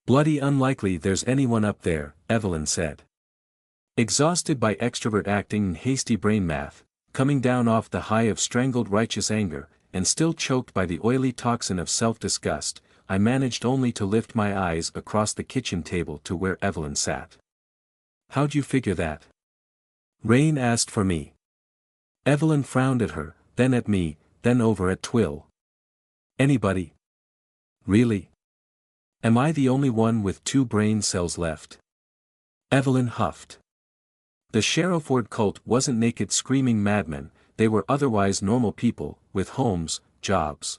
Bloody unlikely there's anyone up there, Evelyn said. Exhausted by extrovert acting and hasty brain math, coming down off the high of strangled righteous anger, and still choked by the oily toxin of self-disgust, I managed only to lift my eyes across the kitchen table to where Evelyn sat. How'd you figure that? Rain asked for me. Evelyn frowned at her, then at me, then over at Twill. Anybody? Really? Am I the only one with 2 brain cells left? Evelyn huffed. The Sherrowford cult wasn't naked screaming madmen, they were otherwise normal people, with homes, jobs.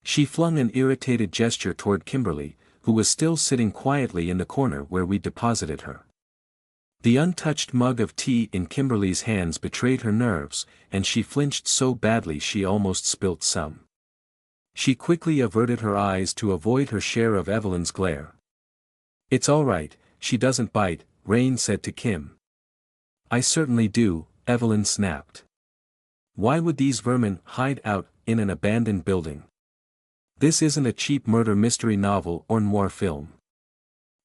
She flung an irritated gesture toward Kimberly, who was still sitting quietly in the corner where we deposited her. The untouched mug of tea in Kimberly's hands betrayed her nerves, and she flinched so badly she almost spilt some. She quickly averted her eyes to avoid her share of Evelyn's glare. It's all right, she doesn't bite, Rain said to Kim. I certainly do, Evelyn snapped. Why would these vermin hide out in an abandoned building? This isn't a cheap murder mystery novel or noir film.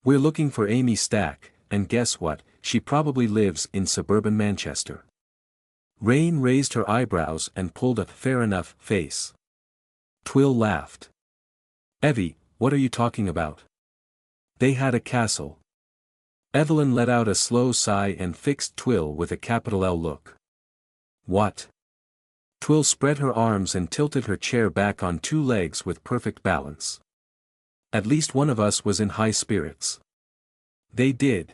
We're looking for Amy Stack, and guess what, she probably lives in suburban Manchester. Rain raised her eyebrows and pulled a fair enough face. Twill laughed. Evie, what are you talking about? They had a castle. Evelyn let out a slow sigh and fixed Twill with a capital L look. What? Twill spread her arms and tilted her chair back on 2 legs with perfect balance. At least one of us was in high spirits. They did.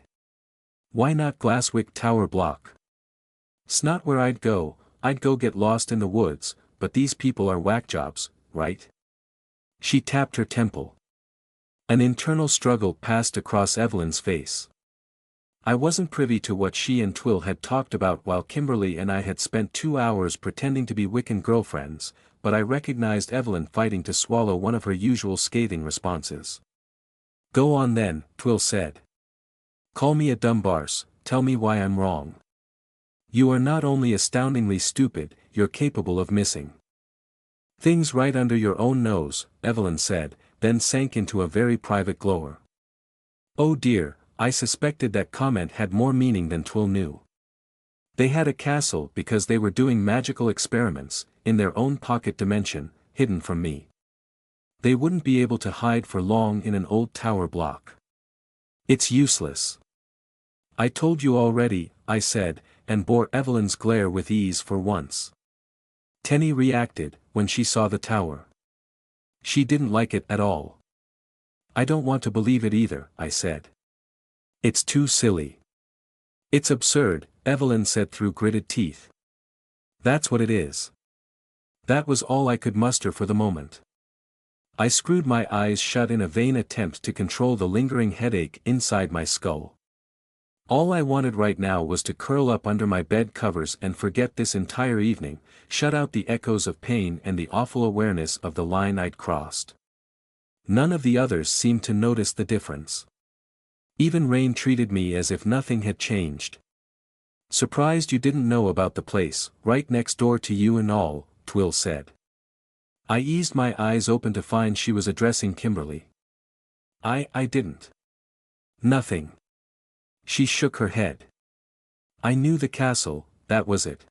Why not Glasswick Tower block? 'S not where I'd go get lost in the woods, but these people are whack jobs, right? She tapped her temple. An internal struggle passed across Evelyn's face. I wasn't privy to what she and Twill had talked about while Kimberly and I had spent 2 hours pretending to be Wiccan girlfriends, but I recognized Evelyn fighting to swallow one of her usual scathing responses. Go on then, Twill said. Call me a dumb barse, tell me why I'm wrong. You are not only astoundingly stupid, you're capable of missing things right under your own nose, Evelyn said, then sank into a very private glower. Oh dear, I suspected that comment had more meaning than Twill knew. They had a castle because they were doing magical experiments, in their own pocket dimension, hidden from me. They wouldn't be able to hide for long in an old tower block. It's useless. I told you already, I said, and bore Evelyn's glare with ease for once. Tenny reacted, when she saw the tower. She didn't like it at all. I don't want to believe it either, I said. It's too silly. It's absurd, Evelyn said through gritted teeth. That's what it is. That was all I could muster for the moment. I screwed my eyes shut in a vain attempt to control the lingering headache inside my skull. All I wanted right now was to curl up under my bed covers and forget this entire evening, shut out the echoes of pain and the awful awareness of the line I'd crossed. None of the others seemed to notice the difference. Even Rain treated me as if nothing had changed. Surprised you didn't know about the place, right next door to you and all, Twill said. I eased my eyes open to find she was addressing Kimberly. I didn't. Nothing. She shook her head. I knew the castle, that was it.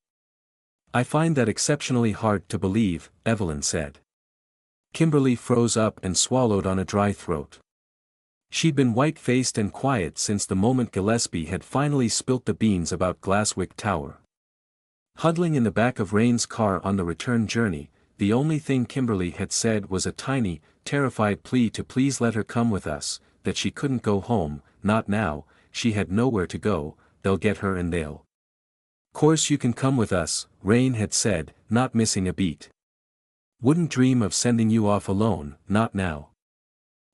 I find that exceptionally hard to believe, Evelyn said. Kimberly froze up and swallowed on a dry throat. She'd been white-faced and quiet since the moment Gillespie had finally spilt the beans about Glasswick Tower. Huddling in the back of Rain's car on the return journey, the only thing Kimberly had said was a tiny, terrified plea to please let her come with us, that she couldn't go home, not now, she had nowhere to go, they'll get her and they'll. Course you can come with us, Rain had said, not missing a beat. Wouldn't dream of sending you off alone, not now.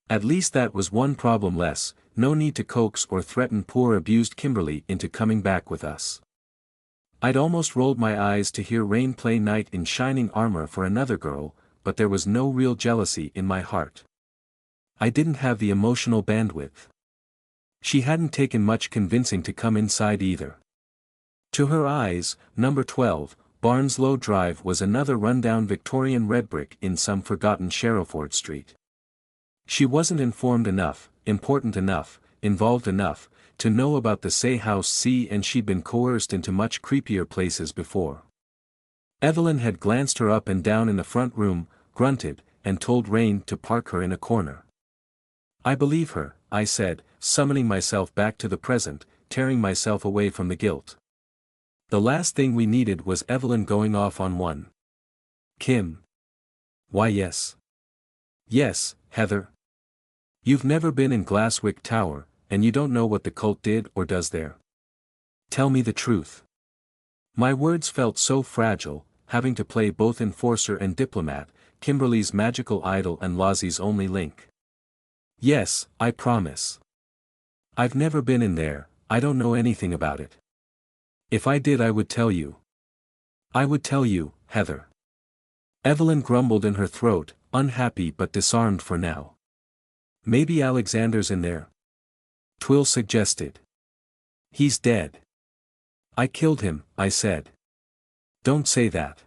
At least that was one problem less, no need to coax or threaten poor abused Kimberly into coming back with us. I'd almost rolled my eyes to hear Rain play knight in shining armor for another girl, but there was no real jealousy in my heart. I didn't have the emotional bandwidth. She hadn't taken much convincing to come inside either. To her eyes, number 12, Barnslow Drive was another rundown Victorian red brick in some forgotten Sherrowford Street. She wasn't informed enough, important enough, involved enough, to know about the Say House C, and she'd been coerced into much creepier places before. Evelyn had glanced her up and down in the front room, grunted, and told Rain to park her in a corner. I believe her, I said, summoning myself back to the present, tearing myself away from the guilt. The last thing we needed was Evelyn going off on one. Kim. Why yes. Yes, Heather. You've never been in Glasswick Tower, and you don't know what the cult did or does there. Tell me the truth. My words felt so fragile, having to play both enforcer and diplomat, Kimberly's magical idol and Lozzie's only link. Yes, I promise. I've never been in there, I don't know anything about it. If I did I would tell you. I would tell you, Heather. Evelyn grumbled in her throat, unhappy but disarmed for now. Maybe Alexander's in there? Twill suggested. He's dead. I killed him, I said. Don't say that.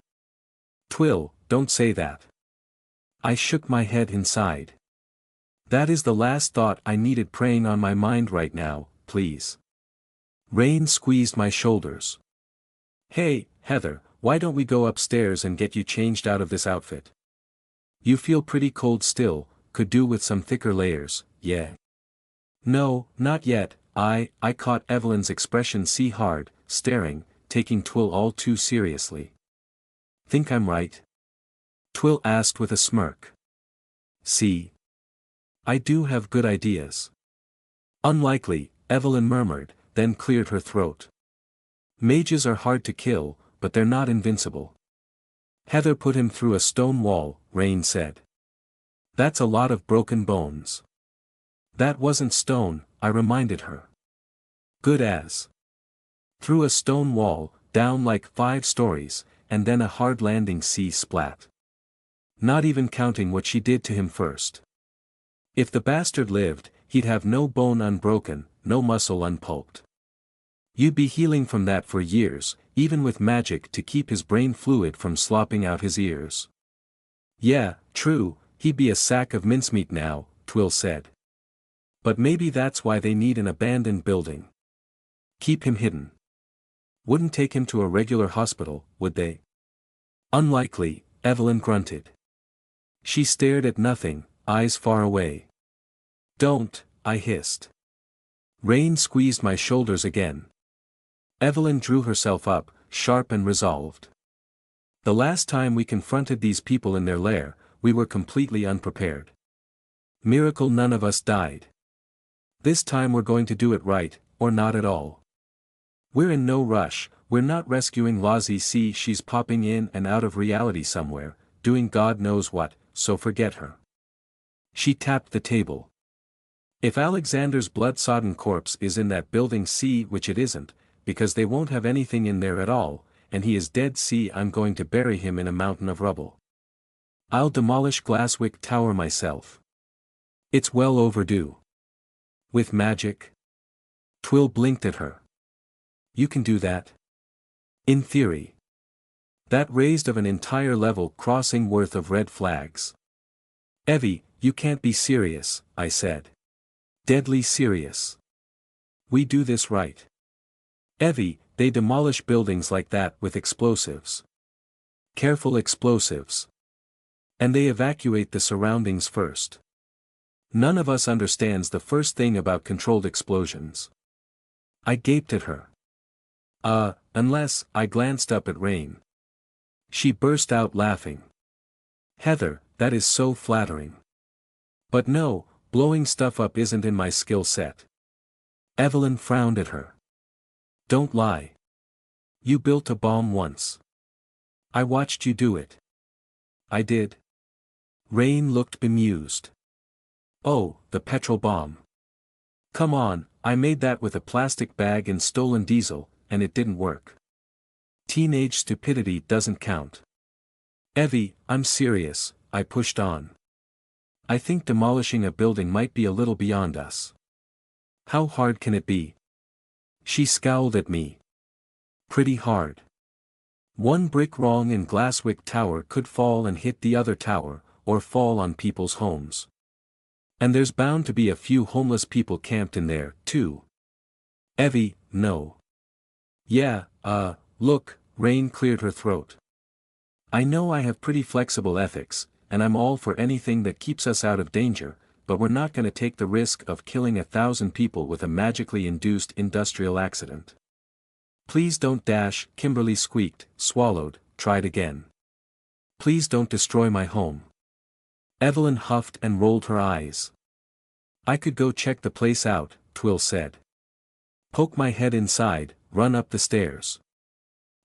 Twill, don't say that. I shook my head inside. That is the last thought I needed preying on my mind right now, please. Rain squeezed my shoulders. Hey, Heather, why don't we go upstairs and get you changed out of this outfit? You feel pretty cold still, could do with some thicker layers, yeah. No, not yet, I caught Evelyn's expression see hard, staring, taking Twill all too seriously. Think I'm right? Twill asked with a smirk. See? I do have good ideas. Unlikely, Evelyn murmured, then cleared her throat. Mages are hard to kill, but they're not invincible. Heather put him through a stone wall, Rain said. That's a lot of broken bones. That wasn't stone, I reminded her. Good as. Through a stone wall, down like 5 stories, and then a hard landing splat. Not even counting what she did to him first. If the bastard lived, he'd have no bone unbroken, no muscle unpulped. You'd be healing from that for years, even with magic to keep his brain fluid from slopping out his ears. Yeah, true, he'd be a sack of mincemeat now, Twill said. But maybe that's why they need an abandoned building. Keep him hidden. Wouldn't take him to a regular hospital, would they? Unlikely, Evelyn grunted. She stared at nothing, eyes far away. Don't, I hissed. Rain squeezed my shoulders again. Evelyn drew herself up, sharp and resolved. The last time we confronted these people in their lair, we were completely unprepared. Miracle none of us died. This time we're going to do it right, or not at all. We're in no rush, we're not rescuing Lozzie C. She's popping in and out of reality somewhere, doing God knows what, so forget her. She tapped the table. If Alexander's blood-sodden corpse is in that building C, which it isn't, because they won't have anything in there at all, and he is dead C, I'm going to bury him in a mountain of rubble. I'll demolish Glasswick Tower myself. It's well overdue. With magic? Twill blinked at her. You can do that? In theory. That raised of an entire level crossing worth of red flags. Evie, you can't be serious, I said. Deadly serious. We do this right. Evie, they demolish buildings like that with explosives. Careful explosives. And they evacuate the surroundings first. None of us understands the first thing about controlled explosions. I gaped at her. Unless, I glanced up at Rain. She burst out laughing. Heather, that is so flattering. But no, blowing stuff up isn't in my skill set. Evelyn frowned at her. Don't lie. You built a bomb once. I watched you do it. I did. Rain looked bemused. Oh, the petrol bomb. Come on, I made that with a plastic bag and stolen diesel, and it didn't work. Teenage stupidity doesn't count. Evie, I'm serious, I pushed on. I think demolishing a building might be a little beyond us. How hard can it be? She scowled at me. Pretty hard. One brick wrong in Glasswick Tower could fall and hit the other tower, or fall on people's homes. And there's bound to be a few homeless people camped in there, too. Evie, no. Yeah, look, Rain cleared her throat. I know I have pretty flexible ethics, and I'm all for anything that keeps us out of danger, but we're not gonna take the risk of killing 1,000 people with a magically induced industrial accident. Please don't dash, Kimberly squeaked, swallowed, tried again. Please don't destroy my home. Evelyn huffed and rolled her eyes. I could go check the place out, Twill said. Poke my head inside, run up the stairs.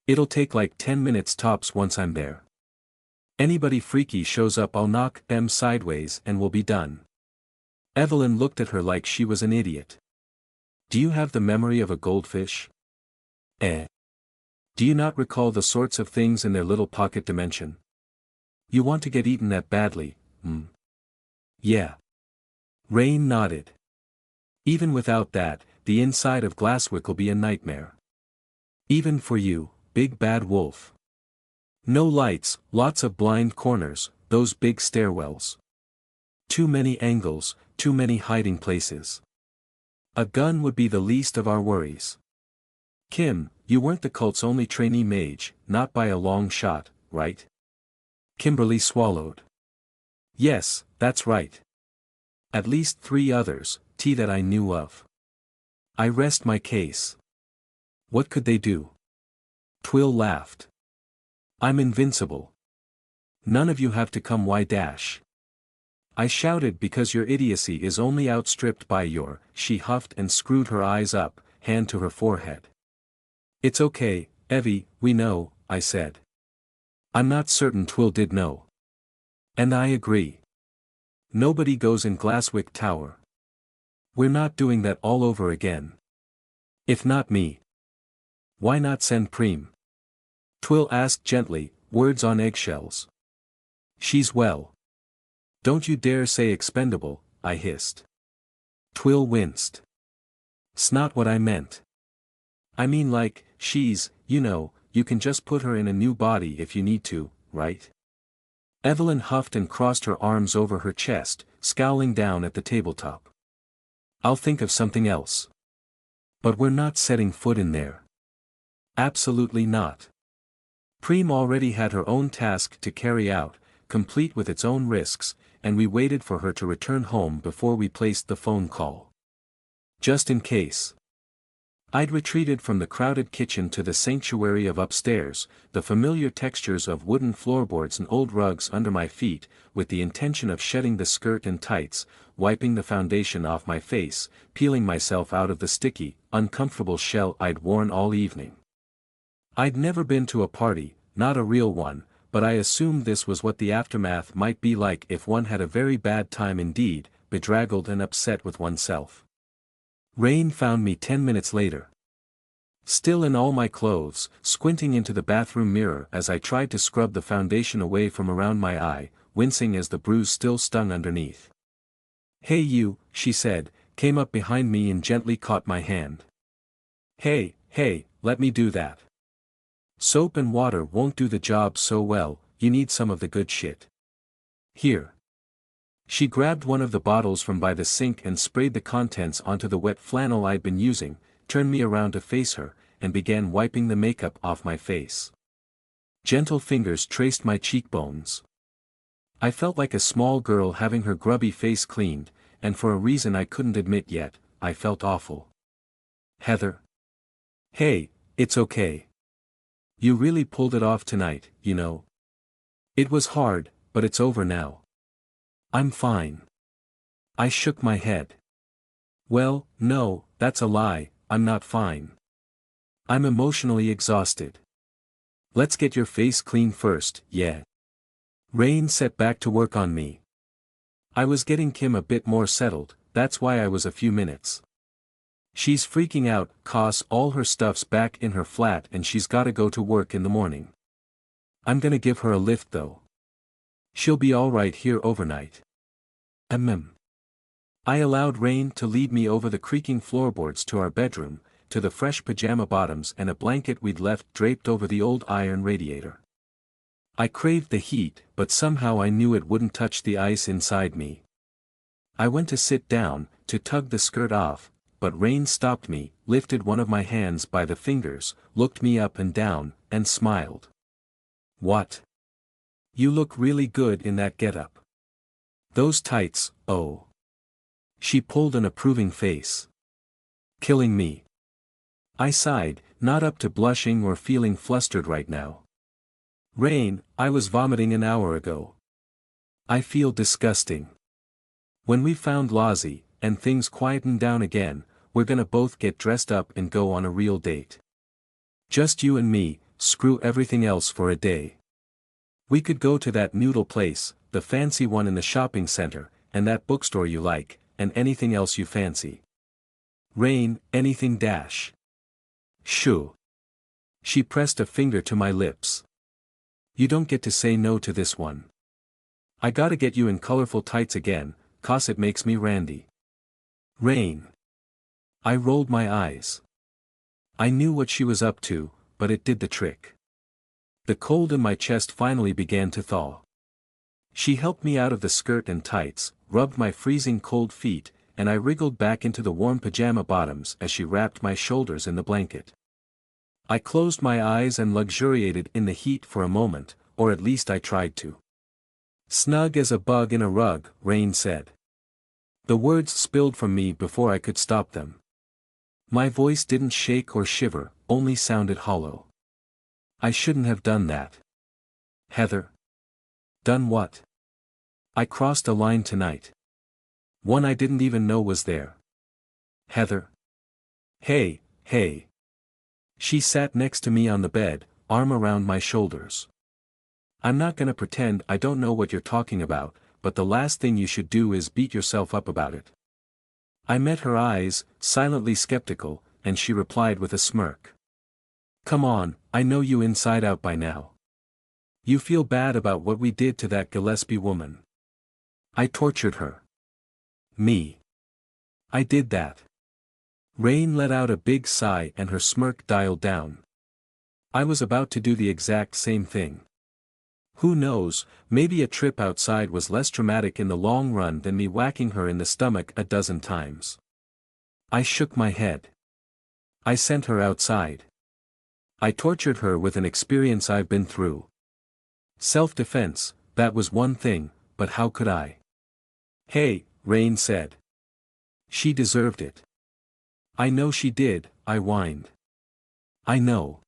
It'll take like 10 minutes tops once I'm there. Anybody freaky shows up, I'll knock them sideways and we'll be done. Evelyn looked at her like she was an idiot. Do you have the memory of a goldfish? Do you not recall the sorts of things in their little pocket dimension? You want to get eaten that badly, Yeah. Rain nodded. Even without that, the inside of Glasswick will be a nightmare. Even for you, big bad wolf. No lights, lots of blind corners, those big stairwells. Too many angles, too many hiding places. A gun would be the least of our worries. Kim, you weren't the cult's only trainee mage, not by a long shot, right? Kimberly swallowed. Yes, that's right. At least 3 others, that I knew of. I rest my case. What could they do? Twill laughed. I'm invincible. None of you have to come dash. I shouted because your idiocy is only outstripped by your, she huffed and screwed her eyes up, hand to her forehead. It's okay, Evie, we know, I said. I'm not certain Twill did know. And I agree. Nobody goes in Glasswick Tower. We're not doing that all over again. If not me. Why not send Preem? Twill asked gently, words on eggshells. She's well. Don't you dare say expendable, I hissed. Twill winced. 'S not what I meant. I mean like, she's, you can just put her in a new body if you need to, right? Evelyn huffed and crossed her arms over her chest, scowling down at the tabletop. I'll think of something else. But we're not setting foot in there. Absolutely not. Preem already had her own task to carry out, complete with its own risks, and we waited for her to return home before we placed the phone call. Just in case. I'd retreated from the crowded kitchen to the sanctuary of upstairs, the familiar textures of wooden floorboards and old rugs under my feet, with the intention of shedding the skirt and tights, wiping the foundation off my face, peeling myself out of the sticky, uncomfortable shell I'd worn all evening. I'd never been to a party, not a real one, but I assumed this was what the aftermath might be like if one had a very bad time indeed, bedraggled and upset with oneself. Rain found me 10 minutes later. Still in all my clothes, squinting into the bathroom mirror as I tried to scrub the foundation away from around my eye, wincing as the bruise still stung underneath. Hey you, she said, came up behind me and gently caught my hand. Hey, let me do that. Soap and water won't do the job so well, you need some of the good shit. Here. She grabbed one of the bottles from by the sink and sprayed the contents onto the wet flannel I'd been using, turned me around to face her, and began wiping the makeup off my face. Gentle fingers traced my cheekbones. I felt like a small girl having her grubby face cleaned, and for a reason I couldn't admit yet, I felt awful. Heather. Hey, it's okay. You really pulled it off tonight, you know. It was hard, but it's over now. I'm fine. I shook my head. Well, no, that's a lie, I'm not fine. I'm emotionally exhausted. Let's get your face clean first, yeah. Rain set back to work on me. I was getting Kim a bit more settled, that's why I was a few minutes. She's freaking out, 'cause all her stuff's back in her flat and she's gotta go to work in the morning. I'm gonna give her a lift though. She'll be alright here overnight. I allowed Rain to lead me over the creaking floorboards to our bedroom, to the fresh pajama bottoms and a blanket we'd left draped over the old iron radiator. I craved the heat, but somehow I knew it wouldn't touch the ice inside me. I went to sit down, to tug the skirt off, but Rain stopped me, lifted one of my hands by the fingers, looked me up and down, and smiled. "What? You look really good in that getup. Those tights, oh." She pulled an approving face. "Killing me." I sighed, not up to blushing or feeling flustered right now. "Rain, I was vomiting an hour ago. I feel disgusting. When we found Lozzie, and things quietened down again, we're gonna both get dressed up and go on a real date. Just you and me, screw everything else for a day. We could go to that noodle place, the fancy one in the shopping center, and that bookstore you like, and anything else you fancy. Rain, anything dash. Shoo." She pressed a finger to my lips. "You don't get to say no to this one. I gotta get you in colorful tights again, 'cause it makes me randy." Rain. I rolled my eyes. I knew what she was up to, but it did the trick. The cold in my chest finally began to thaw. She helped me out of the skirt and tights, rubbed my freezing cold feet, and I wriggled back into the warm pajama bottoms as she wrapped my shoulders in the blanket. I closed my eyes and luxuriated in the heat for a moment, or at least I tried to. "Snug as a bug in a rug," Rain said. The words spilled from me before I could stop them. My voice didn't shake or shiver, only sounded hollow. "I shouldn't have done that. Heather." "Done what?" "I crossed a line tonight. One I didn't even know was there." "Heather." "Hey, hey." She sat next to me on the bed, arm around my shoulders. "I'm not gonna pretend I don't know what you're talking about, but the last thing you should do is beat yourself up about it." I met her eyes, silently skeptical, and she replied with a smirk. "Come on, I know you inside out by now. You feel bad about what we did to that Gillespie woman. I tortured her." "Me? I did that?" Rain let out a big sigh and her smirk dialed down. "I was about to do the exact same thing. Who knows, maybe a trip outside was less traumatic in the long run than me whacking her in the stomach a dozen times." I shook my head. "I sent her outside. I tortured her with an experience I've been through. Self-defense, that was one thing, but how could I?" "Hey," Rain said. "She deserved it." "I know she did," I whined. "I know.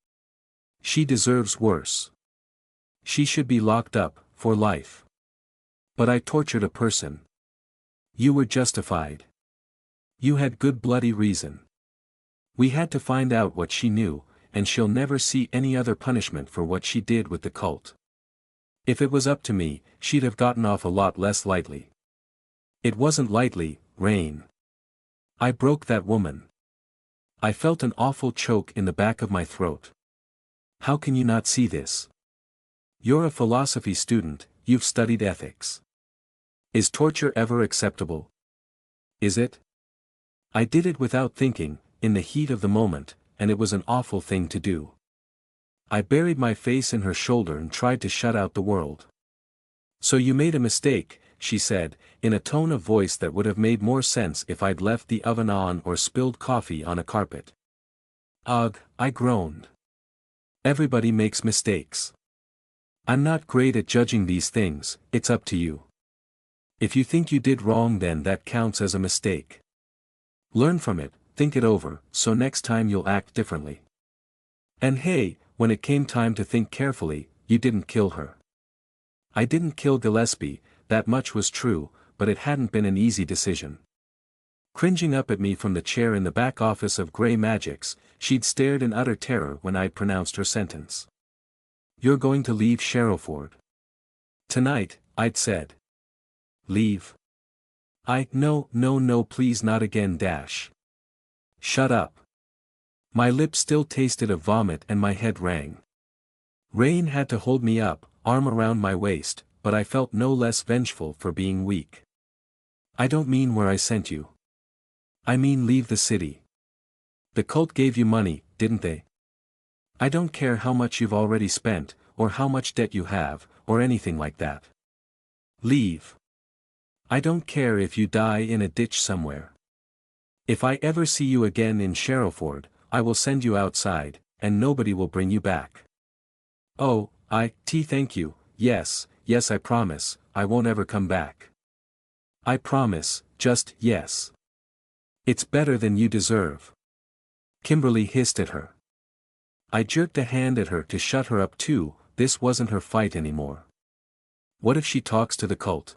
She deserves worse. She should be locked up, for life. But I tortured a person. You were justified. You had good bloody reason. We had to find out what she knew, and she'll never see any other punishment for what she did with the cult. If it was up to me, she'd have gotten off a lot less lightly." "It wasn't lightly, Rain. I broke that woman." I felt an awful choke in the back of my throat. "How can you not see this? You're a philosophy student, you've studied ethics. Is torture ever acceptable? Is it? I did it without thinking, in the heat of the moment, and it was an awful thing to do." I buried my face in her shoulder and tried to shut out the world. "So you made a mistake," she said, in a tone of voice that would have made more sense if I'd left the oven on or spilled coffee on a carpet. "Ugh," I groaned. "Everybody makes mistakes. I'm not great at judging these things, it's up to you. If you think you did wrong, then that counts as a mistake. Learn from it, think it over, so next time you'll act differently. And hey, when it came time to think carefully, you didn't kill her." I didn't kill Gillespie, that much was true, but it hadn't been an easy decision. Cringing up at me from the chair in the back office of Grey Magics, she'd stared in utter terror when I'd pronounced her sentence. "You're going to leave Sherrowford tonight," I'd said. "Leave? No, please not again dash." "Shut up." My lips still tasted of vomit and my head rang. Rain had to hold me up, arm around my waist, but I felt no less vengeful for being weak. "I don't mean where I sent you. I mean leave the city. The cult gave you money, didn't they? I don't care how much you've already spent, or how much debt you have, or anything like that. Leave. I don't care if you die in a ditch somewhere. If I ever see you again in Sherrowford, I will send you outside, and nobody will bring you back. Oh, thank you, yes, I promise, I won't ever come back. I promise, just, yes. It's better than you deserve. Kimberly hissed at her. I jerked a hand at her to shut her up too. This wasn't her fight anymore. What if she talks to the cult?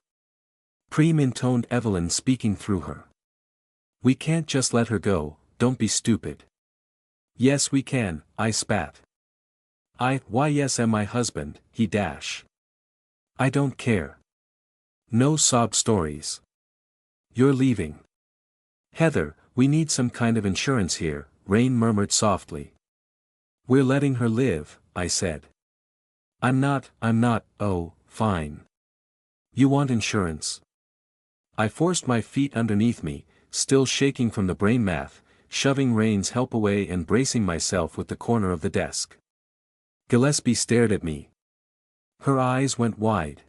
Preem intoned Evelyn speaking through her. We can't just let her go, don't be stupid. Yes we can, I spat. Why yes am my husband, he dash. I don't care. No sob stories. You're leaving. Heather, we need some kind of insurance here, Rain murmured softly. We're letting her live, I said. I'm not, oh, fine. You want insurance? I forced my feet underneath me, still shaking from the brain math, shoving Rain's help away and bracing myself with the corner of the desk. Gillespie stared at me. Her eyes went wide.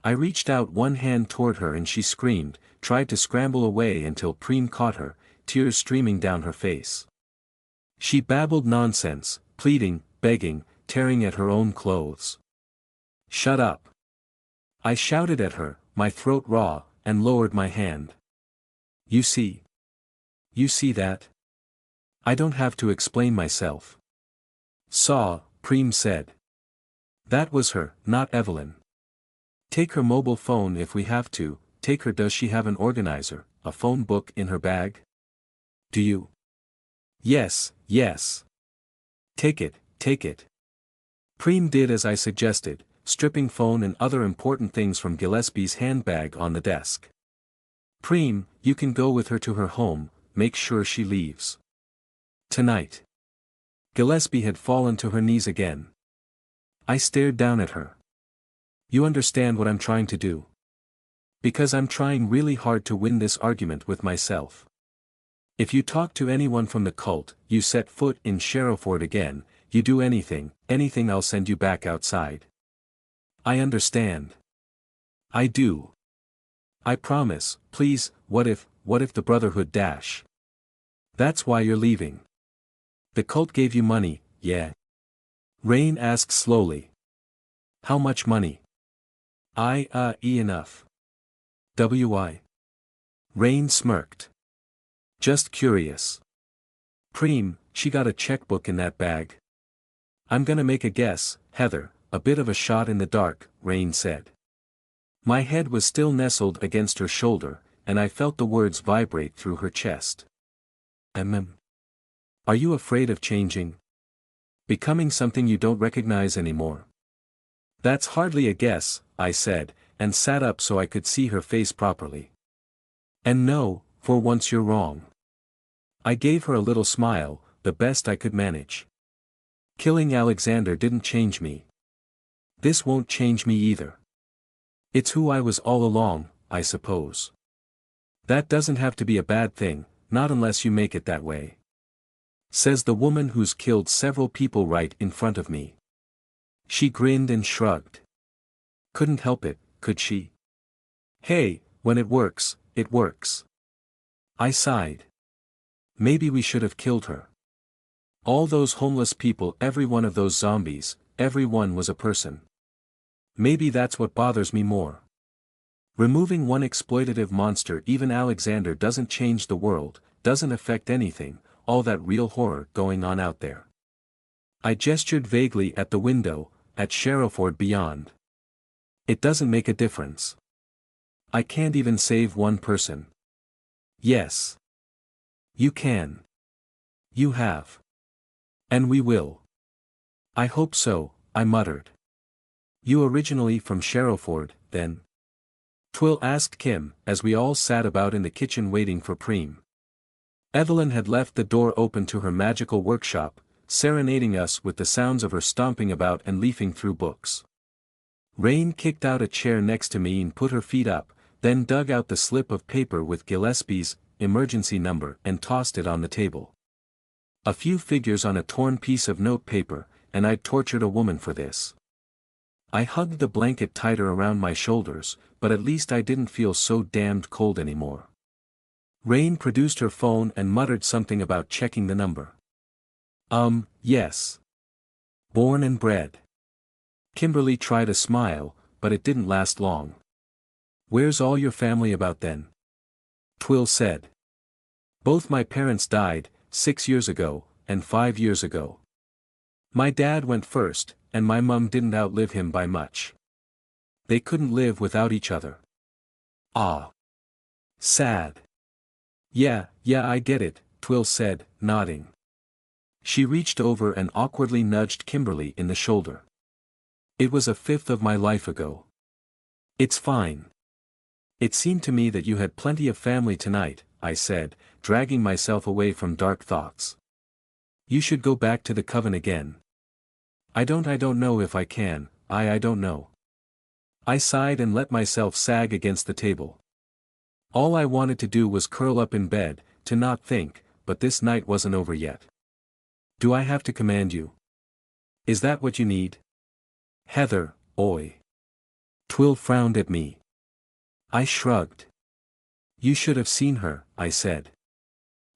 I reached out one hand toward her and she screamed, tried to scramble away until Preem caught her, tears streaming down her face. She babbled nonsense, pleading, begging, tearing at her own clothes. Shut up. I shouted at her, my throat raw, and lowered my hand. You see that? I don't have to explain myself. Saw, Preem said. That was her, not Evelyn. Take her mobile phone if we have to, take her. Does she have an organizer, a phone book in her bag? Do you? Yes. Take it. Preem did as I suggested, stripping phone and other important things from Gillespie's handbag on the desk. Preem, you can go with her to her home, make sure she leaves tonight. Gillespie had fallen to her knees again. I stared down at her. You understand what I'm trying to do? Because I'm trying really hard to win this argument with myself. If you talk to anyone from the cult, you set foot in Sherrowford again, you do anything, I'll send you back outside. I understand. I do. I promise, please, what if the Brotherhood dash? That's why you're leaving. The cult gave you money, yeah? Rain asked slowly. How much money? Enough. W.I. Rain smirked. Just curious. Preem, she got a checkbook in that bag. I'm gonna make a guess, Heather, a bit of a shot in the dark, Rain said. My head was still nestled against her shoulder, and I felt the words vibrate through her chest. Are you afraid of changing? Becoming something you don't recognize anymore? That's hardly a guess, I said, and sat up so I could see her face properly. And no, for once you're wrong. I gave her a little smile, the best I could manage. Killing Alexander didn't change me. This won't change me either. It's who I was all along, I suppose. That doesn't have to be a bad thing, not unless you make it that way. Says the woman who's killed several people right in front of me. She grinned and shrugged. Couldn't help it, could she? Hey, when it works, it works. I sighed. Maybe we should have killed her. All those homeless people, every one of those zombies, every one was a person. Maybe that's what bothers me more. Removing one exploitative monster, even Alexander, doesn't change the world, doesn't affect anything, all that real horror going on out there. I gestured vaguely at the window, at Sherrowford beyond. It doesn't make a difference. I can't even save one person. Yes. You can. You have. And we will. I hope so, I muttered. You originally from Sherrowford, then? Twill asked Kim, as we all sat about in the kitchen waiting for Preem. Evelyn had left the door open to her magical workshop, serenading us with the sounds of her stomping about and leafing through books. Rain kicked out a chair next to me and put her feet up, then dug out the slip of paper with Gillespie's emergency number and tossed it on the table. A few figures on a torn piece of notepaper, and I'd tortured a woman for this. I hugged the blanket tighter around my shoulders, but at least I didn't feel so damned cold anymore. Rain produced her phone and muttered something about checking the number. Yes. Born and bred. Kimberly tried a smile, but it didn't last long. Where's all your family about then? Twill said. Both my parents died, 6 years ago, and 5 years ago. My dad went first, and my mum didn't outlive him by much. They couldn't live without each other. Ah. Sad. Yeah, I get it, Twill said, nodding. She reached over and awkwardly nudged Kimberly in the shoulder. It was a fifth of my life ago. It's fine. It seemed to me that you had plenty of family tonight, I said, dragging myself away from dark thoughts. You should go back to the coven again. I don't know if I can, I don't know. I sighed and let myself sag against the table. All I wanted to do was curl up in bed, to not think, but this night wasn't over yet. Do I have to command you? Is that what you need? Heather, oi. Twill frowned at me. I shrugged. You should have seen her, I said.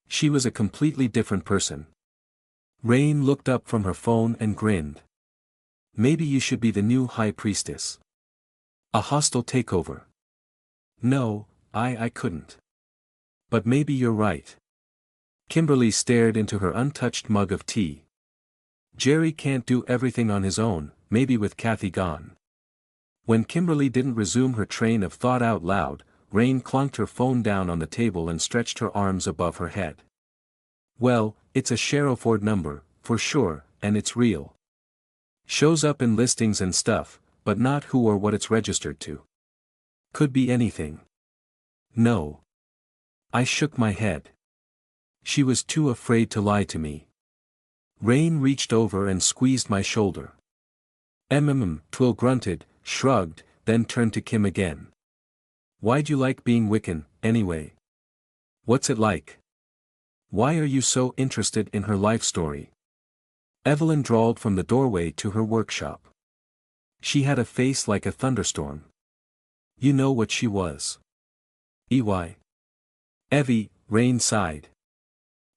She was a completely different person. Rain looked up from her phone and grinned. Maybe you should be the new high priestess. A hostile takeover. No, I couldn't. But maybe you're right. Kimberly stared into her untouched mug of tea. Jerry can't do everything on his own, maybe with Kathy gone. When Kimberly didn't resume her train of thought out loud, Rain clunked her phone down on the table and stretched her arms above her head. Well, it's a Sherrowford number, for sure, and it's real. Shows up in listings and stuff, but not who or what it's registered to. Could be anything. No. I shook my head. She was too afraid to lie to me. Rain reached over and squeezed my shoulder. Twill grunted, shrugged, then turned to Kim again. Why'd you like being Wiccan, anyway? What's it like? Why are you so interested in her life story? Evelyn drawled from the doorway to her workshop. She had a face like a thunderstorm. You know what she was. EY. Evie, Rain sighed.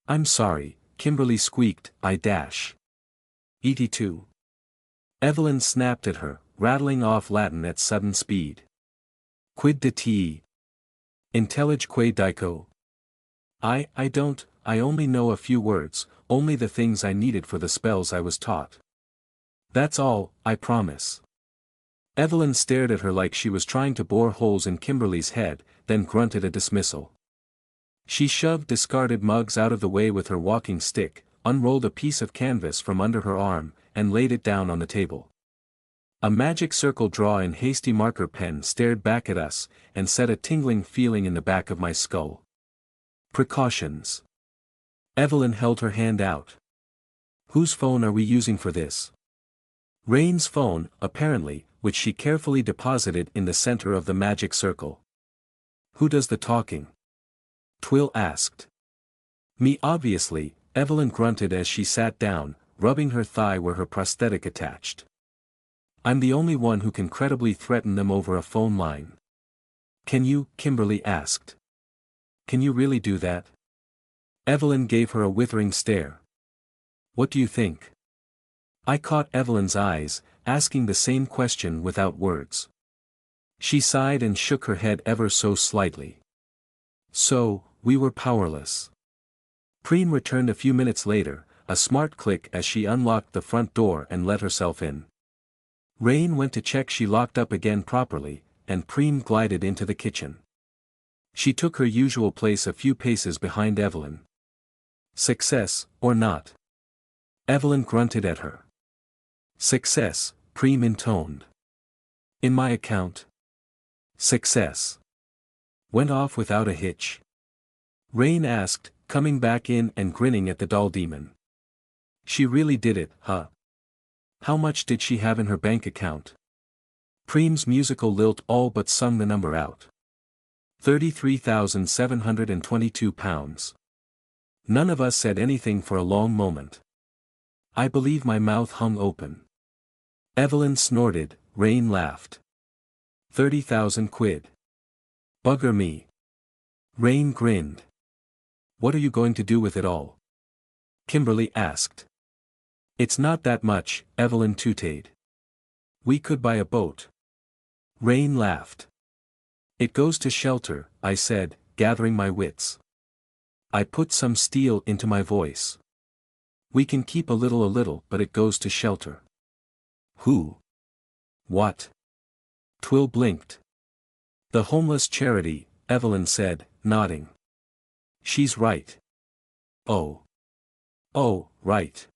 I'm sorry, Kimberly squeaked, Et2. Evelyn snapped at her, rattling off Latin at sudden speed. Quid de te? Intellige que dico? I only know a few words, only the things I needed for the spells I was taught. That's all, I promise. Evelyn stared at her like she was trying to bore holes in Kimberly's head, then grunted a dismissal. She shoved discarded mugs out of the way with her walking stick, unrolled a piece of canvas from under her arm, and laid it down on the table. A magic circle draw in hasty marker pen stared back at us, and set a tingling feeling in the back of my skull. Precautions. Evelyn held her hand out. Whose phone are we using for this? Rain's phone, apparently, which she carefully deposited in the center of the magic circle. Who does the talking? Twill asked. Me obviously, Evelyn grunted as she sat down, rubbing her thigh where her prosthetic attached. I'm the only one who can credibly threaten them over a phone line. Can you? Kimberly asked. Can you really do that? Evelyn gave her a withering stare. What do you think? I caught Evelyn's eyes, asking the same question without words. She sighed and shook her head ever so slightly. So, we were powerless. Preen returned a few minutes later, a smart click as she unlocked the front door and let herself in. Rain went to check she locked up again properly, and Preen glided into the kitchen. She took her usual place a few paces behind Evelyn. Success, or not? Evelyn grunted at her. Success, Preen intoned. In my account. Success. Went off without a hitch? Rain asked, coming back in and grinning at the doll demon. She really did it, huh? How much did she have in her bank account? Preem's musical lilt all but sung the number out. £33,722. None of us said anything for a long moment. I believe my mouth hung open. Evelyn snorted, Rain laughed. 30,000 quid. Bugger me. Rain grinned. What are you going to do with it all? Kimberly asked. It's not that much, Evelyn tooted. We could buy a boat. Rain laughed. It goes to shelter, I said, gathering my wits. I put some steel into my voice. We can keep a little, but it goes to shelter. Who? What? Twill blinked. The homeless charity, Evelyn said, nodding. She's right. Oh. Oh, right.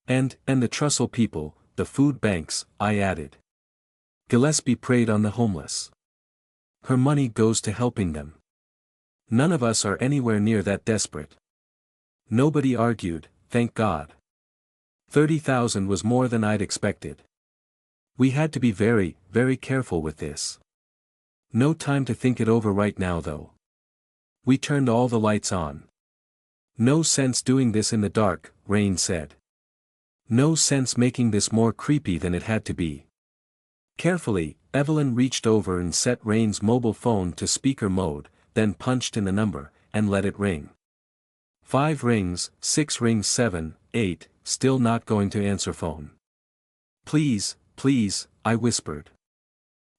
And the Trussell people, the food banks, I added. Gillespie preyed on the homeless. Her money goes to helping them. None of us are anywhere near that desperate. Nobody argued, thank God. 30,000 was more than I'd expected. We had to be very, very careful with this. No time to think it over right now though. We turned all the lights on. No sense doing this in the dark, Rain said. No sense making this more creepy than it had to be. Carefully, Evelyn reached over and set Rain's mobile phone to speaker mode, then punched in the number, and let it ring. 5 rings, 6 rings, 7, 8, still not going to answer phone. Please, please, I whispered.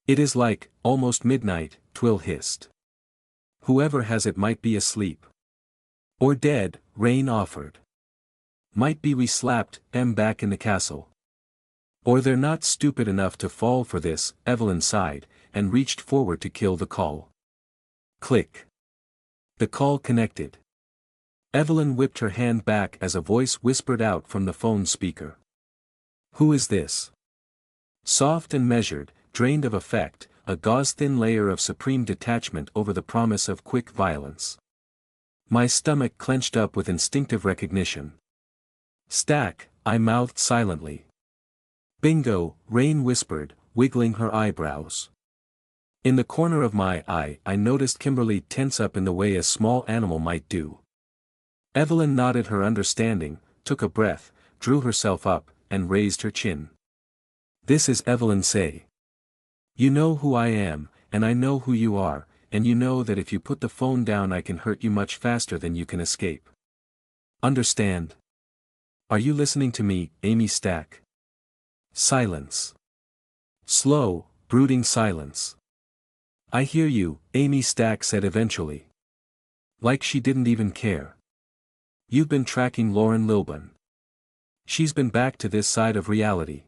It is like, almost midnight, Twill hissed. Whoever has it might be asleep. Or dead, Rain offered. Might be we slapped them back in the castle. Or they're not stupid enough to fall for this, Evelyn sighed, and reached forward to kill the call. Click. The call connected. Evelyn whipped her hand back as a voice whispered out from the phone speaker. Who is this? Soft and measured, drained of affect, a gauze-thin layer of supreme detachment over the promise of quick violence. My stomach clenched up with instinctive recognition. Stack, I mouthed silently. Bingo, Rain whispered, wiggling her eyebrows. In the corner of my eye I noticed Kimberly tense up in the way a small animal might do. Evelyn nodded her understanding, took a breath, drew herself up, and raised her chin. This is Evelyn say. You know who I am, and I know who you are, and you know that if you put the phone down I can hurt you much faster than you can escape. Understand? Are you listening to me, Amy Stack? Silence. Slow, brooding silence. I hear you, Amy Stack said eventually. Like she didn't even care. You've been tracking Lauren Lilburn. She's been back to this side of reality.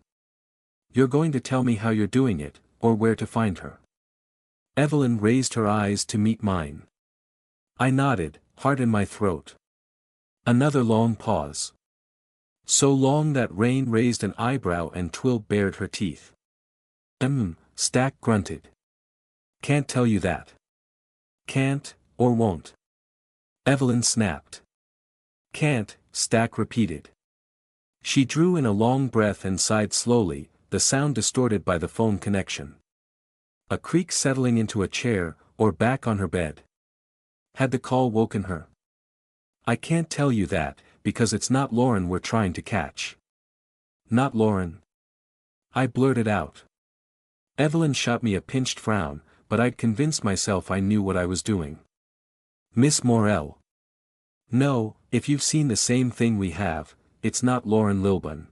You're going to tell me how you're doing it, or where to find her. Evelyn raised her eyes to meet mine. I nodded, heart in my throat. Another long pause. So long that Rain raised an eyebrow and Twill bared her teeth. Stack grunted. Can't tell you that. Can't, or won't. Evelyn snapped. Can't, Stack repeated. She drew in a long breath and sighed slowly, the sound distorted by the phone connection. A creak settling into a chair, or back on her bed. Had the call woken her? I can't tell you that, because it's not Lauren we're trying to catch. Not Lauren. I blurted out. Evelyn shot me a pinched frown, but I'd convinced myself I knew what I was doing. Miss Morell. No, if you've seen the same thing we have, it's not Lauren Lilburn.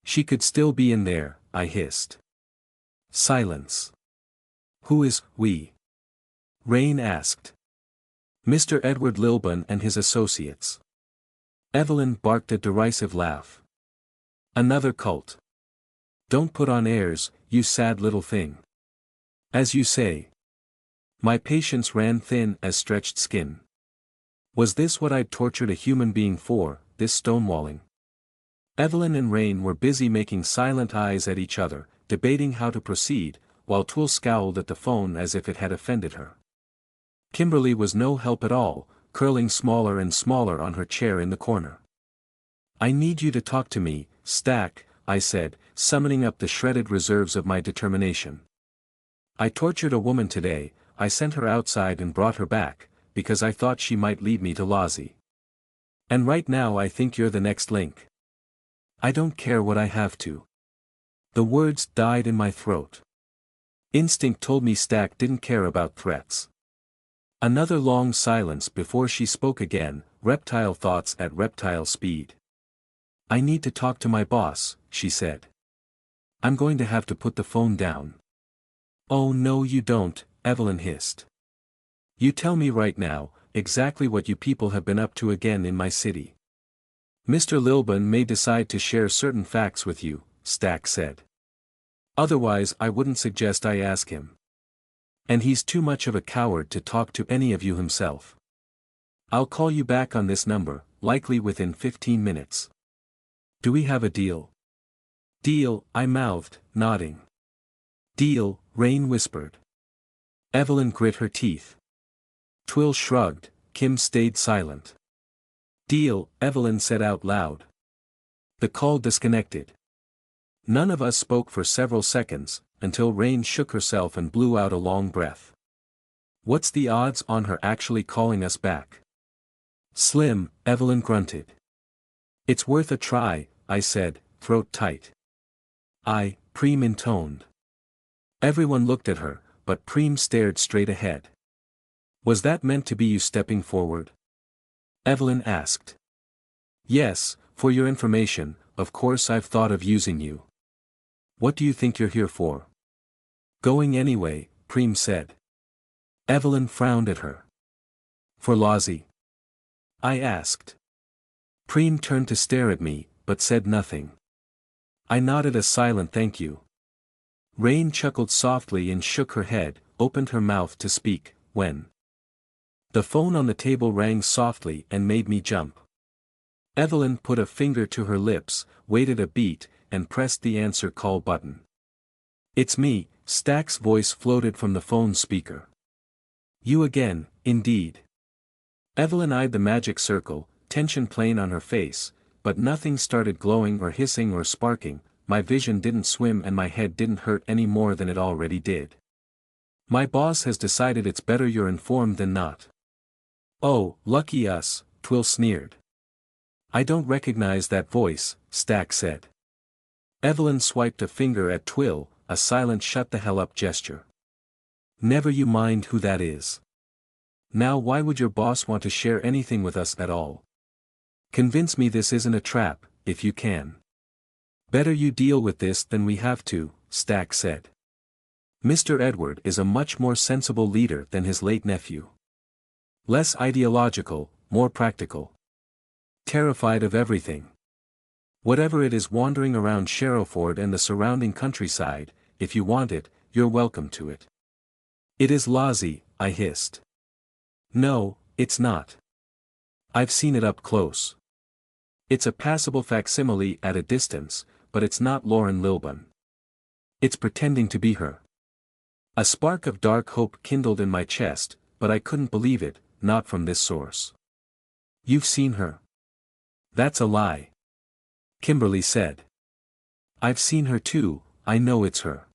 She could still be in there, I hissed. Silence. Who is we? Rain asked. Mr. Edward Lilburn and his associates. Evelyn barked a derisive laugh. Another cult. Don't put on airs, you sad little thing. As you say. My patience ran thin as stretched skin. Was this what I'd tortured a human being for, this stonewalling? Evelyn and Rain were busy making silent eyes at each other, debating how to proceed, while Twill scowled at the phone as if it had offended her. Kimberly was no help at all, curling smaller and smaller on her chair in the corner. I need you to talk to me, Stack, I said, summoning up the shredded reserves of my determination. I tortured a woman today, I sent her outside and brought her back, because I thought she might lead me to Lozzie. And right now I think you're the next link. I don't care what I have to. The words died in my throat. Instinct told me Stack didn't care about threats. Another long silence before she spoke again, reptile thoughts at reptile speed. I need to talk to my boss, she said. I'm going to have to put the phone down. Oh no you don't, Evelyn hissed. You tell me right now, exactly what you people have been up to again in my city. Mr. Lilburn may decide to share certain facts with you, Stack said. Otherwise I wouldn't suggest I ask him. And he's too much of a coward to talk to any of you himself. I'll call you back on this number, likely within 15 minutes. Do we have a deal? Deal, I mouthed, nodding. Deal, Rain whispered. Evelyn grit her teeth. Twill shrugged, Kim stayed silent. Deal, Evelyn said out loud. The call disconnected. None of us spoke for several seconds, until Rain shook herself and blew out a long breath. What's the odds on her actually calling us back? Slim, Evelyn grunted. It's worth a try, I said, throat tight. Preem intoned. Everyone looked at her, but Preem stared straight ahead. Was that meant to be you stepping forward? Evelyn asked. Yes, for your information, of course I've thought of using you. What do you think you're here for? Going anyway, Preem said. Evelyn frowned at her. For Lozzie? I asked. Preem turned to stare at me, but said nothing. I nodded a silent thank you. Rain chuckled softly and shook her head, opened her mouth to speak, when the phone on the table rang softly and made me jump. Evelyn put a finger to her lips, waited a beat, and pressed the answer call button. It's me, Stack's voice floated from the phone speaker. You again, indeed. Evelyn eyed the magic circle, tension plain on her face, but nothing started glowing or hissing or sparking. My vision didn't swim and my head didn't hurt any more than it already did. My boss has decided it's better you're informed than not. Oh, lucky us, Twill sneered. I don't recognize that voice, Stack said. Evelyn swiped a finger at Twill, a silent shut the hell up gesture. Never you mind who that is. Now why would your boss want to share anything with us at all? Convince me this isn't a trap, if you can. Better you deal with this than we have to, Stack said. Mr. Edward is a much more sensible leader than his late nephew. Less ideological, more practical. Terrified of everything. Whatever it is wandering around Sherrowford and the surrounding countryside, if you want it, you're welcome to it. It is Lozzie, I hissed. No, it's not. I've seen it up close. It's a passable facsimile at a distance, but it's not Lauren Lilburn. It's pretending to be her. A spark of dark hope kindled in my chest, but I couldn't believe it, not from this source. You've seen her. That's a lie. Kimberly said. I've seen her too, I know it's her.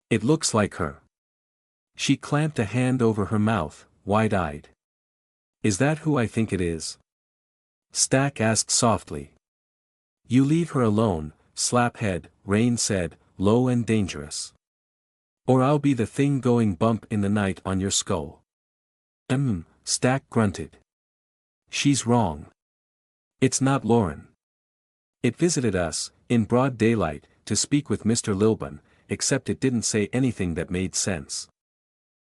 It looks like her. She clamped a hand over her mouth, wide-eyed. Is that who I think it is? Stack asked softly. You leave her alone, Slaphead, Rain said, low and dangerous. Or I'll be the thing going bump in the night on your skull. Stack grunted. She's wrong. It's not Lauren. It visited us, in broad daylight, to speak with Mr. Lilburn, except it didn't say anything that made sense.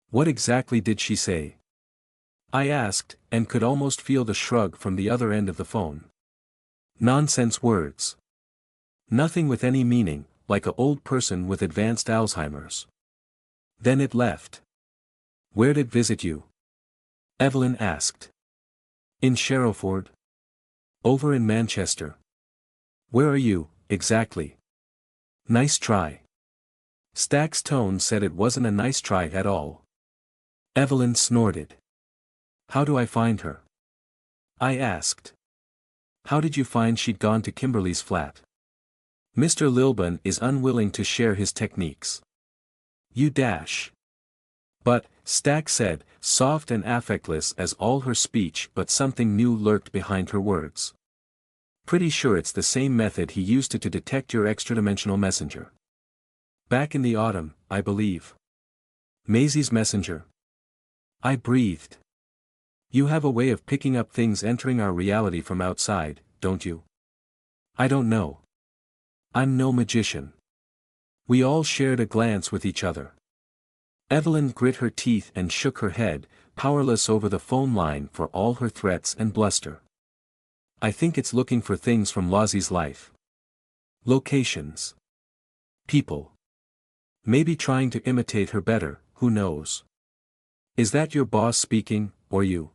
What exactly did she say? I asked, and could almost feel the shrug from the other end of the phone. Nonsense words. Nothing with any meaning, like an old person with advanced Alzheimer's. Then it left. Where'd it visit you? Evelyn asked. In Sherrowford. Over in Manchester. Where are you, exactly? Nice try. Stack's tone said it wasn't a nice try at all. Evelyn snorted. How do I find her? I asked. How did you find she'd gone to Kimberly's flat? Mr. Lilburn is unwilling to share his techniques. You dash. But, Stack said, soft and affectless as all her speech, but something new lurked behind her words. Pretty sure it's the same method he used to detect your extradimensional messenger. Back in the autumn, I believe. Maisie's messenger. I breathed. You have a way of picking up things entering our reality from outside, don't you? I don't know. I'm no magician. We all shared a glance with each other. Evelyn grit her teeth and shook her head, powerless over the phone line for all her threats and bluster. I think it's looking for things from Lozzie's life. Locations. People. Maybe trying to imitate her better, who knows? Is that your boss speaking, or you?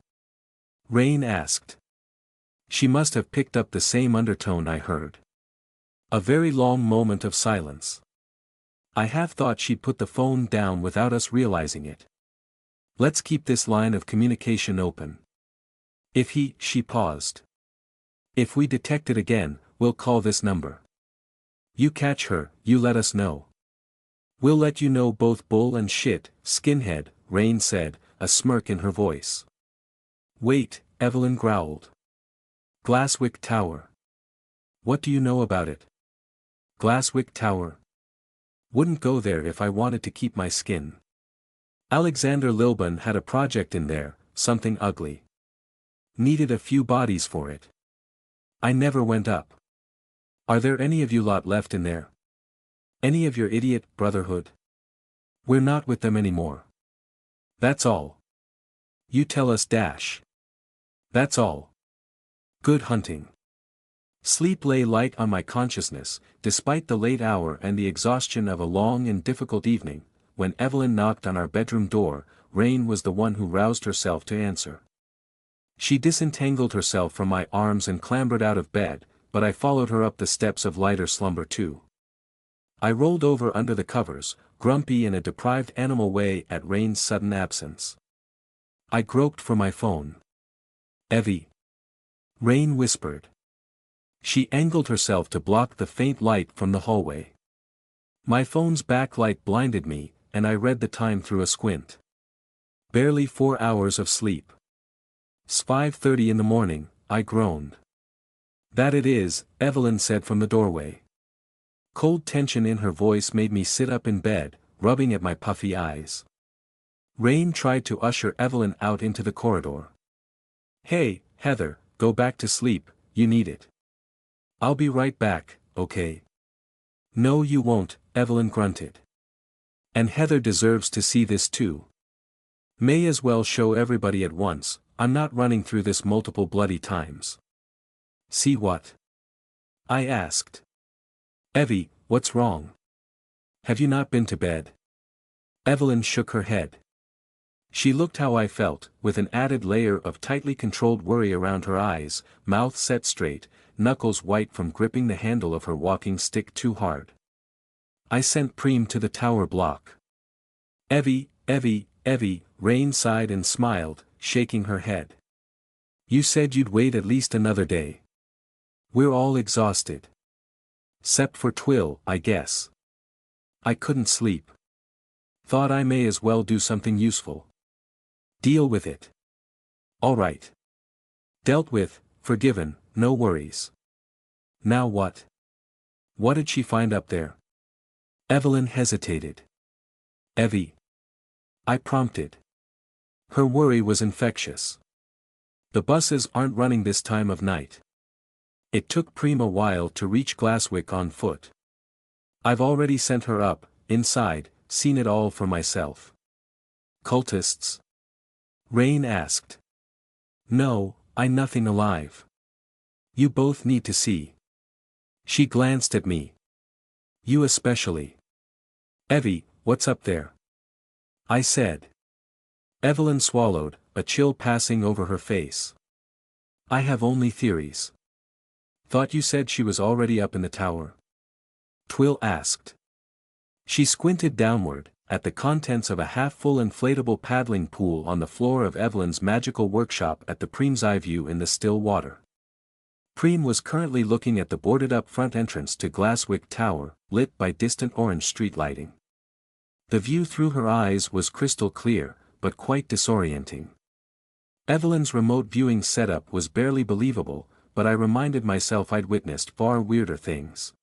Rain asked. She must have picked up the same undertone I heard. A very long moment of silence. I half thought she'd put the phone down without us realizing it. Let's keep this line of communication open. If she paused. If we detect it again, we'll call this number. You catch her, you let us know. We'll let you know both bull and shit, skinhead, Rain said, a smirk in her voice. Wait, Evelyn growled. Glasswick Tower. What do you know about it? Glasswick Tower. Wouldn't go there if I wanted to keep my skin. Alexander Lilburn had a project in there, something ugly. Needed a few bodies for it. I never went up. Are there any of you lot left in there? Any of your idiot brotherhood? We're not with them anymore. That's all. You tell us dash. That's all. Good hunting. Sleep lay light on my consciousness, despite the late hour and the exhaustion of a long and difficult evening. When Evelyn knocked on our bedroom door, Rain was the one who roused herself to answer. She disentangled herself from my arms and clambered out of bed, but I followed her up the steps of lighter slumber too. I rolled over under the covers, grumpy in a deprived animal way at Rain's sudden absence. I groped for my phone. Evie. Rain whispered. She angled herself to block the faint light from the hallway. My phone's backlight blinded me, and I read the time through a squint. Barely 4 hours of sleep. It's 5:30 in the morning, I groaned. That it is, Evelyn said from the doorway. Cold tension in her voice made me sit up in bed, rubbing at my puffy eyes. Rain tried to usher Evelyn out into the corridor. Hey, Heather, go back to sleep, you need it. I'll be right back, okay? No you won't, Evelyn grunted. And Heather deserves to see this too. May as well show everybody at once, I'm not running through this multiple bloody times. See what? I asked. Evie, what's wrong? Have you not been to bed? Evelyn shook her head. She looked how I felt, with an added layer of tightly controlled worry around her eyes, mouth set straight, knuckles white from gripping the handle of her walking stick too hard. I sent Preem to the tower block. Evie, Rain sighed and smiled, shaking her head. You said you'd wait at least another day. We're all exhausted. 'Cept for Twill, I guess. I couldn't sleep. Thought I may as well do something useful. Deal with it. All right. Dealt with, forgiven, no worries. Now what? What did she find up there? Evelyn hesitated. Evie. I prompted. Her worry was infectious. The buses aren't running this time of night. It took Preem a while to reach Glasswick on foot. I've already sent her up, inside, seen it all for myself. Cultists? Rain asked. No, I nothing alive. You both need to see. She glanced at me. You especially. Evie, what's up there? I said. Evelyn swallowed, a chill passing over her face. I have only theories. Thought you said she was already up in the tower? Twill asked. She squinted downward, at the contents of a half-full inflatable paddling pool on the floor of Evelyn's magical workshop at the Preem's eye view in the still water. Preem was currently looking at the boarded-up front entrance to Glasswick Tower, lit by distant orange street lighting. The view through her eyes was crystal clear, but quite disorienting. Evelyn's remote viewing setup was barely believable, but I reminded myself I'd witnessed far weirder things.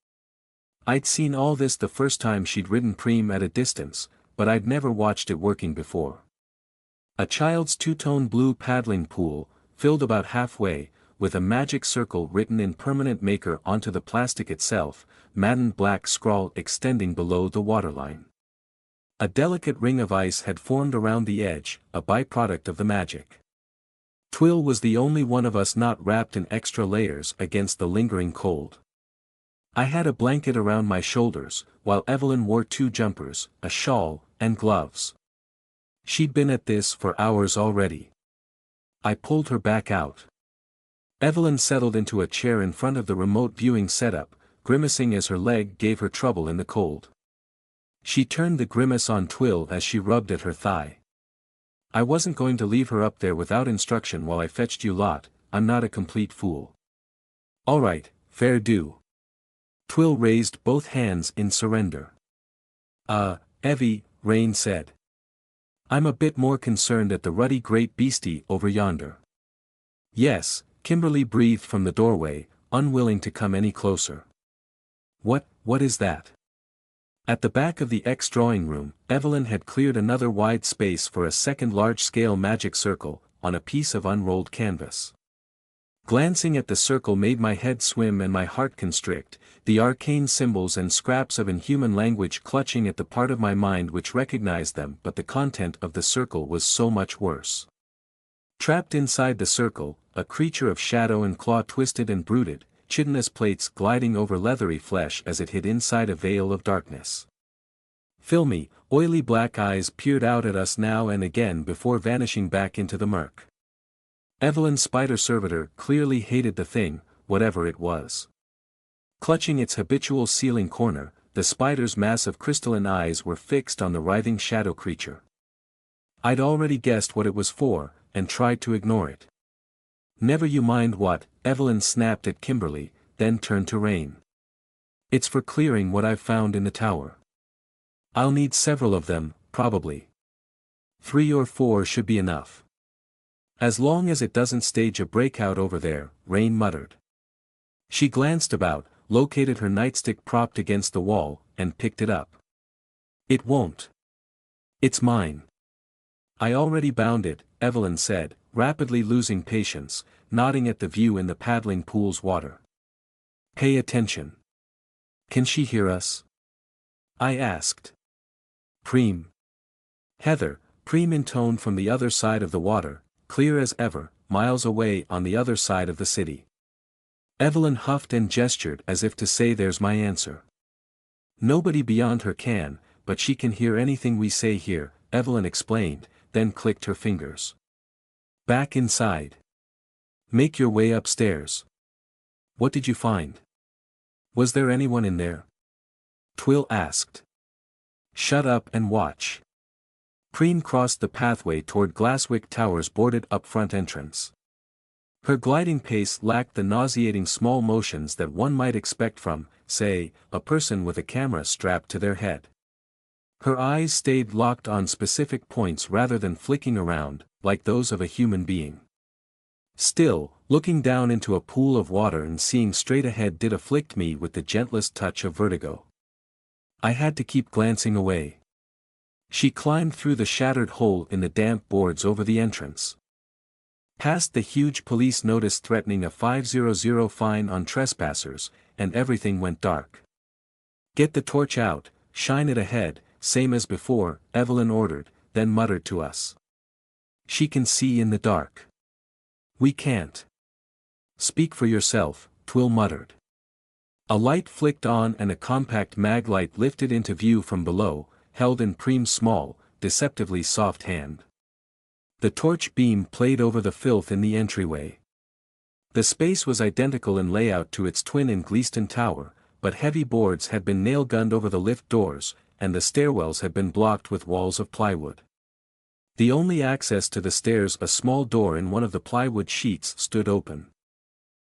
I'd seen all this the first time she'd ridden Preem at a distance, but I'd never watched it working before. A child's two-tone blue paddling pool, filled about halfway, with a magic circle written in permanent marker onto the plastic itself, maddened black scrawl extending below the waterline. A delicate ring of ice had formed around the edge, a byproduct of the magic. Twill was the only one of us not wrapped in extra layers against the lingering cold. I had a blanket around my shoulders, while Evelyn wore 2 jumpers, a shawl, and gloves. She'd been at this for hours already. I pulled her back out. Evelyn settled into a chair in front of the remote viewing setup, grimacing as her leg gave her trouble in the cold. She turned the grimace on Twill as she rubbed at her thigh. I wasn't going to leave her up there without instruction while I fetched you lot, I'm not a complete fool. Alright, fair do. Twill raised both hands in surrender. Evie, Rain said. I'm a bit more concerned at the ruddy great beastie over yonder. Yes, Kimberly breathed from the doorway, unwilling to come any closer. What is that? At the back of the drawing room, Evelyn had cleared another wide space for a second large-scale magic circle, on a piece of unrolled canvas. Glancing at the circle made my head swim and my heart constrict, the arcane symbols and scraps of inhuman language clutching at the part of my mind which recognized them, but the content of the circle was so much worse. Trapped inside the circle, a creature of shadow and claw twisted and brooded, chitinous plates gliding over leathery flesh as it hid inside a veil of darkness. Filmy, oily black eyes peered out at us now and again before vanishing back into the murk. Evelyn's spider servitor clearly hated the thing, whatever it was. Clutching its habitual ceiling corner, the spider's massive crystalline eyes were fixed on the writhing shadow creature. I'd already guessed what it was for, and tried to ignore it. Never you mind what, Evelyn snapped at Kimberly, then turned to Rain. It's for clearing what I've found in the tower. I'll need several of them, probably. 3 or 4 should be enough. As long as it doesn't stage a breakout over there, Rain muttered. She glanced about, located her nightstick propped against the wall, and picked it up. It won't. It's mine. I already bound it, Evelyn said, rapidly losing patience, nodding at the view in the paddling pool's water. Pay attention. Can she hear us? I asked. Preem. Heather, Preem intoned from the other side of the water, clear as ever, miles away on the other side of the city. Evelyn huffed and gestured as if to say there's my answer. Nobody beyond her can, but she can hear anything we say here, Evelyn explained, then clicked her fingers. Back inside. Make your way upstairs. What did you find? Was there anyone in there? Twill asked. Shut up and watch. Preem crossed the pathway toward Glasswick Tower's boarded-up front entrance. Her gliding pace lacked the nauseating small motions that one might expect from, say, a person with a camera strapped to their head. Her eyes stayed locked on specific points rather than flicking around, like those of a human being. Still, looking down into a pool of water and seeing straight ahead did afflict me with the gentlest touch of vertigo. I had to keep glancing away. She climbed through the shattered hole in the damp boards over the entrance. Past the huge police notice threatening a 500 fine on trespassers, and everything went dark. Get the torch out, shine it ahead, same as before, Evelyn ordered, then muttered to us. She can see in the dark. We can't. Speak for yourself, Twill muttered. A light flicked on and a compact mag light lifted into view from below, held in Preem's small, deceptively soft hand. The torch beam played over the filth in the entryway. The space was identical in layout to its twin in Gleaston Tower, but heavy boards had been nail-gunned over the lift doors, and the stairwells had been blocked with walls of plywood. The only access to the stairs, a small door in one of the plywood sheets, stood open.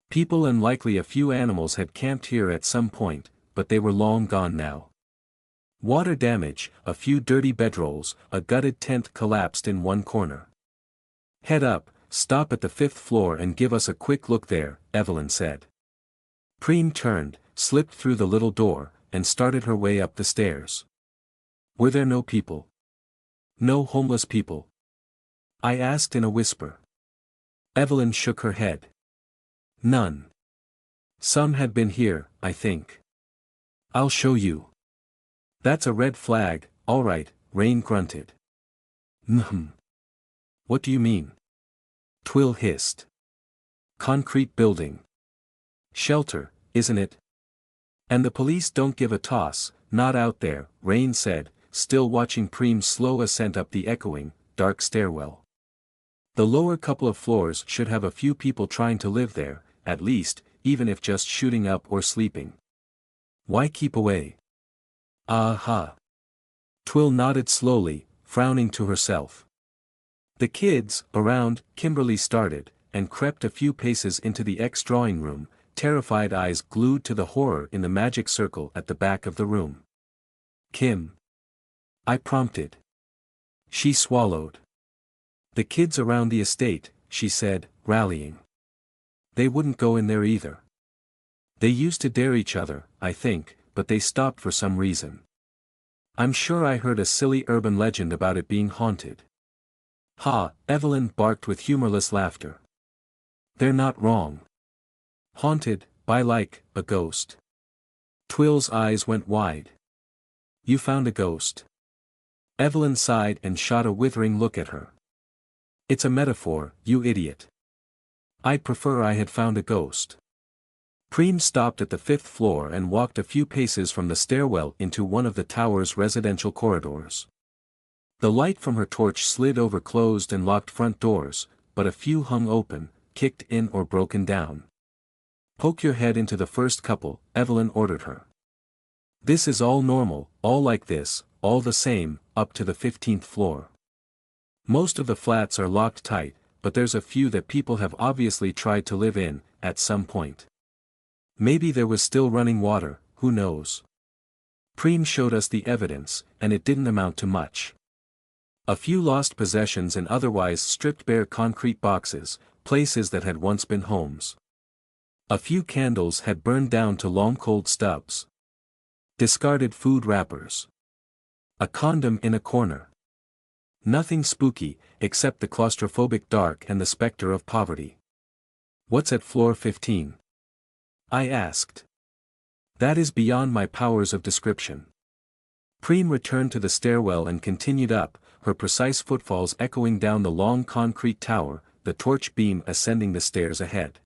People and likely a few animals had camped here at some point, but they were long gone now. Water damage, a few dirty bedrolls, a gutted tent collapsed in one corner. Head up, stop at the 5th floor and give us a quick look there, Evelyn said. Preem turned, slipped through the little door, and started her way up the stairs. Were there no people? No homeless people? I asked in a whisper. Evelyn shook her head. None. Some had been here, I think. I'll show you. That's a red flag, all right, Rain grunted. What do you mean? Twill hissed. Concrete building. Shelter, isn't it? And the police don't give a toss, not out there, Rain said, still watching Preem's slow ascent up the echoing, dark stairwell. The lower couple of floors should have a few people trying to live there, at least, even if just shooting up or sleeping. Why keep away? Aha. Twill nodded slowly, frowning to herself. The kids, around, Kimberly started, and crept a few paces into the ex-drawing room, terrified eyes glued to the horror in the magic circle at the back of the room. Kim. I prompted. She swallowed. The kids around the estate, she said, rallying. They wouldn't go in there either. They used to dare each other, I think, but they stopped for some reason. I'm sure I heard a silly urban legend about it being haunted. Ha, Evelyn barked with humorless laughter. They're not wrong. Haunted, by like, a ghost. Twill's eyes went wide. You found a ghost? Evelyn sighed and shot a withering look at her. It's a metaphor, you idiot. I'd prefer I had found a ghost. Preem stopped at the 5th floor and walked a few paces from the stairwell into one of the tower's residential corridors. The light from her torch slid over closed and locked front doors, but a few hung open, kicked in or broken down. Poke your head into the first couple, Evelyn ordered her. This is all normal, all like this, all the same, up to the 15th floor. Most of the flats are locked tight, but there's a few that people have obviously tried to live in, at some point. Maybe there was still running water, who knows? Preem showed us the evidence, and it didn't amount to much. A few lost possessions and otherwise stripped bare concrete boxes, places that had once been homes. A few candles had burned down to long cold stubs. Discarded food wrappers. A condom in a corner. Nothing spooky, except the claustrophobic dark and the specter of poverty. What's at floor 15? I asked. That is beyond my powers of description. Preem returned to the stairwell and continued up, her precise footfalls echoing down the long concrete tower, the torch beam ascending the stairs ahead.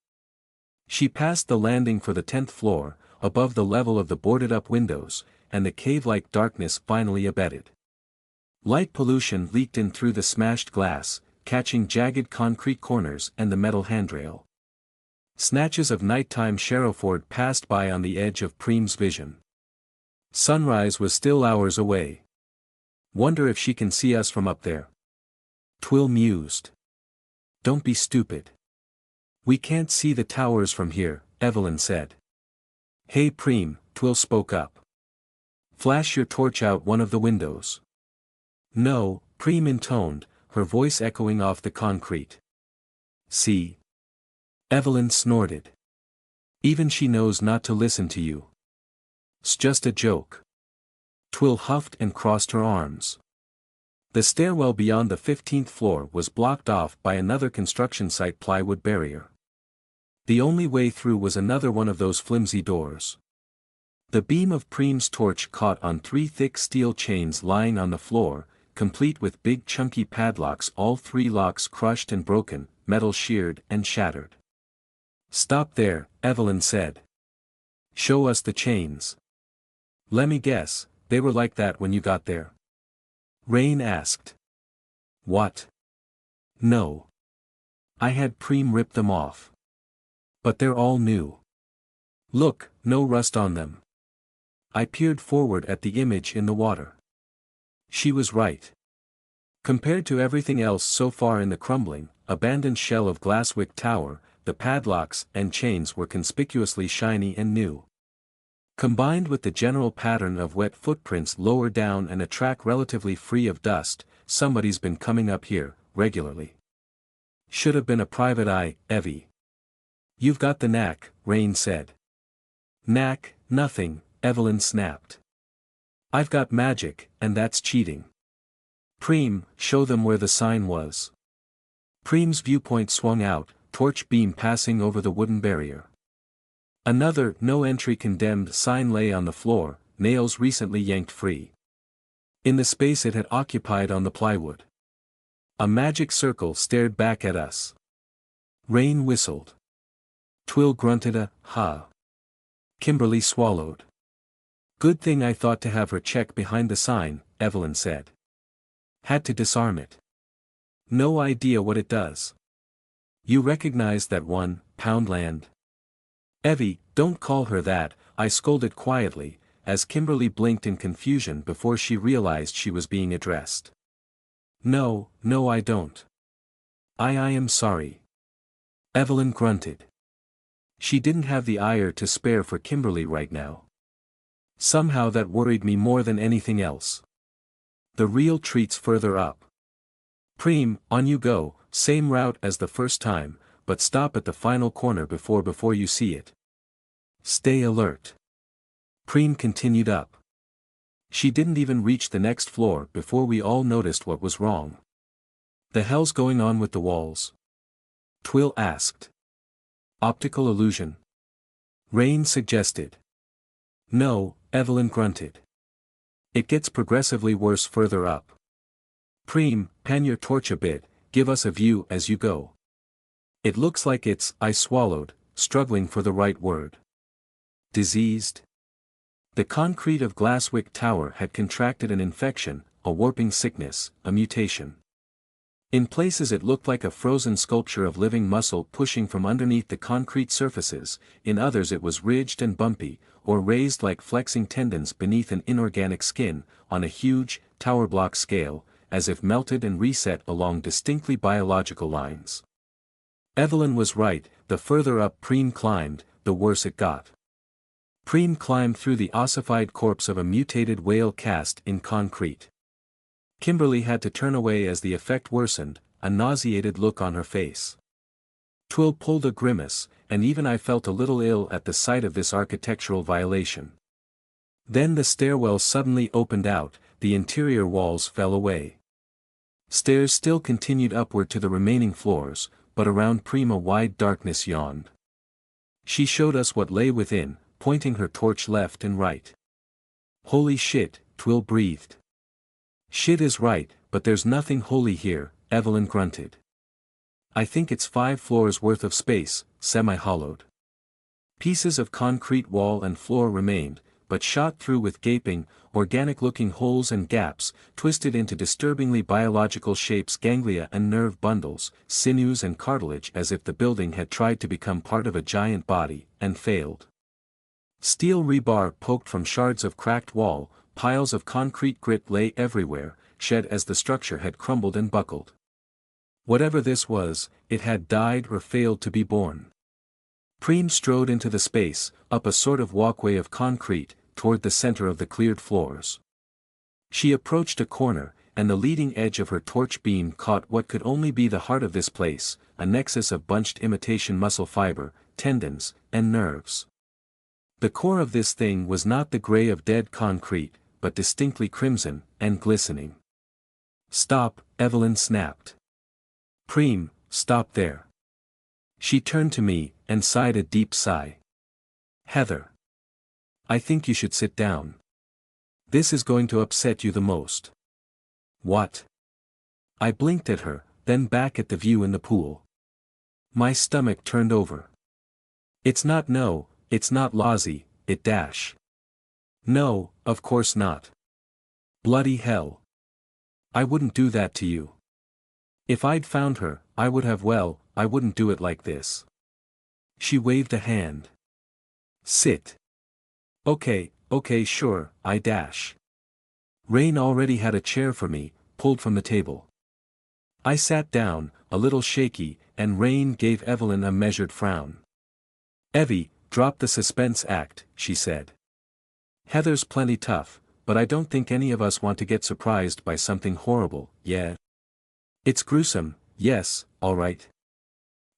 She passed the landing for the 10th floor, above the level of the boarded-up windows, and the cave-like darkness finally abated. Light pollution leaked in through the smashed glass, catching jagged concrete corners and the metal handrail. Snatches of nighttime Sherrowford passed by on the edge of Preem's vision. Sunrise was still hours away. Wonder if she can see us from up there. Twill mused. Don't be stupid. We can't see the towers from here, Evelyn said. Hey Preem, Twill spoke up. Flash your torch out one of the windows. No, Preem intoned, her voice echoing off the concrete. See? Evelyn snorted. Even she knows not to listen to you. It's just a joke. Twill huffed and crossed her arms. The stairwell beyond the 15th floor was blocked off by another construction site plywood barrier. The only way through was another one of those flimsy doors. The beam of Preem's torch caught on 3 thick steel chains lying on the floor, complete with big chunky padlocks, all 3 locks crushed and broken, metal sheared and shattered. Stop there, Evelyn said. Show us the chains. Lemme guess, they were like that when you got there? Rain asked. What? No. I had Preem rip them off. But they're all new. Look, no rust on them. I peered forward at the image in the water. She was right. Compared to everything else so far in the crumbling, abandoned shell of Glasswick Tower, the padlocks and chains were conspicuously shiny and new. Combined with the general pattern of wet footprints lower down and a track relatively free of dust, somebody's been coming up here, regularly. Should have been a private eye, Evie. You've got the knack, Rain said. Knack, nothing, Evelyn snapped. I've got magic, and that's cheating. Preem, show them where the sign was. Preem's viewpoint swung out, torch beam passing over the wooden barrier. Another "No Entry Condemned" sign lay on the floor, nails recently yanked free. In the space it had occupied on the plywood. A magic circle stared back at us. Rain whistled. Twill grunted a "ha." Kimberly swallowed. Good thing I thought to have her check behind the sign, Evelyn said. Had to disarm it. No idea what it does. You recognize that one, Poundland? Evie, don't call her that, I scolded quietly, as Kimberly blinked in confusion before she realized she was being addressed. No, I don't. I am sorry. Evelyn grunted. She didn't have the ire to spare for Kimberly right now. Somehow that worried me more than anything else. The real treat's further up. Preem, on you go, same route as the first time, but stop at the final corner before you see it. Stay alert. Preem continued up. She didn't even reach the next floor before we all noticed what was wrong. The hell's going on with the walls? Twill asked. Optical illusion? Rain suggested. No, Evelyn grunted. It gets progressively worse further up. Preem, pan your torch a bit, give us a view as you go. It looks like it's, I swallowed, struggling for the right word. Diseased? The concrete of Glasswick Tower had contracted an infection, a warping sickness, a mutation. In places it looked like a frozen sculpture of living muscle pushing from underneath the concrete surfaces, in others it was ridged and bumpy, or raised like flexing tendons beneath an inorganic skin, on a huge, tower block scale, as if melted and reset along distinctly biological lines. Evelyn was right, the further up Preem climbed, the worse it got. Preem climbed through the ossified corpse of a mutated whale cast in concrete. Kimberly had to turn away as the effect worsened, a nauseated look on her face. Twill pulled a grimace, and even I felt a little ill at the sight of this architectural violation. Then the stairwell suddenly opened out, the interior walls fell away. Stairs still continued upward to the remaining floors, but around Preem a wide darkness yawned. She showed us what lay within, pointing her torch left and right. Holy shit, Twill breathed. Shit is right, but there's nothing holy here, Evelyn grunted. I think it's 5 floors worth of space, semi-hollowed. Pieces of concrete wall and floor remained, but shot through with gaping, organic-looking holes and gaps, twisted into disturbingly biological shapes, ganglia and nerve bundles, sinews and cartilage, as if the building had tried to become part of a giant body, and failed. Steel rebar poked from shards of cracked wall, piles of concrete grit lay everywhere, shed as the structure had crumbled and buckled. Whatever this was, it had died or failed to be born. Preem strode into the space, up a sort of walkway of concrete, toward the center of the cleared floors. She approached a corner, and the leading edge of her torch beam caught what could only be the heart of this place, a nexus of bunched imitation muscle fiber, tendons, and nerves. The core of this thing was not the gray of dead concrete, but distinctly crimson, and glistening. Stop, Evelyn snapped. Preem, stop there. She turned to me, and sighed a deep sigh. Heather. I think you should sit down. This is going to upset you the most. What? I blinked at her, then back at the view in the pool. My stomach turned over. It's not lousy, it dash. No, of course not. Bloody hell. I wouldn't do that to you. If I'd found her, I wouldn't do it like this. She waved a hand. Sit. Okay, sure, I dash. Rain already had a chair for me, pulled from the table. I sat down, a little shaky, and Rain gave Evelyn a measured frown. Evie, drop the suspense act, she said. Heather's plenty tough, but I don't think any of us want to get surprised by something horrible, yeah? It's gruesome, yes, all right.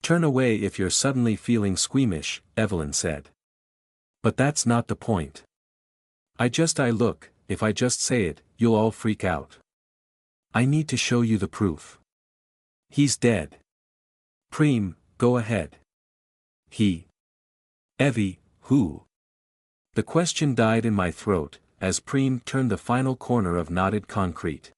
Turn away if you're suddenly feeling squeamish, Evelyn said. But that's not the point. Look, if I just say it, you'll all freak out. I need to show you the proof. He's dead. Preem, go ahead. He. Evie, who? The question died in my throat, as Preem turned the final corner of knotted concrete.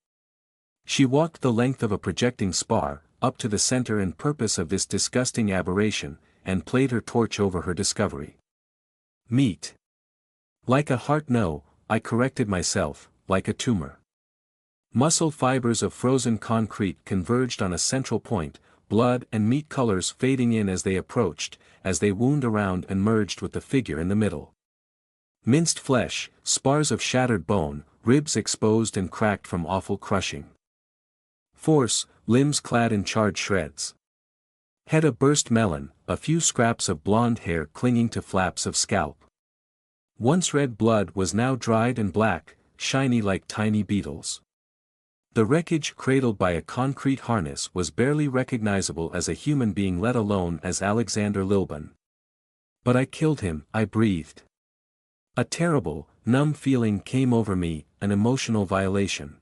She walked the length of a projecting spar, up to the center and purpose of this disgusting aberration, and played her torch over her discovery. Meat. Like a heart, no, I corrected myself, like a tumor. Muscle fibers of frozen concrete converged on a central point, blood and meat colors fading in as they approached, as they wound around and merged with the figure in the middle. Minced flesh, spars of shattered bone, ribs exposed and cracked from awful crushing. Force, limbs clad in charred shreds. Head a burst melon, a few scraps of blonde hair clinging to flaps of scalp. Once red blood was now dried and black, shiny like tiny beetles. The wreckage cradled by a concrete harness was barely recognizable as a human being, let alone as Alexander Lilburn. But I killed him, I breathed. A terrible, numb feeling came over me, an emotional violation.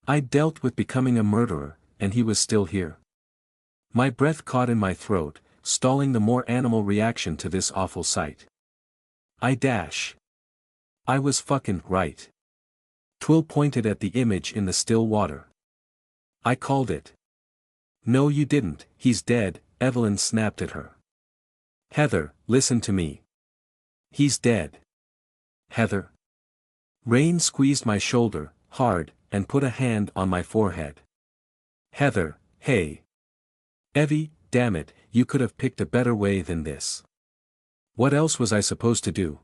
I'd dealt with becoming a murderer, and he was still here. My breath caught in my throat, stalling the more animal reaction to this awful sight. I was fucking right. Twill pointed at the image in the still water. I called it. No, you didn't, he's dead, Evelyn snapped at her. Heather, listen to me. He's dead. Heather. Rain squeezed my shoulder, hard, and put a hand on my forehead. Heather, hey. Evie, damn it, you could have picked a better way than this. What else was I supposed to do?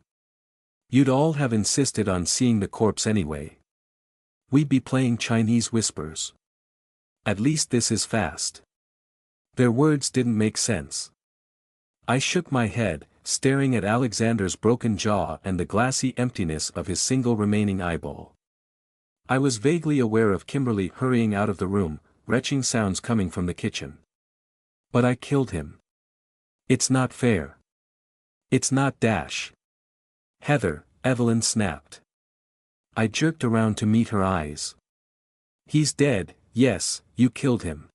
You'd all have insisted on seeing the corpse anyway. We'd be playing Chinese whispers. At least this is fast. Their words didn't make sense. I shook my head, staring at Alexander's broken jaw and the glassy emptiness of his single remaining eyeball. I was vaguely aware of Kimberly hurrying out of the room, retching sounds coming from the kitchen. But I killed him. It's not fair. It's not dash. Heather, Evelyn snapped. I jerked around to meet her eyes. He's dead, yes, you killed him.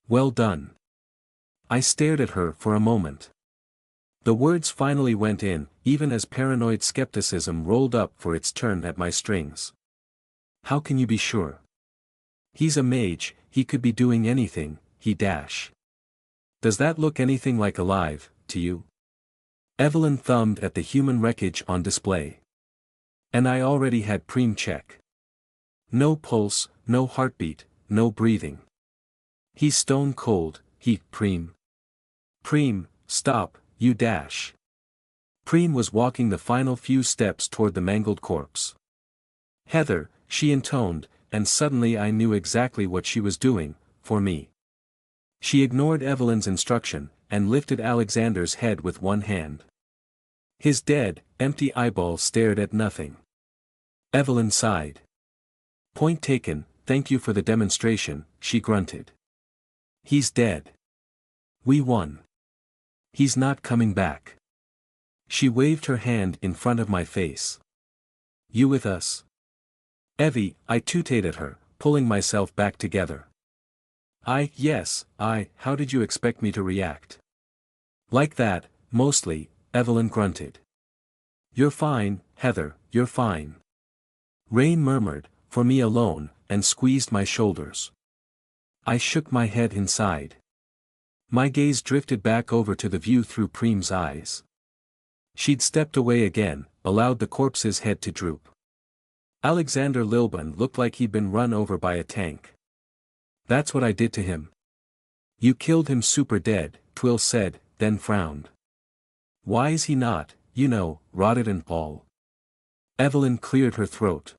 Well done. I stared at her for a moment. The words finally went in, even as paranoid skepticism rolled up for its turn at my strings. How can you be sure? He's a mage, he could be doing anything, he dash. Does that look anything like alive, to you? Evelyn thumbed at the human wreckage on display. And I already had Preem check. No pulse, no heartbeat, no breathing. He's stone cold, Preem. Preem, stop, you dash. Preem was walking the final few steps toward the mangled corpse. Heather, she intoned, and suddenly I knew exactly what she was doing, for me. She ignored Evelyn's instruction, and lifted Alexander's head with one hand. His dead, empty eyeball stared at nothing. Evelyn sighed. Point taken, thank you for the demonstration, she grunted. He's dead. We won. He's not coming back. She waved her hand in front of my face. You with us? Evie, I tooted at her, pulling myself back together. Yes, how did you expect me to react? Like that, mostly, Evelyn grunted. You're fine, Heather, you're fine. Rain murmured, for me alone, and squeezed my shoulders. I shook my head inside. My gaze drifted back over to the view through Preem's eyes. She'd stepped away again, allowed the corpse's head to droop. Alexander Lilburn looked like he'd been run over by a tank. That's what I did to him. You killed him super dead, Twill said, then frowned. Why is he not, rotted and all? Evelyn cleared her throat.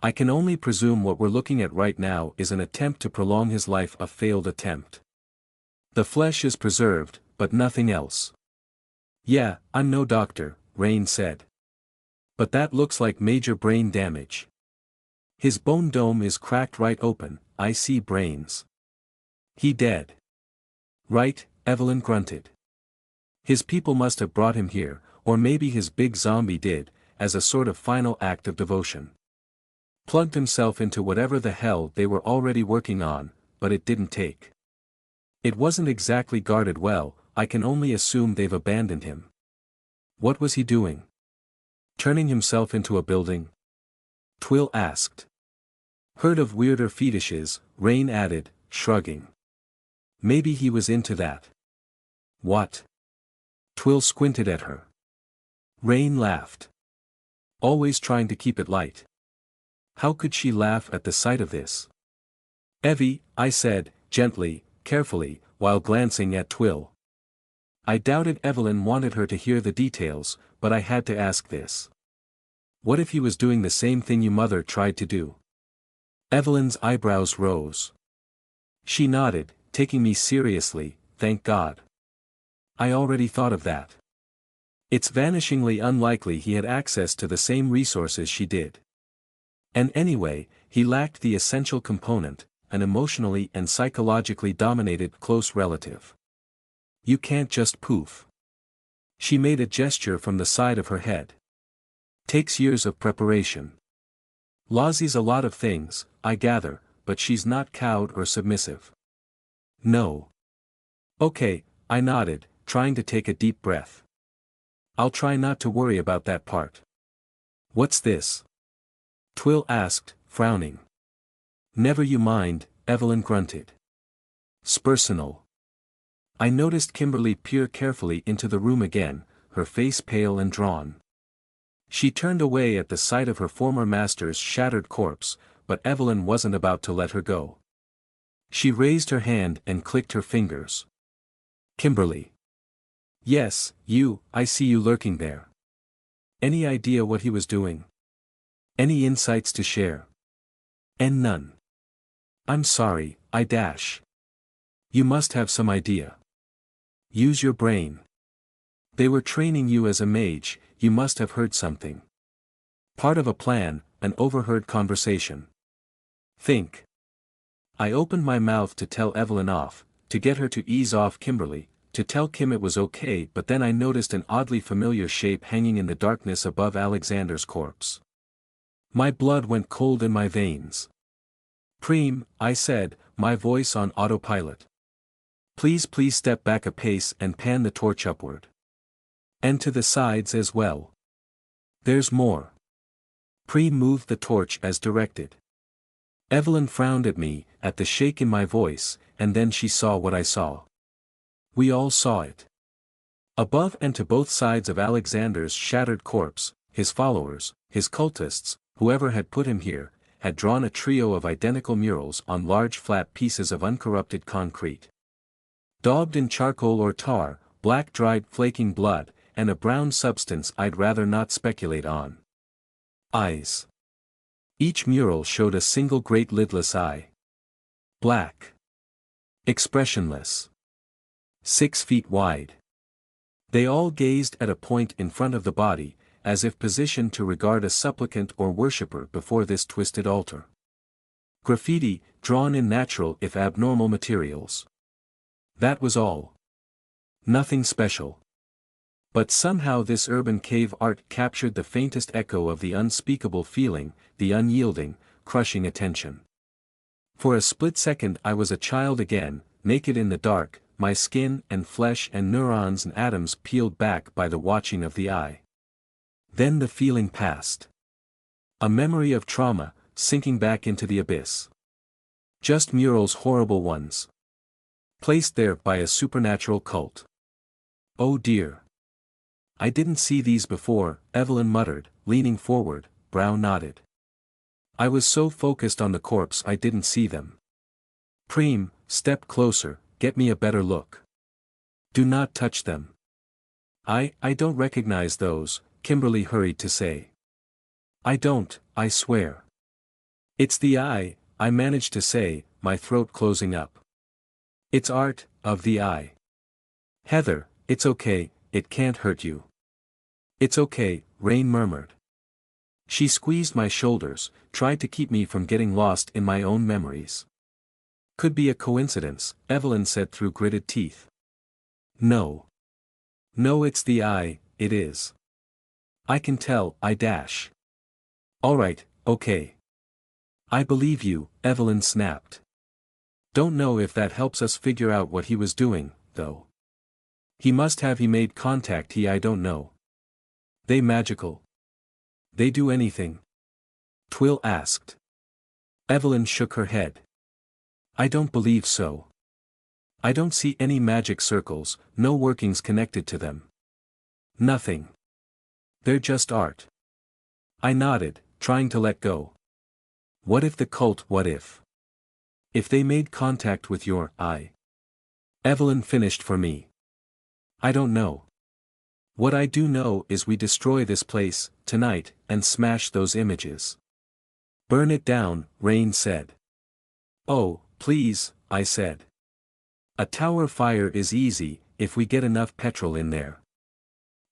I can only presume what we're looking at right now is an attempt to prolong his life, a failed attempt. The flesh is preserved, but nothing else. Yeah, I'm no doctor, Rain said. But that looks like major brain damage. His bone dome is cracked right open, I see brains. He dead. Right, Evelyn grunted. His people must have brought him here, or maybe his big zombie did, as a sort of final act of devotion. Plugged himself into whatever the hell they were already working on, but it didn't take. It wasn't exactly guarded well, I can only assume they've abandoned him. What was he doing? Turning himself into a building? Twill asked. Heard of weirder fetishes, Rain added, shrugging. Maybe he was into that. What? Twill squinted at her. Rain laughed. Always trying to keep it light. How could she laugh at the sight of this? Evie, I said, gently, carefully, while glancing at Twill. I doubted Evelyn wanted her to hear the details, but I had to ask this. What if he was doing the same thing your mother tried to do? Evelyn's eyebrows rose. She nodded, taking me seriously, thank God. I already thought of that. It's vanishingly unlikely he had access to the same resources she did. And anyway, he lacked the essential component, an emotionally and psychologically dominated close relative. You can't just poof. She made a gesture from the side of her head. Takes years of preparation. Lozzie's a lot of things, I gather, but she's not cowed or submissive. No. Okay, I nodded, trying to take a deep breath. I'll try not to worry about that part. What's this? Twill asked, frowning. Never you mind, Evelyn grunted. Spersonal. I noticed Kimberly peer carefully into the room again, her face pale and drawn. She turned away at the sight of her former master's shattered corpse, but Evelyn wasn't about to let her go. She raised her hand and clicked her fingers. Kimberly. Yes, you, I see you lurking there. Any idea what he was doing? Any insights to share? And none. I'm sorry, I dash. You must have some idea. Use your brain. They were training you as a mage, you must have heard something. Part of a plan, an overheard conversation. Think. I opened my mouth to tell Evelyn off, to get her to ease off Kimberly, to tell Kim it was okay, but then I noticed an oddly familiar shape hanging in the darkness above Alexander's corpse. My blood went cold in my veins. Preem, I said, my voice on autopilot. Please step back a pace and pan the torch upward. And to the sides as well. There's more. Preem moved the torch as directed. Evelyn frowned at me, at the shake in my voice, and then she saw what I saw. We all saw it. Above and to both sides of Alexander's shattered corpse, his followers, his cultists, whoever had put him here, had drawn a trio of identical murals on large flat pieces of uncorrupted concrete. Daubed in charcoal or tar, black dried flaking blood, and a brown substance I'd rather not speculate on. Eyes. Each mural showed a single great lidless eye. Black. Expressionless. 6 feet wide. They all gazed at a point in front of the body, as if positioned to regard a supplicant or worshipper before this twisted altar. Graffiti, drawn in natural if abnormal materials. That was all. Nothing special. But somehow this urban cave art captured the faintest echo of the unspeakable feeling, the unyielding, crushing attention. For a split second I was a child again, naked in the dark, my skin and flesh and neurons and atoms peeled back by the watching of the eye. Then the feeling passed. A memory of trauma, sinking back into the abyss. Just murals, horrible ones. Placed there by a supernatural cult. Oh dear. I didn't see these before, Evelyn muttered, leaning forward, brow knotted. I was so focused on the corpse I didn't see them. Preem, step closer, get me a better look. Do not touch them. I don't recognize those, Kimberly hurried to say. I don't, I swear. It's the eye, I managed to say, my throat closing up. It's art, of the eye. Heather, it's okay, it can't hurt you. It's okay, Rain murmured. She squeezed my shoulders, tried to keep me from getting lost in my own memories. Could be a coincidence, Evelyn said through gritted teeth. No. No, it's the eye, it is. I can tell, I dash. Alright, okay. I believe you, Evelyn snapped. Don't know if that helps us figure out what he was doing, though. He made contact. I don't know. They magical? They do anything? Twill asked. Evelyn shook her head. I don't believe so. I don't see any magic circles, no workings connected to them. Nothing. They're just art. I nodded, trying to let go. What if the cult, what if? If they made contact with your eye? Evelyn finished for me. I don't know. What I do know is we destroy this place, tonight, and smash those images. Burn it down, Rain said. Oh, please, I said. A tower fire is easy, if we get enough petrol in there.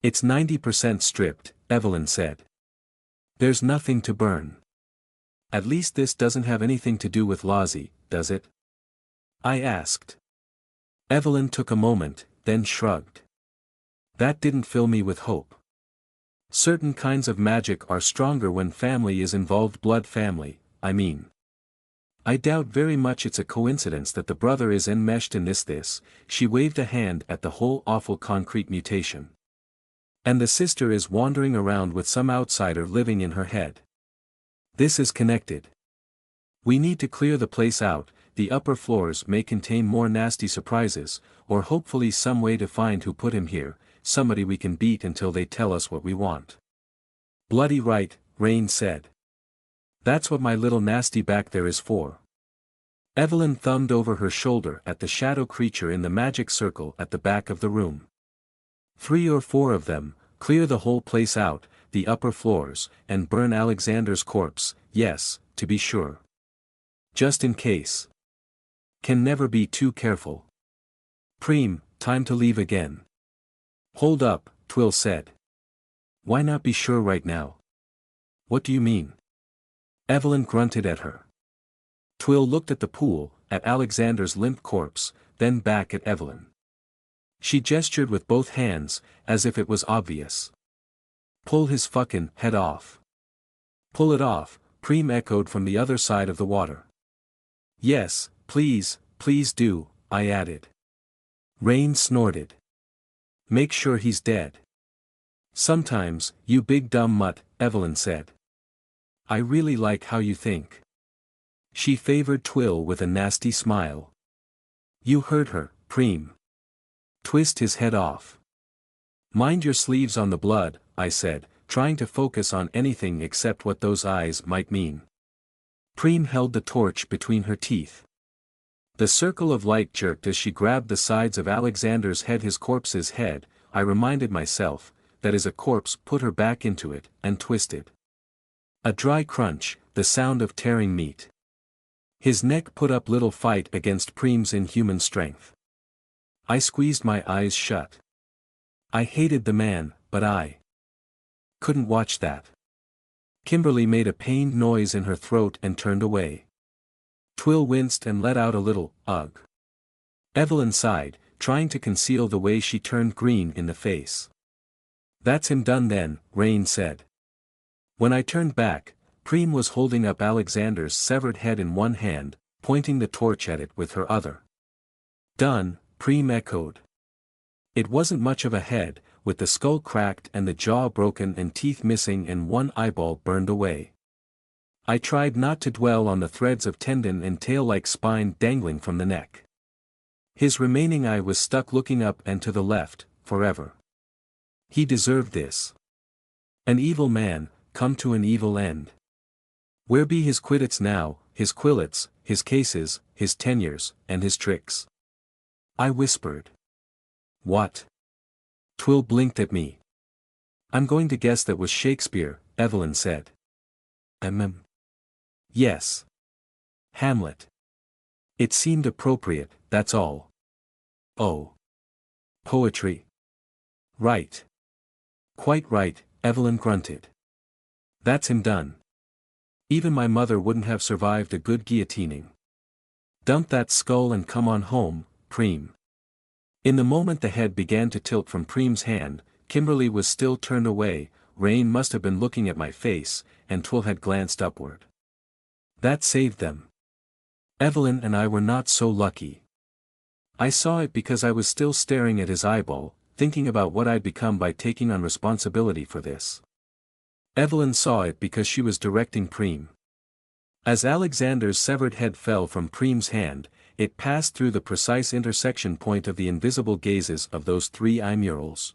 It's 90% stripped, Evelyn said. There's nothing to burn. At least this doesn't have anything to do with Lozzie, does it? I asked. Evelyn took a moment, then shrugged. That didn't fill me with hope. Certain kinds of magic are stronger when family is involved. Blood family, I mean. I doubt very much it's a coincidence that the brother is enmeshed in this. She waved a hand at the whole awful concrete mutation. And the sister is wandering around with some outsider living in her head. This is connected. We need to clear the place out. The upper floors may contain more nasty surprises, or hopefully some way to find who put him here, somebody we can beat until they tell us what we want. Bloody right, Rain said. That's what my little nasty back there is for. Evelyn thumbed over her shoulder at the shadow creature in the magic circle at the back of the room. 3 or 4 of them, clear the whole place out, the upper floors, and burn Alexander's corpse, yes, to be sure. Just in case. Can never be too careful. Preem, time to leave again. Hold up, Twill said. Why not be sure right now? What do you mean? Evelyn grunted at her. Twill looked at the pool, at Alexander's limp corpse, then back at Evelyn. She gestured with both hands, as if it was obvious. Pull his fucking head off. Pull it off, Preem echoed from the other side of the water. Yes, please do, I added. Rain snorted. Make sure he's dead. Sometimes, you big dumb mutt, Evelyn said. I really like how you think. She favored Twill with a nasty smile. You heard her, Preem. Twist his head off. Mind your sleeves on the blood, I said, trying to focus on anything except what those eyes might mean. Preem held the torch between her teeth. The circle of light jerked as she grabbed the sides of Alexander's head, his corpse's head. I reminded myself, that is a corpse, put her back into it, and twisted. A dry crunch, the sound of tearing meat. His neck put up little fight against Preem's inhuman strength. I squeezed my eyes shut. I hated the man, but I couldn't watch that. Kimberly made a pained noise in her throat and turned away. Twill winced and let out a little, ugh. Evelyn sighed, trying to conceal the way she turned green in the face. That's him done then, Rain said. When I turned back, Preem was holding up Alexander's severed head in one hand, pointing the torch at it with her other. Done, Preem echoed. It wasn't much of a head, with the skull cracked and the jaw broken and teeth missing and one eyeball burned away. I tried not to dwell on the threads of tendon and tail-like spine dangling from the neck. His remaining eye was stuck looking up and to the left, forever. He deserved this. An evil man, come to an evil end. Where be his quiddits now, his quillets, his cases, his tenures, and his tricks? I whispered. What? Twill blinked at me. I'm going to guess that was Shakespeare, Evelyn said. Yes. Hamlet. It seemed appropriate, that's all. Oh. Poetry. Right. Quite right, Evelyn grunted. That's him done. Even my mother wouldn't have survived a good guillotining. Dump that skull and come on home, Preem. In the moment the head began to tilt from Preem's hand, Kimberly was still turned away, Rain must have been looking at my face, and Twill had glanced upward. That saved them. Evelyn and I were not so lucky. I saw it because I was still staring at his eyeball, thinking about what I'd become by taking on responsibility for this. Evelyn saw it because she was directing Preem. As Alexander's severed head fell from Preem's hand, it passed through the precise intersection point of the invisible gazes of those 3 eye murals.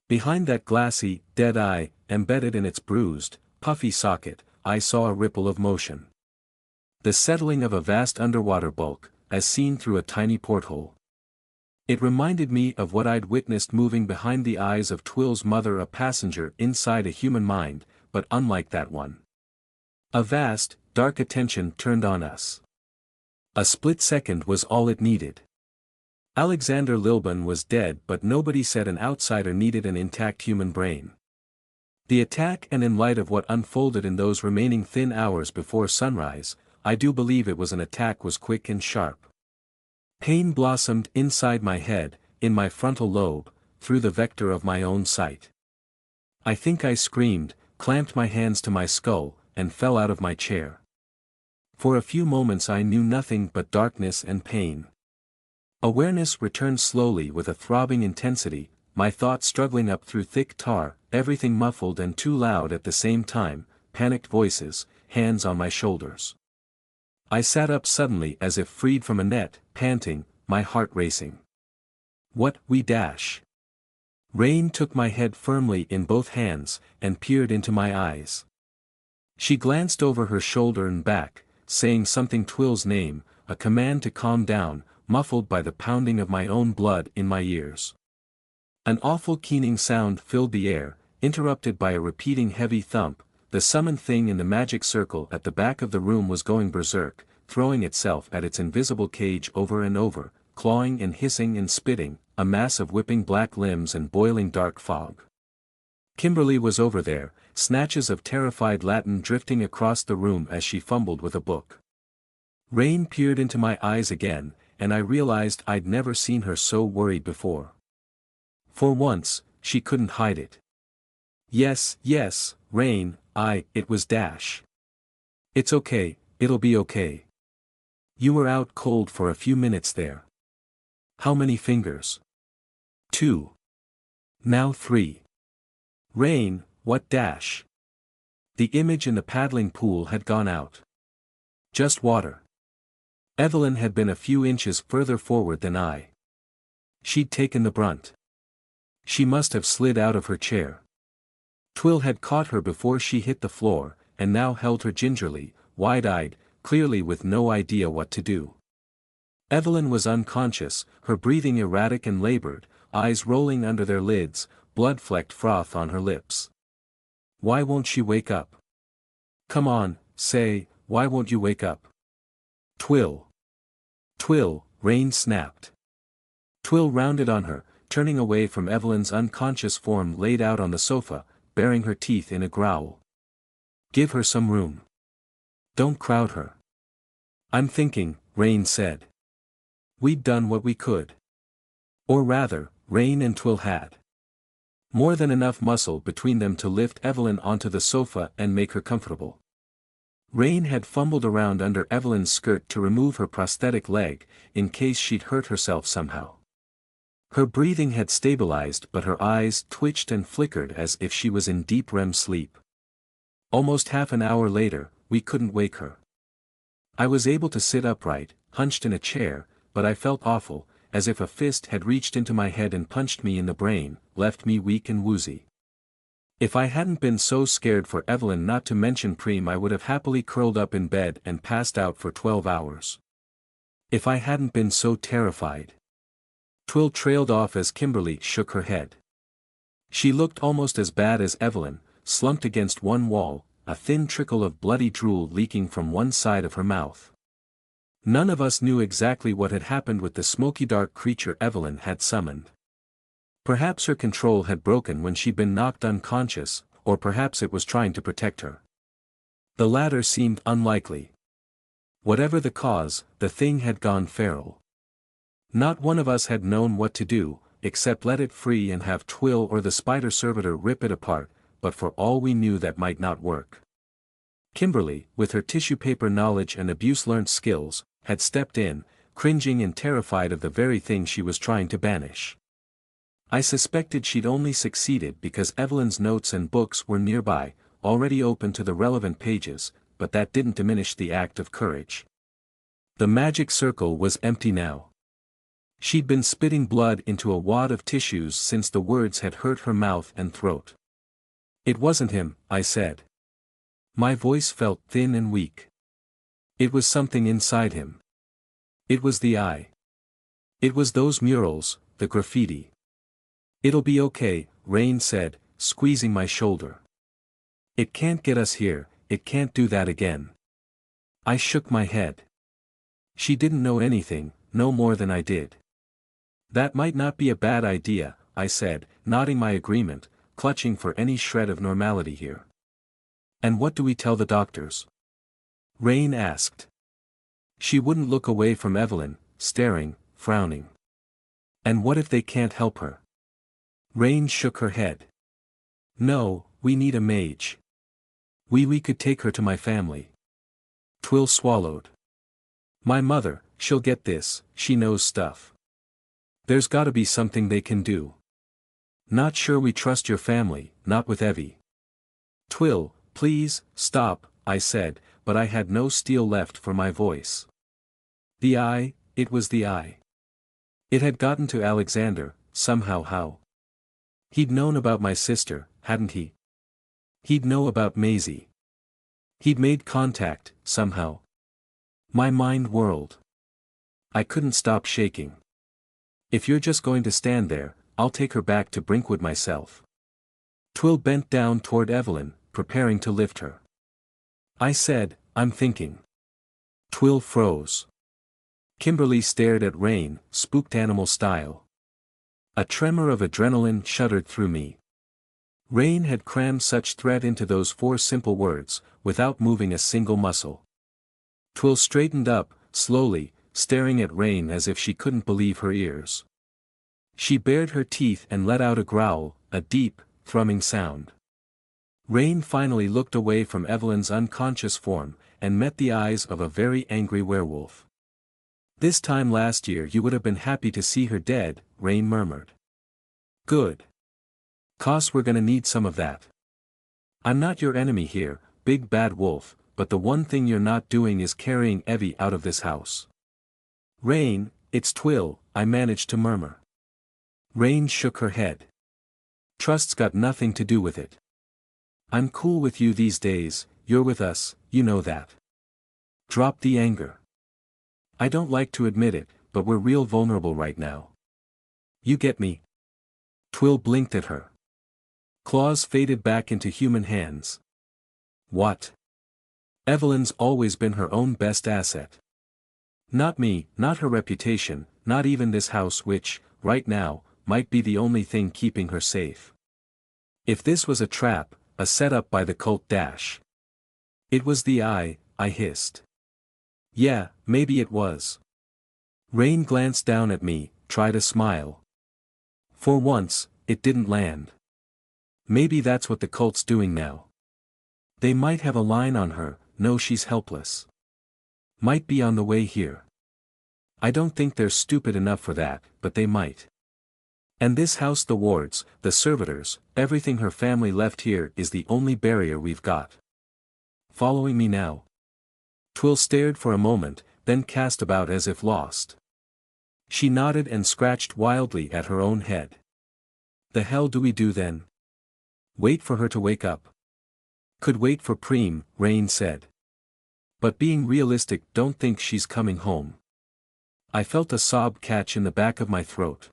Behind that glassy, dead eye, embedded in its bruised, puffy socket, I saw a ripple of motion. The settling of a vast underwater bulk, as seen through a tiny porthole. It reminded me of what I'd witnessed moving behind the eyes of Twill's mother, a passenger inside a human mind, but unlike that one. A vast, dark attention turned on us. A split second was all it needed. Alexander Lilban was dead, but nobody said an outsider needed an intact human brain. The attack, and in light of what unfolded in those remaining thin hours before sunrise, I do believe it was an attack, was quick and sharp. Pain blossomed inside my head, in my frontal lobe, through the vector of my own sight. I think I screamed, clamped my hands to my skull, and fell out of my chair. For a few moments I knew nothing but darkness and pain. Awareness returned slowly with a throbbing intensity, my thoughts struggling up through thick tar, everything muffled and too loud at the same time, panicked voices, hands on my shoulders. I sat up suddenly as if freed from a net, panting, my heart racing. What, we dash. Rain took my head firmly in both hands, and peered into my eyes. She glanced over her shoulder and back, saying something, Twill's name, a command to calm down, muffled by the pounding of my own blood in my ears. An awful keening sound filled the air, interrupted by a repeating heavy thump. The summoned thing in the magic circle at the back of the room was going berserk, throwing itself at its invisible cage over and over, clawing and hissing and spitting, a mass of whipping black limbs and boiling dark fog. Kimberly was over there, snatches of terrified Latin drifting across the room as she fumbled with a book. Rain peered into my eyes again, and I realized I'd never seen her so worried before. For once, she couldn't hide it. Yes, Rain, it was Dash. It's okay, it'll be okay. You were out cold for a few minutes there. How many fingers? 2. Now 3. Rain, what, Dash? The image in the paddling pool had gone out. Just water. Evelyn had been a few inches further forward than I. She'd taken the brunt. She must have slid out of her chair. Twill had caught her before she hit the floor, and now held her gingerly, wide-eyed, clearly with no idea what to do. Evelyn was unconscious, her breathing erratic and labored, eyes rolling under their lids, blood-flecked froth on her lips. Why won't she wake up? Come on, say, why won't you wake up? Twill. Rain snapped. Twill rounded on her, turning away from Evelyn's unconscious form laid out on the sofa, baring her teeth in a growl. Give her some room. Don't crowd her. I'm thinking, Rain said. We'd done what we could. Or rather, Rain and Twill had. More than enough muscle between them to lift Evelyn onto the sofa and make her comfortable. Rain had fumbled around under Evelyn's skirt to remove her prosthetic leg, in case she'd hurt herself somehow. Her breathing had stabilized, but her eyes twitched and flickered as if she was in deep REM sleep. Almost half an hour later, we couldn't wake her. I was able to sit upright, hunched in a chair, but I felt awful, as if a fist had reached into my head and punched me in the brain, left me weak and woozy. If I hadn't been so scared for Evelyn, not to mention Preem, I would have happily curled up in bed and passed out for 12 hours. If I hadn't been so terrified. Twill trailed off as Kimberly shook her head. She looked almost as bad as Evelyn, slumped against one wall, a thin trickle of bloody drool leaking from one side of her mouth. None of us knew exactly what had happened with the smoky dark creature Evelyn had summoned. Perhaps her control had broken when she'd been knocked unconscious, or perhaps it was trying to protect her. The latter seemed unlikely. Whatever the cause, the thing had gone feral. Not one of us had known what to do, except let it free and have Twill or the spider servitor rip it apart, but for all we knew that might not work. Kimberly, with her tissue paper knowledge and abuse-learnt skills, had stepped in, cringing and terrified of the very thing she was trying to banish. I suspected she'd only succeeded because Evelyn's notes and books were nearby, already open to the relevant pages, but that didn't diminish the act of courage. The magic circle was empty now. She'd been spitting blood into a wad of tissues since the words had hurt her mouth and throat. "It wasn't him," I said. My voice felt thin and weak. It was something inside him. It was the eye. It was those murals, the graffiti. "It'll be okay," Rain said, squeezing my shoulder. "It can't get us here, it can't do that again." I shook my head. She didn't know anything, no more than I did. "That might not be a bad idea," I said, nodding my agreement, clutching for any shred of normality here. "And what do we tell the doctors?" Rain asked. She wouldn't look away from Evelyn, staring, frowning. "And what if they can't help her?" Rain shook her head. "No, we need a mage. We could take her to my family." Twill swallowed. "My mother, she'll get this, she knows stuff. There's gotta be something they can do." "Not sure we trust your family, not with Evie." "Twill, please, stop," I said, but I had no steel left for my voice. The eye, it was the eye. It had gotten to Alexander, somehow. How? He'd known about my sister, hadn't he? He'd know about Maisie. He'd made contact, somehow. My mind whirled. I couldn't stop shaking. "If you're just going to stand there, I'll take her back to Brinkwood myself." Twill bent down toward Evelyn, preparing to lift her. I said, "I'm thinking." Twill froze. Kimberly stared at Rain, spooked animal style. A tremor of adrenaline shuddered through me. Rain had crammed such threat into those 4 simple words, without moving a single muscle. Twill straightened up, slowly, staring at Rain as if she couldn't believe her ears. She bared her teeth and let out a growl, a deep, thrumming sound. Rain finally looked away from Evelyn's unconscious form, and met the eyes of a very angry werewolf. "This time last year you would have been happy to see her dead," Rain murmured. "Good. 'Cause we're gonna need some of that. I'm not your enemy here, big bad wolf, but the one thing you're not doing is carrying Evie out of this house." "Rain, it's Twill," I managed to murmur. Rain shook her head. "Trust's got nothing to do with it. I'm cool with you these days, you're with us, you know that. Drop the anger. I don't like to admit it, but we're real vulnerable right now. You get me?" Twill blinked at her. Claws faded back into human hands. "What?" "Evelyn's always been her own best asset. Not me, not her reputation, not even this house which, right now, might be the only thing keeping her safe. If this was a trap, a setup by the cult dash." "It was the eye," I hissed. "Yeah, maybe it was." Rain glanced down at me, tried a smile. For once, it didn't land. "Maybe that's what the cult's doing now. They might have a line on her, know she's helpless. Might be on the way here. I don't think they're stupid enough for that, but they might. And this house, the wards, the servitors, everything her family left here is the only barrier we've got. Following me now?" Twill stared for a moment, then cast about as if lost. She nodded and scratched wildly at her own head. "The hell do we do then? Wait for her to wake up?" "Could wait for Preem," Rain said. "But being realistic, don't think she's coming home." I felt a sob catch in the back of my throat.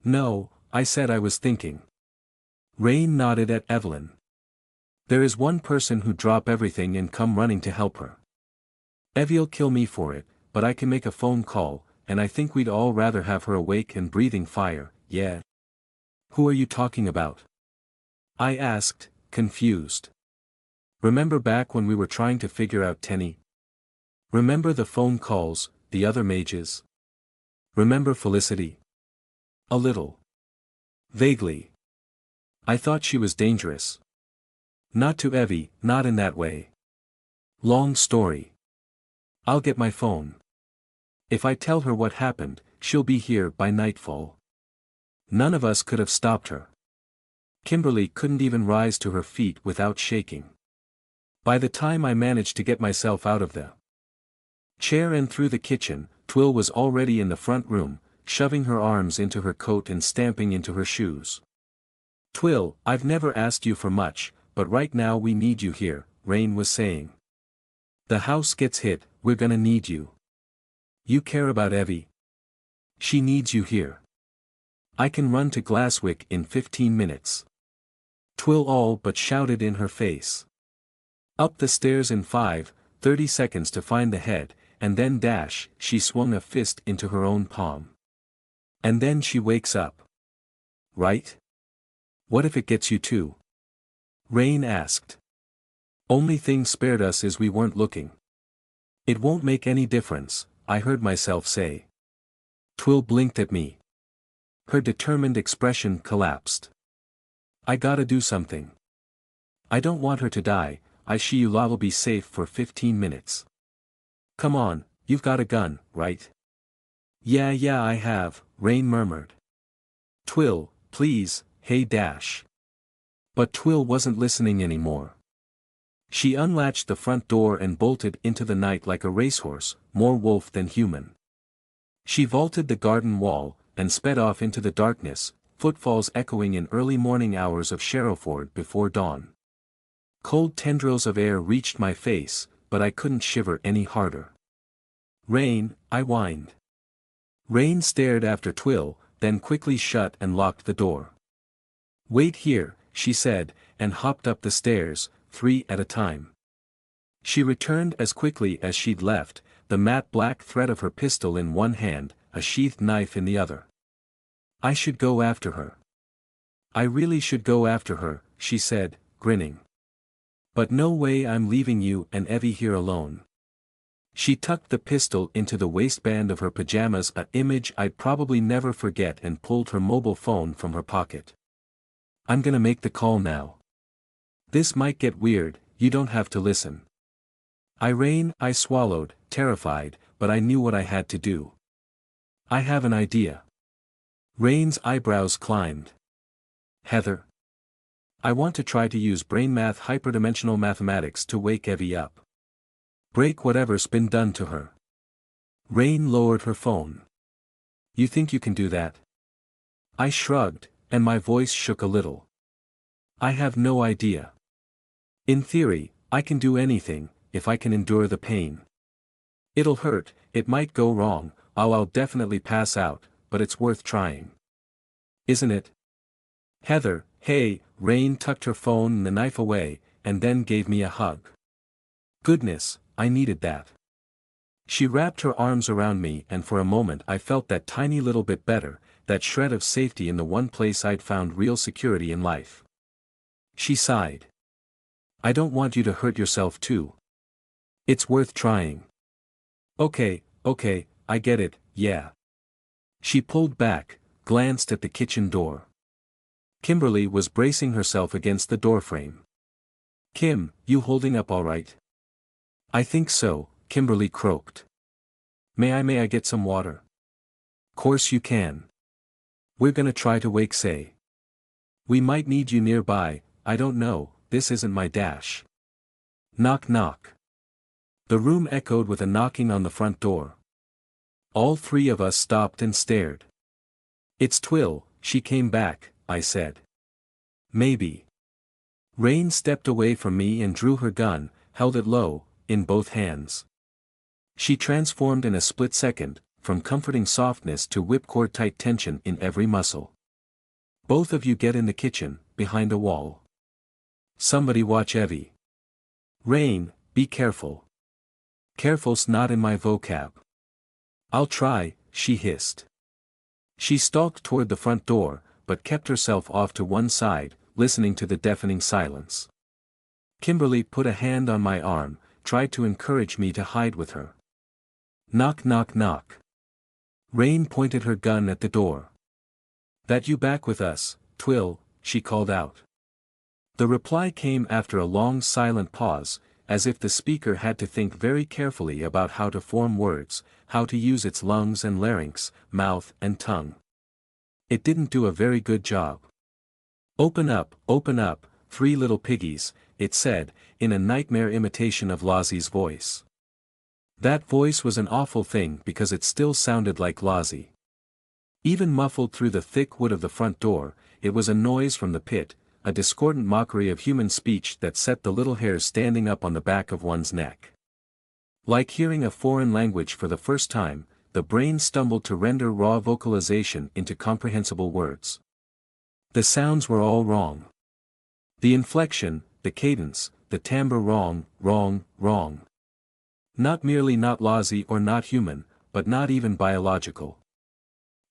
"No," I said, "I was thinking." Rain nodded at Evelyn. "There is one person who'd drop everything and come running to help her. Evie'll kill me for it, but I can make a phone call, and I think we'd all rather have her awake and breathing fire, yeah." "Who are you talking about?" I asked, confused. "Remember back when we were trying to figure out Tenny? Remember the phone calls, the other mages? Remember Felicity?" "A little. Vaguely. I thought she was dangerous. Not to Evie, not in that way. Long story. I'll get my phone. If I tell her what happened, she'll be here by nightfall. None of us could have stopped her. Kimberly couldn't even rise to her feet without shaking. By the time I managed to get myself out of the chair and through the kitchen, Twill was already in the front room, shoving her arms into her coat and stamping into her shoes. Twill, I've never asked you for much, but right now we need you here, Rain was saying. The house gets hit, we're gonna need you. You care about Evie? She needs you here. I can run to Glasswick in 15 minutes. Twill all but shouted in her face. Up the stairs in 30 seconds to find the head, and then dash, she swung a fist into her own palm. And then she wakes up. Right? What if it gets you too? Rain asked. Only thing spared us is we weren't looking. It won't make any difference, I heard myself say. Twill blinked at me. Her determined expression collapsed. I gotta do something. I don't want her to die, I'll be safe for 15 minutes. Come on, you've got a gun, right? Yeah, I have, Rain murmured. Twill, please, hey Dash. But Twill wasn't listening anymore. She unlatched the front door and bolted into the night like a racehorse, more wolf than human. She vaulted the garden wall, and sped off into the darkness, footfalls echoing in early morning hours of Sherrowford before dawn. Cold tendrils of air reached my face, but I couldn't shiver any harder. Rain, I whined. Rain stared after Twill, then quickly shut and locked the door. Wait here, she said, and hopped up the stairs, 3 at a time. She returned as quickly as she'd left, the matte black thread of her pistol in one hand, a sheathed knife in the other. I should go after her. I really should go after her, she said, grinning. But no way, I'm leaving you and Evie here alone. She tucked the pistol into the waistband of her pajamas, an image I'd probably never forget, and pulled her mobile phone from her pocket. I'm gonna make the call now. This might get weird, you don't have to listen. I swallowed, terrified, but I knew what I had to do. I have an idea. Rain's eyebrows climbed. Heather. I want to try to use brain math, hyperdimensional mathematics, to wake Evie up. Break whatever's been done to her. Rain lowered her phone. You think you can do that? I shrugged, and my voice shook a little. I have no idea. In theory, I can do anything, if I can endure the pain. It'll hurt, it might go wrong, I'll definitely pass out, but it's worth trying. Isn't it? Heather, hey, Rain tucked her phone and the knife away, and then gave me a hug. Goodness, I needed that. She wrapped her arms around me, and for a moment I felt that tiny little bit better, that shred of safety in the one place I'd found real security in life. She sighed. I don't want you to hurt yourself too. It's worth trying. Okay, I get it, yeah. She pulled back, glanced at the kitchen door. Kimberly was bracing herself against the doorframe. Kim, you holding up all right? I think so, Kimberly croaked. May I get some water? Course you can. We're gonna try to wake Say. We might need you nearby, I don't know, this isn't my Dash. Knock knock. The room echoed with a knocking on the front door. All 3 of us stopped and stared. It's Twill, she came back, I said. Maybe. Rain stepped away from me and drew her gun, held it low, in both hands. She transformed in a split second, from comforting softness to whipcord-tight tension in every muscle. Both of you get in the kitchen, behind a wall. Somebody watch Evie. Rain, be careful. Careful's not in my vocab. I'll try, she hissed. She stalked toward the front door, but kept herself off to one side, listening to the deafening silence. Kimberly put a hand on my arm, tried to encourage me to hide with her. Knock knock knock. Rain pointed her gun at the door. That you back with us, Twill, she called out. The reply came after a long silent pause, as if the speaker had to think very carefully about how to form words, how to use its lungs and larynx, mouth and tongue. It didn't do a very good job. Open up, 3 little piggies, it said, in a nightmare imitation of Lozzie's voice. That voice was an awful thing because it still sounded like Lozzie. Even muffled through the thick wood of the front door, it was a noise from the pit, a discordant mockery of human speech that set the little hairs standing up on the back of one's neck. Like hearing a foreign language for the first time, the brain stumbled to render raw vocalization into comprehensible words. The sounds were all wrong. The inflection, the cadence, the timbre wrong. Not merely not Lozzie or not human, but not even biological.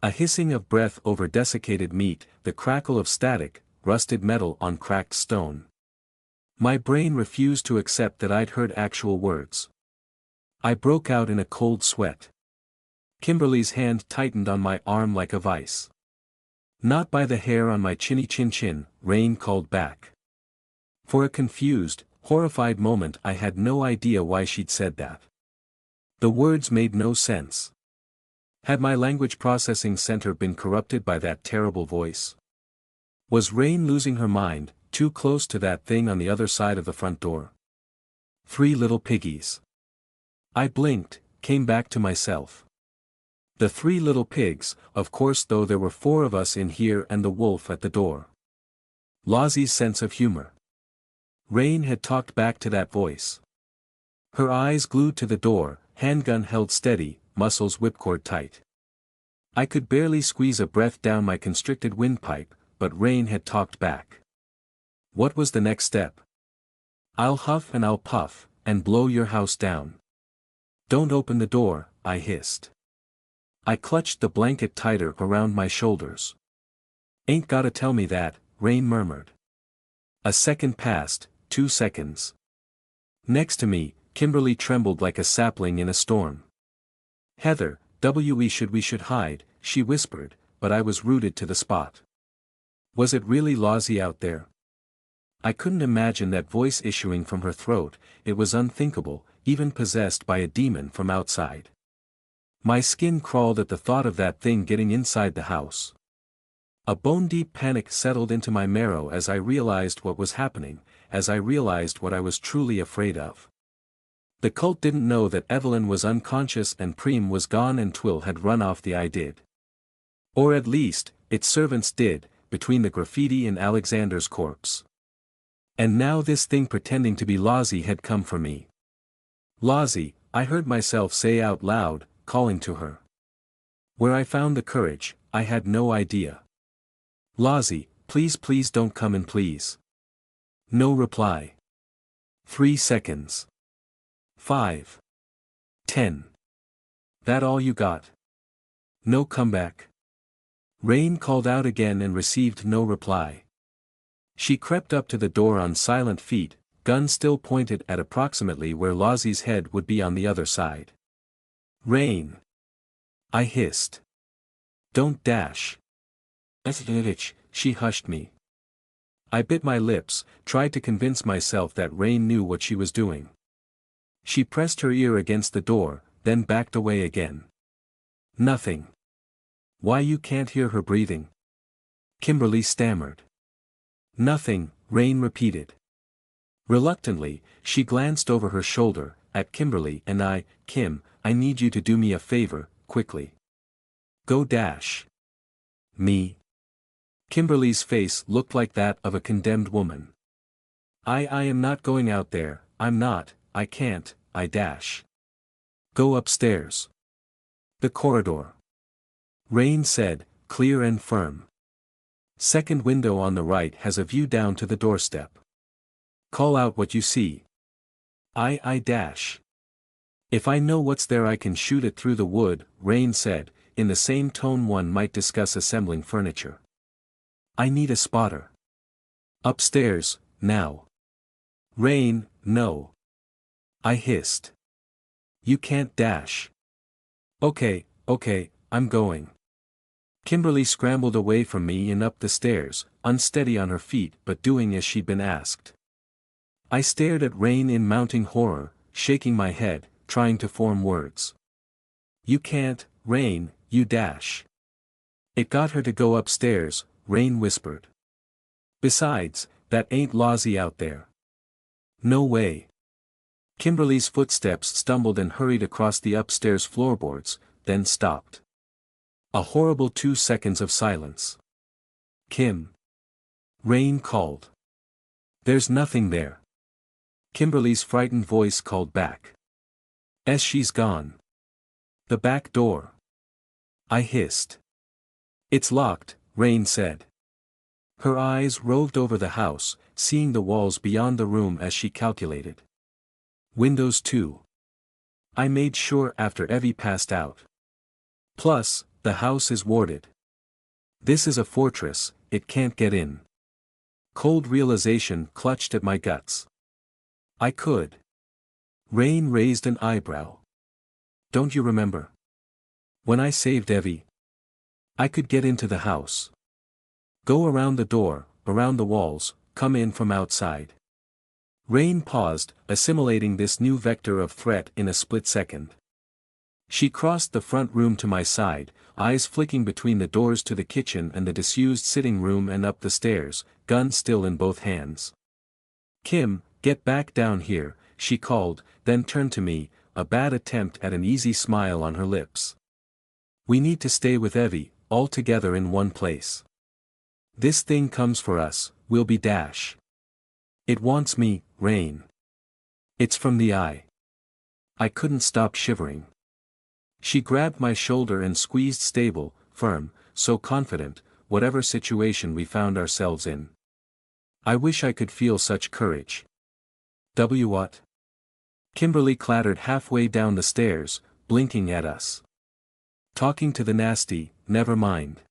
A hissing of breath over desiccated meat, the crackle of static, rusted metal on cracked stone. My brain refused to accept that I'd heard actual words. I broke out in a cold sweat. Kimberly's hand tightened on my arm like a vice. Not by the hair on my chinny chin, Rain called back. For a confused, horrified moment I had no idea why she'd said that. The words made no sense. Had my language processing center been corrupted by that terrible voice? Was Rain losing her mind, too close to that thing on the other side of the front door? 3 little piggies. I blinked, came back to myself. The 3 little pigs, of course, though there were 4 of us in here and the wolf at the door. Lozzie's sense of humor. Rain had talked back to that voice. Her eyes glued to the door, handgun held steady, muscles whipcord tight. I could barely squeeze a breath down my constricted windpipe, but Rain had talked back. What was the next step? I'll huff and I'll puff, and blow your house down. Don't open the door, I hissed. I clutched the blanket tighter around my shoulders. Ain't gotta tell me that, Rain murmured. A second passed, 2 seconds. Next to me, Kimberly trembled like a sapling in a storm. Heather, we should hide, she whispered, but I was rooted to the spot. Was it really Lozzie out there? I couldn't imagine that voice issuing from her throat, it was unthinkable, even possessed by a demon from outside. My skin crawled at the thought of that thing getting inside the house. A bone-deep panic settled into my marrow as I realized what was happening, as I realized what I was truly afraid of. The cult didn't know that Evelyn was unconscious and Preem was gone and Twill had run off the I did. Or at least, its servants did, between the graffiti and Alexander's corpse. And now this thing pretending to be Lozzie had come for me. Lozzie, I heard myself say out loud, calling to her. Where I found the courage, I had no idea. Lozzie, please don't come in please. No reply. 3 seconds. 5. 10. That all you got? No comeback? Rain called out again and received no reply. She crept up to the door on silent feet, gun still pointed at approximately where Lozzie's head would be on the other side. Rain. I hissed. Don't dash. She hushed me. I bit my lips, tried to convince myself that Rain knew what she was doing. She pressed her ear against the door, then backed away again. Nothing. Why you can't hear her breathing? Kimberly stammered. Nothing, Rain repeated. Reluctantly, she glanced over her shoulder, at Kimberly and Kim, I need you to do me a favor, quickly. Go dash. Me. Kimberly's face looked like that of a condemned woman. I am not going out there, I'm not, I can't, I dash. Go upstairs. The corridor. Rain said, clear and firm. Second window on the right has a view down to the doorstep. Call out what you see. I dash. If I know what's there I can shoot it through the wood, Rain said, in the same tone one might discuss assembling furniture. I need a spotter. Upstairs, now. Rain, no. I hissed. You can't dash. Okay, I'm going. Kimberly scrambled away from me and up the stairs, unsteady on her feet but doing as she'd been asked. I stared at Rain in mounting horror, shaking my head, trying to form words. "You can't, Rain, you dash." "It got her to go upstairs," Rain whispered. "Besides, that ain't Lozzie out there." "No way." Kimberly's footsteps stumbled and hurried across the upstairs floorboards, then stopped. A horrible 2 seconds of silence. "Kim." Rain called. "There's nothing there." Kimberly's frightened voice called back. She's gone." "The back door." I hissed. "It's locked," Rain said. Her eyes roved over the house, seeing the walls beyond the room as she calculated. "Windows too. I made sure after Evie passed out. Plus, the house is warded. This is a fortress, it can't get in." Cold realization clutched at my guts. I could. Rain raised an eyebrow. "Don't you remember? When I saved Evie? I could get into the house. Go around the door, around the walls, come in from outside." Rain paused, assimilating this new vector of threat in a split second. She crossed the front room to my side, eyes flicking between the doors to the kitchen and the disused sitting room and up the stairs, gun still in both hands. "Kim, get back down here," she called, then turned to me, a bad attempt at an easy smile on her lips. "We need to stay with Evie, all together in one place. This thing comes for us, we'll be dash. It wants me, Rain. It's from the eye." I couldn't stop shivering. She grabbed my shoulder and squeezed stable, firm, so confident, whatever situation we found ourselves in. I wish I could feel such courage. What? Kimberly clattered halfway down the stairs, blinking at us. "Talking to the nasty, never mind.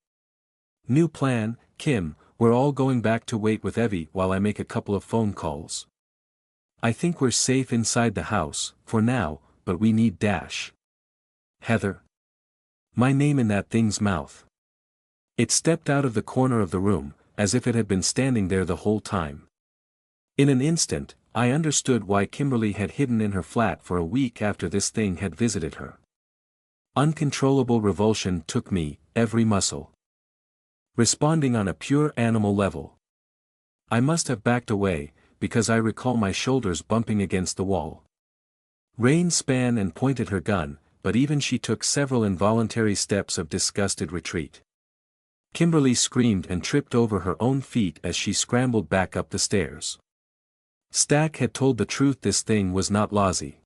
New plan, Kim, we're all going back to wait with Evie while I make a couple of phone calls. I think we're safe inside the house, for now, but we need dash. Heather." My name in that thing's mouth. It stepped out of the corner of the room, as if it had been standing there the whole time. In an instant, I understood why Kimberly had hidden in her flat for a week after this thing had visited her. Uncontrollable revulsion took me, every muscle. Responding on a pure animal level. I must have backed away, because I recall my shoulders bumping against the wall. Rain span and pointed her gun, but even she took several involuntary steps of disgusted retreat. Kimberly screamed and tripped over her own feet as she scrambled back up the stairs. Stack had told the truth, this thing was not Lozzie.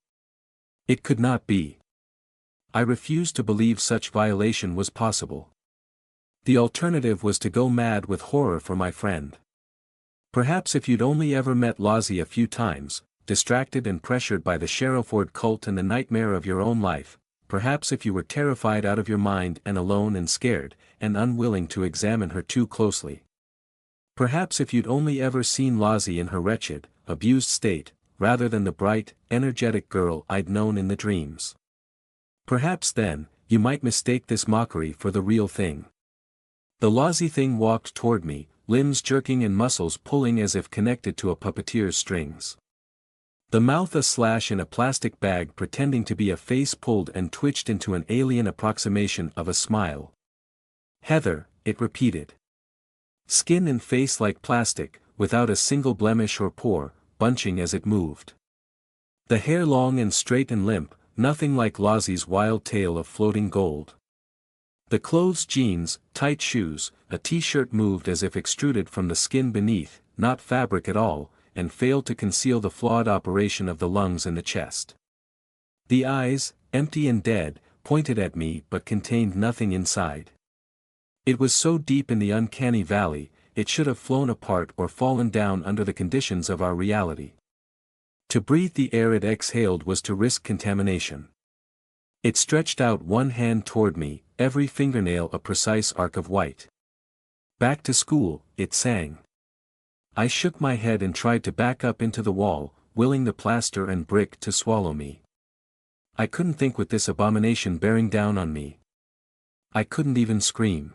It could not be. I refused to believe such violation was possible. The alternative was to go mad with horror for my friend. Perhaps if you'd only ever met Lozzie a few times, distracted and pressured by the Sherrowford cult and the nightmare of your own life, perhaps if you were terrified out of your mind and alone and scared, and unwilling to examine her too closely. Perhaps if you'd only ever seen Lozzie in her wretched, abused state, rather than the bright, energetic girl I'd known in the dreams. Perhaps then, you might mistake this mockery for the real thing. The Lozzie thing walked toward me, limbs jerking and muscles pulling as if connected to a puppeteer's strings. The mouth a slash in a plastic bag pretending to be a face pulled and twitched into an alien approximation of a smile. "Heather," it repeated. Skin and face like plastic, without a single blemish or pore, bunching as it moved. The hair long and straight and limp, nothing like Lozzie's wild tale of floating gold. The clothes, jeans, tight shoes, a t-shirt moved as if extruded from the skin beneath, not fabric at all, and failed to conceal the flawed operation of the lungs and the chest. The eyes, empty and dead, pointed at me but contained nothing inside. It was so deep in the uncanny valley, it should have flown apart or fallen down under the conditions of our reality. To breathe the air it exhaled was to risk contamination. It stretched out one hand toward me, every fingernail a precise arc of white. "Back to school," it sang. I shook my head and tried to back up into the wall, willing the plaster and brick to swallow me. I couldn't think with this abomination bearing down on me. I couldn't even scream.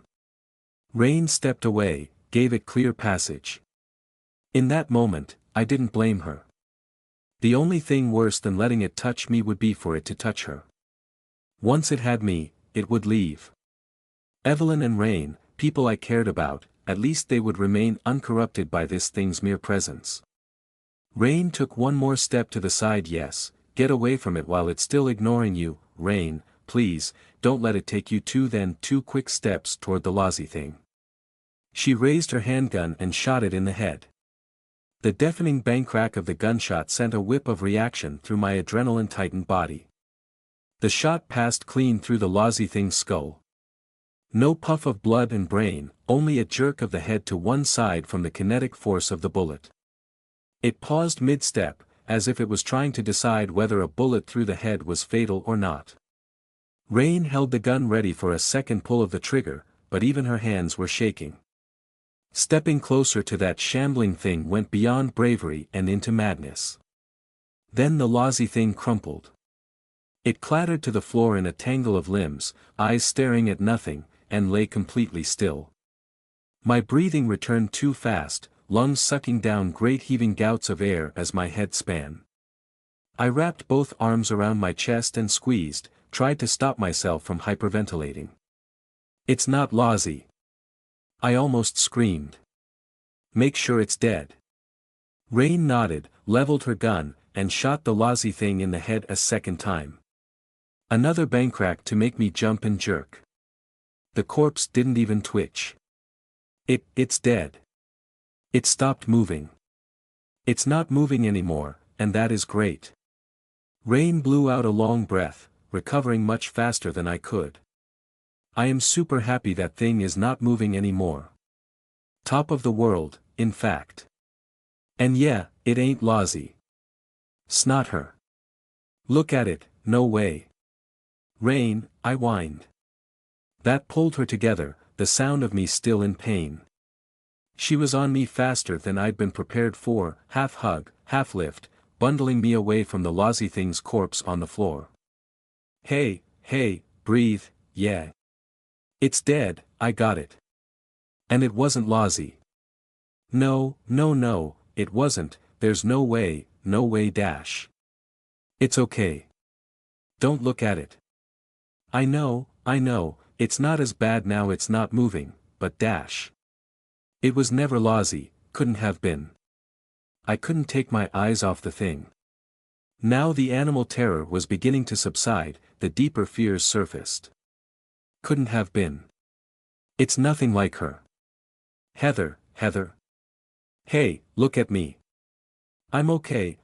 Rain stepped away, gave it clear passage. In that moment, I didn't blame her. The only thing worse than letting it touch me would be for it to touch her. Once it had me, it would leave. Evelyn and Rain, people I cared about, at least they would remain uncorrupted by this thing's mere presence. Rain took one more step to the side. Yes, get away from it while it's still ignoring you, Rain, please, don't let it take you two. Then 2 quick steps toward the lousy thing. She raised her handgun and shot it in the head. The deafening bang crack of the gunshot sent a whip of reaction through my adrenaline-tightened body. The shot passed clean through the lousy thing's skull. No puff of blood and brain, only a jerk of the head to one side from the kinetic force of the bullet. It paused mid-step, as if it was trying to decide whether a bullet through the head was fatal or not. Rain held the gun ready for a second pull of the trigger, but even her hands were shaking. Stepping closer to that shambling thing went beyond bravery and into madness. Then the lousy thing crumpled. It clattered to the floor in a tangle of limbs, eyes staring at nothing, and lay completely still. My breathing returned too fast, lungs sucking down great heaving gouts of air as my head span. I wrapped both arms around my chest and squeezed, tried to stop myself from hyperventilating. It's not lousy. I almost screamed. Make sure it's dead. Rain nodded, leveled her gun, and shot the lousy thing in the head a second time. Another bang crack to make me jump and jerk. The corpse didn't even twitch. It's dead. It stopped moving. It's not moving anymore, and that is great. Rain blew out a long breath, recovering much faster than I could. I am super happy that thing is not moving anymore. Top of the world, in fact. And yeah, it ain't lousy. Snot her. Look at it, no way. Rain, I whined. That pulled her together, the sound of me still in pain. She was on me faster than I'd been prepared for, half hug, half lift, bundling me away from the lousy thing's corpse on the floor. Hey, breathe, yeah. It's dead, I got it. And it wasn't lousy. No, it wasn't, there's no way, dash. It's okay. Don't look at it. I know, it's not as bad now, it's not moving, but dash. It was never lousy, couldn't have been. I couldn't take my eyes off the thing. Now the animal terror was beginning to subside, the deeper fears surfaced. Couldn't have been. It's nothing like her. Heather. Hey, look at me. I'm okay,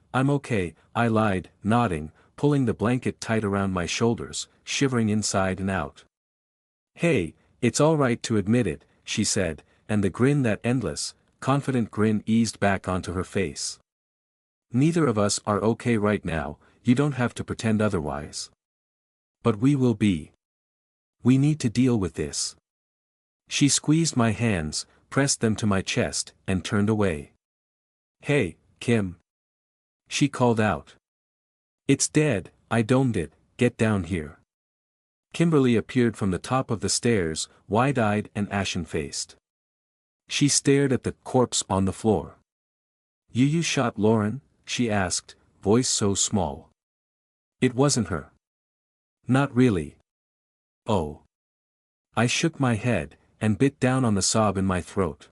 I lied, nodding, pulling the blanket tight around my shoulders, shivering inside and out. Hey, it's all right to admit it, she said, and the grin, that endless, confident grin, eased back onto her face. Neither of us are okay right now, you don't have to pretend otherwise. But we will be. We need to deal with this. She squeezed my hands, pressed them to my chest, and turned away. Hey, Kim. She called out. It's dead, I domed it, get down here. Kimberly appeared from the top of the stairs, wide-eyed and ashen-faced. She stared at the corpse on the floor. You shot Lauren? She asked, voice so small. It wasn't her. Not really. Oh. I shook my head, and bit down on the sob in my throat.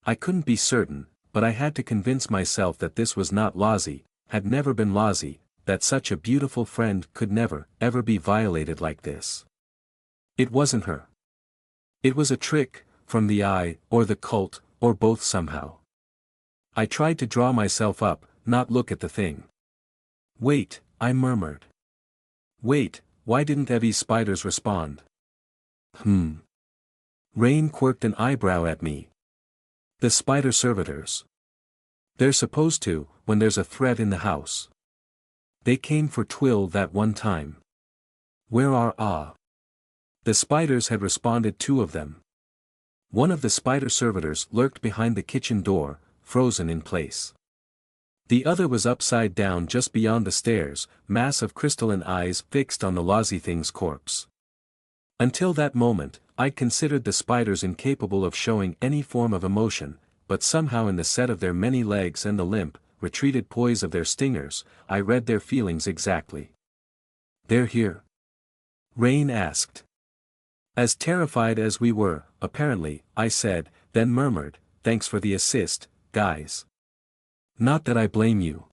I couldn't be certain, but I had to convince myself that this was not lousy, had never been lousy, that such a beautiful friend could never, ever be violated like this. It wasn't her. It was a trick, from the eye, or the cult, or both somehow. I tried to draw myself up, not look at the thing. Wait, I murmured. Wait, why didn't Evie's spiders respond? Rain quirked an eyebrow at me. The spider servitors. They're supposed to, when there's a threat in the house. They came for Twill that one time. Where are The spiders had responded, 2 of them. One of the spider servitors lurked behind the kitchen door, frozen in place. The other was upside down just beyond the stairs, mass of crystalline eyes fixed on the lousy thing's corpse. Until that moment, I'd considered the spiders incapable of showing any form of emotion, but somehow in the set of their many legs and the limp, retreated poise of their stingers, I read their feelings exactly. "They're here?" Rain asked. As terrified as we were, apparently, I said, then murmured, "Thanks for the assist, guys. Not that I blame you.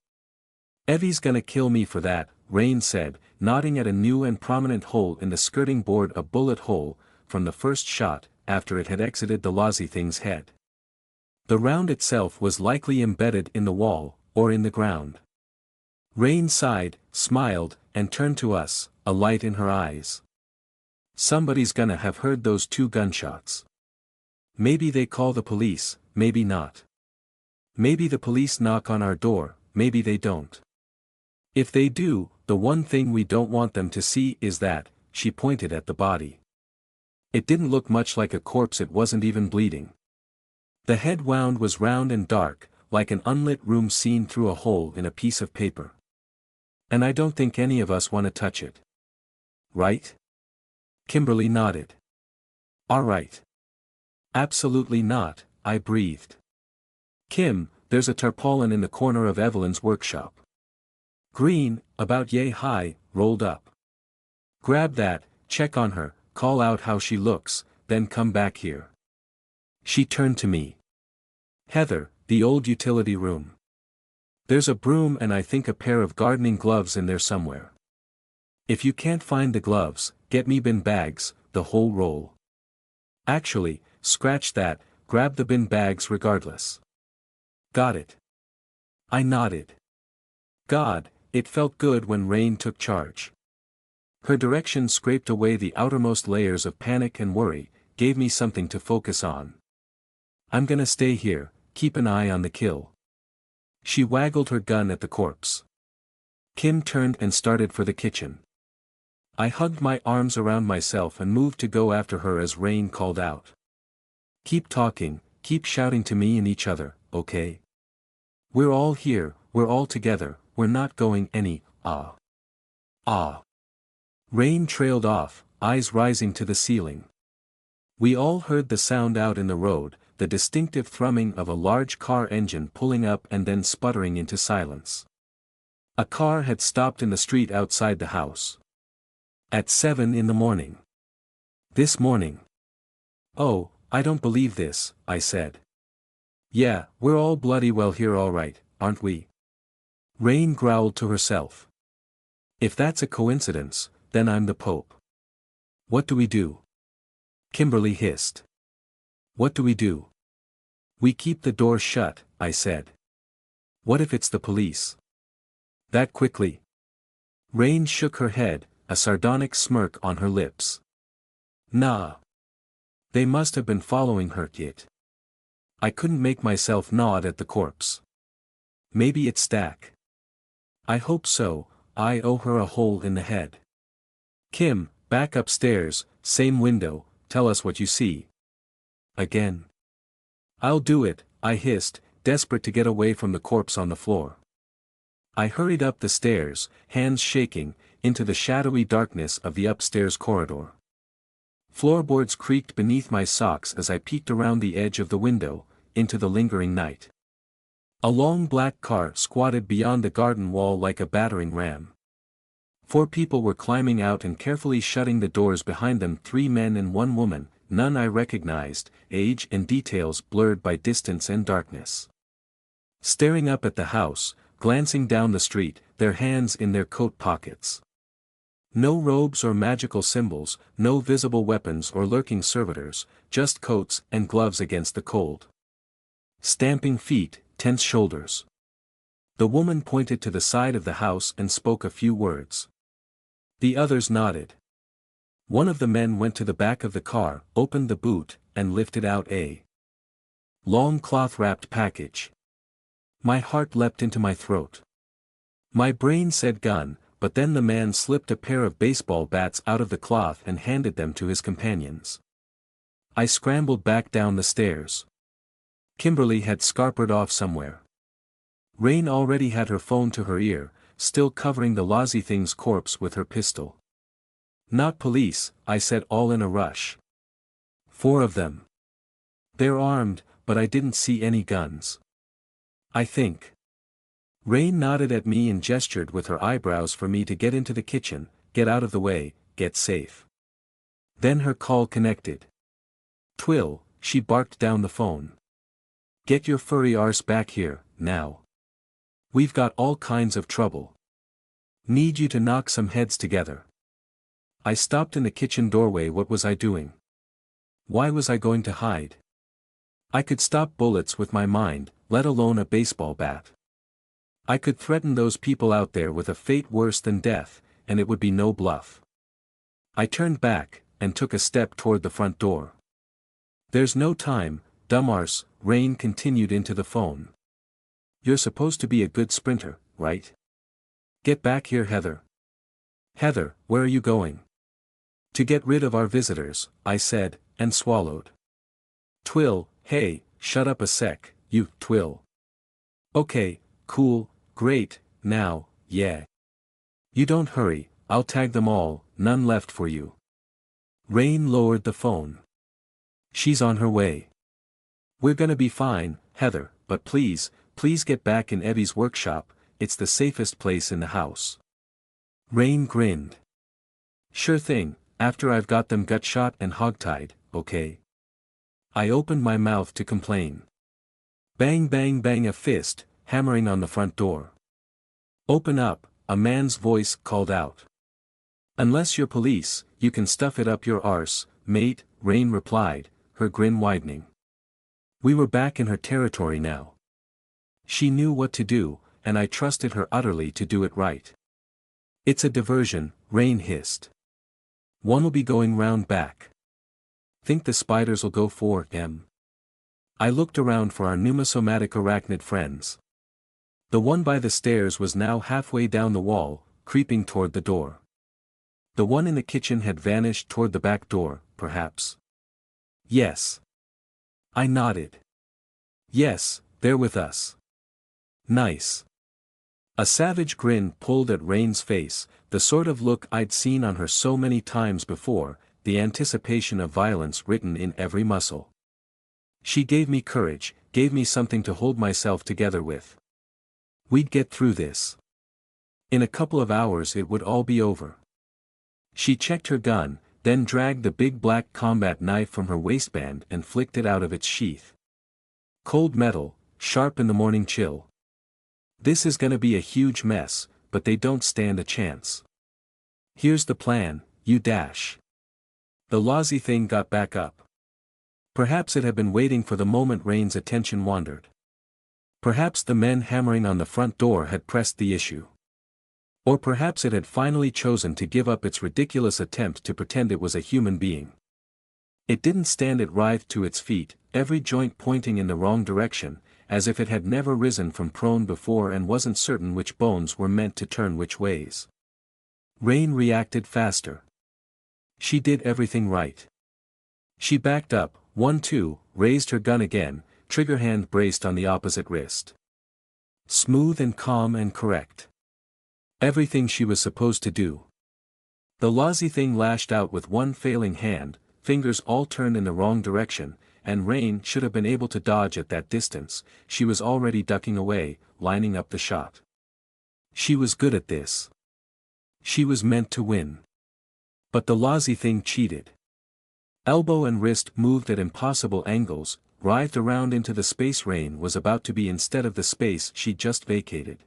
Evie's gonna kill me for that," Rain said, nodding at a new and prominent hole in the skirting board, a bullet hole, from the first shot, after it had exited the lousy thing's head. The round itself was likely embedded in the wall, or in the ground. Rain sighed, smiled, and turned to us, a light in her eyes. "Somebody's gonna have heard those 2 gunshots. Maybe they call the police, maybe not. Maybe the police knock on our door, maybe they don't. If they do, the one thing we don't want them to see is that," she pointed at the body. It didn't look much like a corpse, it wasn't even bleeding. The head wound was round and dark, like an unlit room seen through a hole in a piece of paper. "And I don't think any of us want to touch it. Right?" Kimberly nodded. "All right." "Absolutely not," I breathed. "Kim, there's a tarpaulin in the corner of Evelyn's workshop. Green, about yay high, rolled up. Grab that, check on her, call out how she looks, then come back here." She turned to me. "Heather, the old utility room. There's a broom and I think a pair of gardening gloves in there somewhere. If you can't find the gloves, get me bin bags, the whole roll. Actually, scratch that, grab the bin bags regardless." "Got it." I nodded. God, it felt good when Rain took charge. Her direction scraped away the outermost layers of panic and worry, gave me something to focus on. "I'm gonna stay here, keep an eye on the kill." She waggled her gun at the corpse. Kim turned and started for the kitchen. I hugged my arms around myself and moved to go after her as Rain called out. "Keep talking, keep shouting to me and each other, okay? We're all here, we're all together, we're not going any, ah. Rain trailed off, eyes rising to the ceiling. We all heard the sound out in the road, the distinctive thrumming of a large car engine pulling up and then sputtering into silence. A car had stopped in the street outside the house. At 7 in the morning. This morning. "Oh, I don't believe this," I said. "Yeah, we're all bloody well here all right, aren't we?" Rain growled to herself. "If that's a coincidence, then I'm the Pope." "What do we do?" Kimberly hissed. "What do we do?" "We keep the door shut," I said. "What if it's the police?" "That quickly?" Rain shook her head, a sardonic smirk on her lips. "Nah. They must have been following her yet." I couldn't make myself nod at the corpse. "Maybe it's Stack." "I hope so, I owe her a hole in the head." "Kim, back upstairs, same window, tell us what you see." "Again." "I'll do it," I hissed, desperate to get away from the corpse on the floor. I hurried up the stairs, hands shaking, into the shadowy darkness of the upstairs corridor. Floorboards creaked beneath my socks as I peeked around the edge of the window, into the lingering night. A long black car squatted beyond the garden wall like a battering ram. 4 people were climbing out and carefully shutting the doors behind them, 3 men and 1 woman, none I recognized, age and details blurred by distance and darkness. Staring up at the house, glancing down the street, their hands in their coat pockets. No robes or magical symbols, no visible weapons or lurking servitors, just coats and gloves against the cold. Stamping feet, tense shoulders. The woman pointed to the side of the house and spoke a few words. The others nodded. One of the men went to the back of the car, opened the boot, and lifted out a long cloth-wrapped package. My heart leapt into my throat. My brain said gun, but then the man slipped a pair of baseball bats out of the cloth and handed them to his companions. I scrambled back down the stairs. Kimberly had scarpered off somewhere. Rain already had her phone to her ear, still covering the lousy thing's corpse with her pistol. "Not police," I said all in a rush. 4 of them. They're armed, but I didn't see any guns. I think. Rain nodded at me and gestured with her eyebrows for me to get into the kitchen, get out of the way, get safe. Then her call connected. Twill, she barked down the phone. Get your furry arse back here, now. We've got all kinds of trouble. Need you to knock some heads together. I stopped in the kitchen doorway. What was I doing? Why was I going to hide? I could stop bullets with my mind, let alone a baseball bat. I could threaten those people out there with a fate worse than death, and it would be no bluff. I turned back, and took a step toward the front door. There's no time, dumbarse, Rain continued into the phone. You're supposed to be a good sprinter, right? Get back here, Heather. Heather, where are you going? To get rid of our visitors, I said, and swallowed. Twill, hey, shut up a sec, you, Twill. Okay, cool, great, now, yeah. You don't hurry, I'll tag them all, none left for you. Rain lowered the phone. She's on her way. We're gonna be fine, Heather, but please get back in Evie's workshop, it's the safest place in the house. Rain grinned. Sure thing, after I've got them gut shot and hogtied, okay? I opened my mouth to complain. Bang bang bang, a fist, hammering on the front door. Open up, a man's voice called out. Unless you're police, you can stuff it up your arse, mate, Rain replied, her grin widening. We were back in her territory now. She knew what to do, and I trusted her utterly to do it right. It's a diversion, Rain hissed. One'll be going round back. Think the spiders'll go for M? I looked around for our pneumosomatic arachnid friends. The one by the stairs was now halfway down the wall, creeping toward the door. The one in the kitchen had vanished toward the back door, perhaps. Yes. I nodded. Yes, they're with us. Nice. A savage grin pulled at Rain's face, the sort of look I'd seen on her so many times before, the anticipation of violence written in every muscle. She gave me courage, gave me something to hold myself together with. We'd get through this. In a couple of hours it would all be over. She checked her gun, then dragged the big black combat knife from her waistband and flicked it out of its sheath. Cold metal, sharp in the morning chill. This is gonna be a huge mess, but they don't stand a chance. Here's the plan, you dash. The lousy thing got back up. Perhaps it had been waiting for the moment Rain's attention wandered. Perhaps the men hammering on the front door had pressed the issue. Or perhaps it had finally chosen to give up its ridiculous attempt to pretend it was a human being. It didn't stand. It writhed to its feet, every joint pointing in the wrong direction, as if it had never risen from prone before and wasn't certain which bones were meant to turn which ways. Rain reacted faster. She did everything right. She backed up, 1-2, raised her gun again, trigger hand braced on the opposite wrist. Smooth and calm and correct. Everything she was supposed to do. The lousy thing lashed out with one failing hand, fingers all turned in the wrong direction, and Rain should have been able to dodge at that distance. She was already ducking away, lining up the shot. She was good at this. She was meant to win. But the lousy thing cheated. Elbow and wrist moved at impossible angles, writhed around into the space Rain was about to be instead of the space she'd just vacated.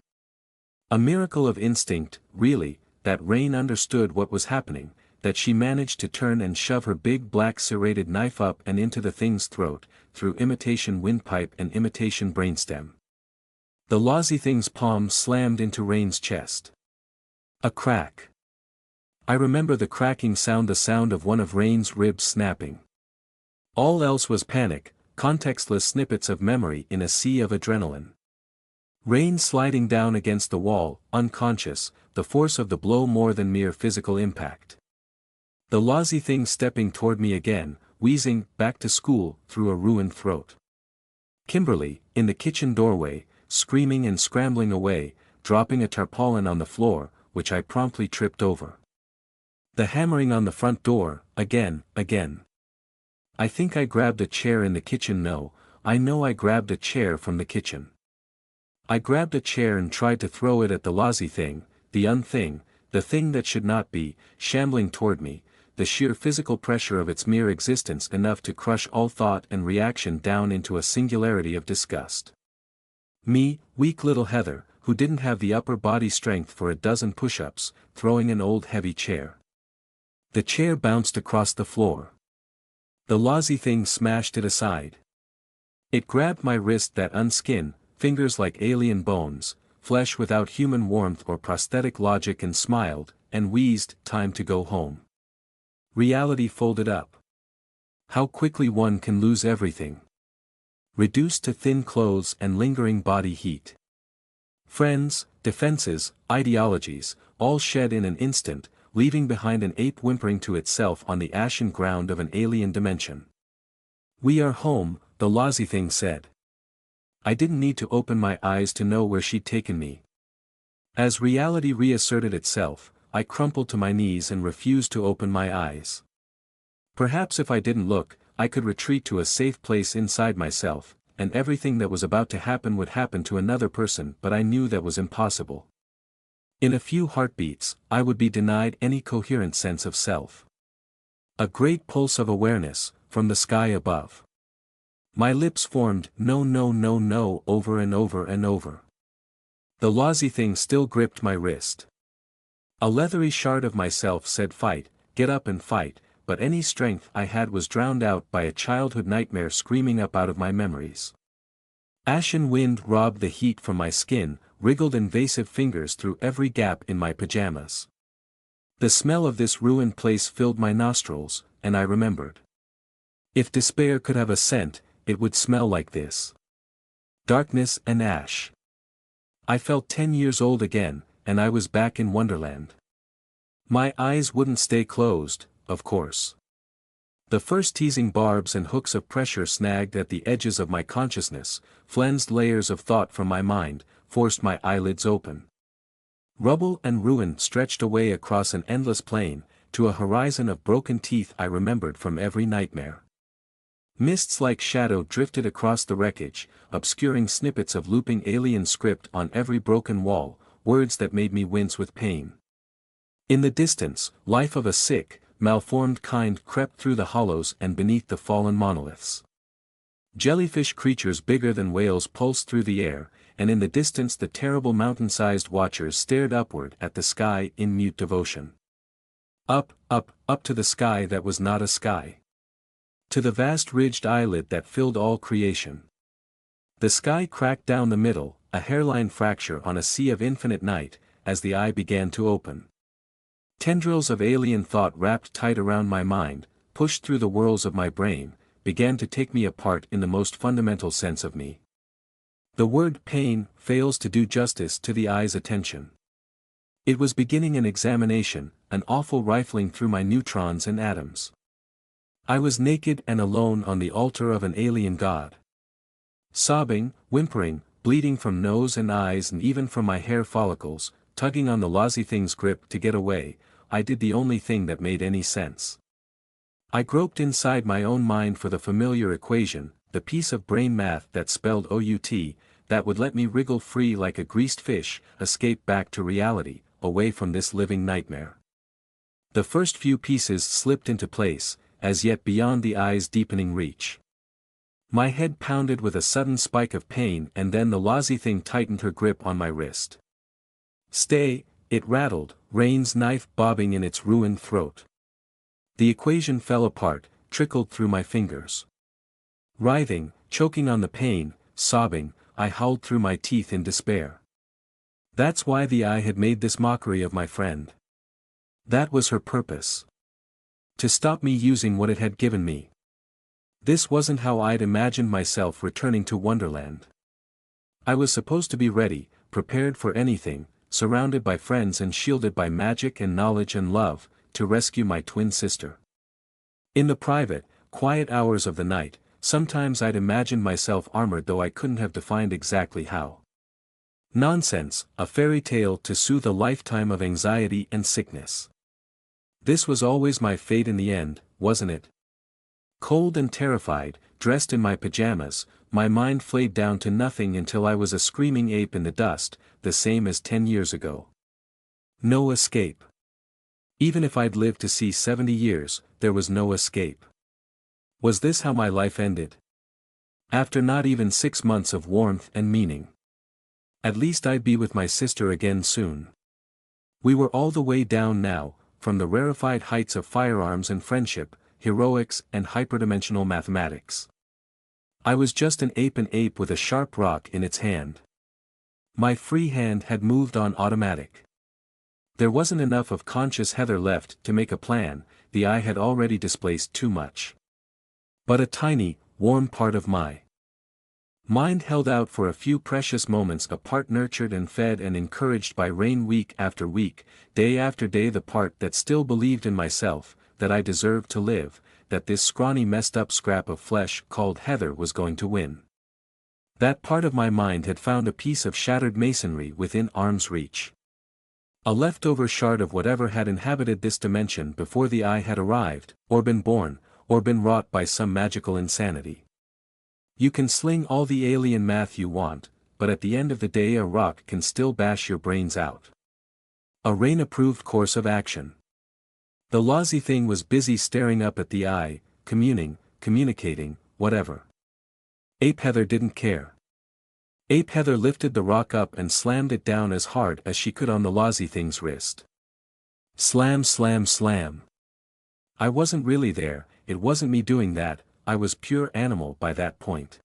A miracle of instinct, really, that Rain understood what was happening, that she managed to turn and shove her big black serrated knife up and into the thing's throat, through imitation windpipe and imitation brainstem. The lousy thing's palm slammed into Rain's chest. A crack. I remember the cracking sound, the sound of one of Rain's ribs snapping. All else was panic, contextless snippets of memory in a sea of adrenaline. Rain sliding down against the wall, unconscious, the force of the blow more than mere physical impact. The lousy thing stepping toward me again, wheezing, back to school, through a ruined throat. Kimberly, in the kitchen doorway, screaming and scrambling away, dropping a tarpaulin on the floor, which I promptly tripped over. The hammering on the front door, again. I think I grabbed a chair in the kitchen. No, I know I grabbed a chair from the kitchen. I grabbed a chair and tried to throw it at the lousy thing, the unthing, the thing that should not be, shambling toward me, the sheer physical pressure of its mere existence enough to crush all thought and reaction down into a singularity of disgust. Me, weak little Heather, who didn't have the upper body strength for a dozen push-ups, throwing an old heavy chair. The chair bounced across the floor. The lousy thing smashed it aside. It grabbed my wrist, that unskin, fingers like alien bones, flesh without human warmth or prosthetic logic, and smiled, and wheezed, "Time to go home." Reality folded up. How quickly one can lose everything. Reduced to thin clothes and lingering body heat. Friends, defenses, ideologies, all shed in an instant, leaving behind an ape whimpering to itself on the ashen ground of an alien dimension. "We are home," the lousy thing said. I didn't need to open my eyes to know where she'd taken me. As reality reasserted itself, I crumpled to my knees and refused to open my eyes. Perhaps if I didn't look, I could retreat to a safe place inside myself, and everything that was about to happen would happen to another person, but I knew that was impossible. In a few heartbeats, I would be denied any coherent sense of self. A great pulse of awareness, from the sky above. My lips formed, "No, no, no, no," over and over and over. The lousy thing still gripped my wrist. A leathery shard of myself said, "Fight, get up and fight," but any strength I had was drowned out by a childhood nightmare screaming up out of my memories. Ashen wind robbed the heat from my skin, wriggled invasive fingers through every gap in my pajamas. The smell of this ruined place filled my nostrils, and I remembered. If despair could have a scent, it would smell like this. Darkness and ash. I felt 10 years old again, and I was back in Wonderland. My eyes wouldn't stay closed, of course. The first teasing barbs and hooks of pressure snagged at the edges of my consciousness, flensed layers of thought from my mind, forced my eyelids open. Rubble and ruin stretched away across an endless plain, to a horizon of broken teeth I remembered from every nightmare. Mists like shadow drifted across the wreckage, obscuring snippets of looping alien script on every broken wall, words that made me wince with pain. In the distance, life of a sick, malformed kind crept through the hollows and beneath the fallen monoliths. Jellyfish creatures bigger than whales pulsed through the air, and in the distance the terrible mountain-sized watchers stared upward at the sky in mute devotion. Up, up, up to the sky that was not a sky. To the vast ridged eyelid that filled all creation. The sky cracked down the middle, a hairline fracture on a sea of infinite night, as the eye began to open. Tendrils of alien thought wrapped tight around my mind, pushed through the whirls of my brain, began to take me apart in the most fundamental sense of me. The word pain fails to do justice to the eye's attention. It was beginning an examination, an awful rifling through my neutrons and atoms. I was naked and alone on the altar of an alien god. Sobbing, whimpering, bleeding from nose and eyes and even from my hair follicles, tugging on the lousy thing's grip to get away, I did the only thing that made any sense. I groped inside my own mind for the familiar equation, the piece of brain math that spelled OUT, that would let me wriggle free like a greased fish, escape back to reality, away from this living nightmare. The first few pieces slipped into place, as yet beyond the eye's deepening reach. My head pounded with a sudden spike of pain, and then the lousy thing tightened her grip on my wrist. "Stay," it rattled, Rain's knife bobbing in its ruined throat. The equation fell apart, trickled through my fingers. Writhing, choking on the pain, sobbing, I howled through my teeth in despair. That's why the eye had made this mockery of my friend. That was her purpose. To stop me using what it had given me. This wasn't how I'd imagined myself returning to Wonderland. I was supposed to be ready, prepared for anything, surrounded by friends and shielded by magic and knowledge and love, to rescue my twin sister. In the private, quiet hours of the night, sometimes I'd imagined myself armored, though I couldn't have defined exactly how. Nonsense, a fairy tale to soothe a lifetime of anxiety and sickness. This was always my fate in the end, wasn't it? Cold and terrified, dressed in my pajamas, my mind flayed down to nothing until I was a screaming ape in the dust, the same as 10 years ago. No escape. Even if I'd lived to see 70 years, there was no escape. Was this how my life ended? After not even 6 months of warmth and meaning. At least I'd be with my sister again soon. We were all the way down now, from the rarefied heights of firearms and friendship, heroics and hyperdimensional mathematics. I was just an ape with a sharp rock in its hand. My free hand had moved on automatic. There wasn't enough of conscious Heather left to make a plan, the eye had already displaced too much. But a tiny, warm part of my mind held out for a few precious moments, a part nurtured and fed and encouraged by rain week after week, day after day, the part that still believed in myself, that I deserved to live, that this scrawny messed up scrap of flesh called Heather was going to win. That part of my mind had found a piece of shattered masonry within arm's reach. A leftover shard of whatever had inhabited this dimension before the eye had arrived, or been born, or been wrought by some magical insanity. You can sling all the alien math you want, but at the end of the day a rock can still bash your brains out. A rain-approved course of action. The lousy thing was busy staring up at the eye, communicating, whatever. Ape Heather didn't care. Ape Heather lifted the rock up and slammed it down as hard as she could on the lousy thing's wrist. Slam, slam, slam. I wasn't really there, it wasn't me doing that, I was pure animal by that point.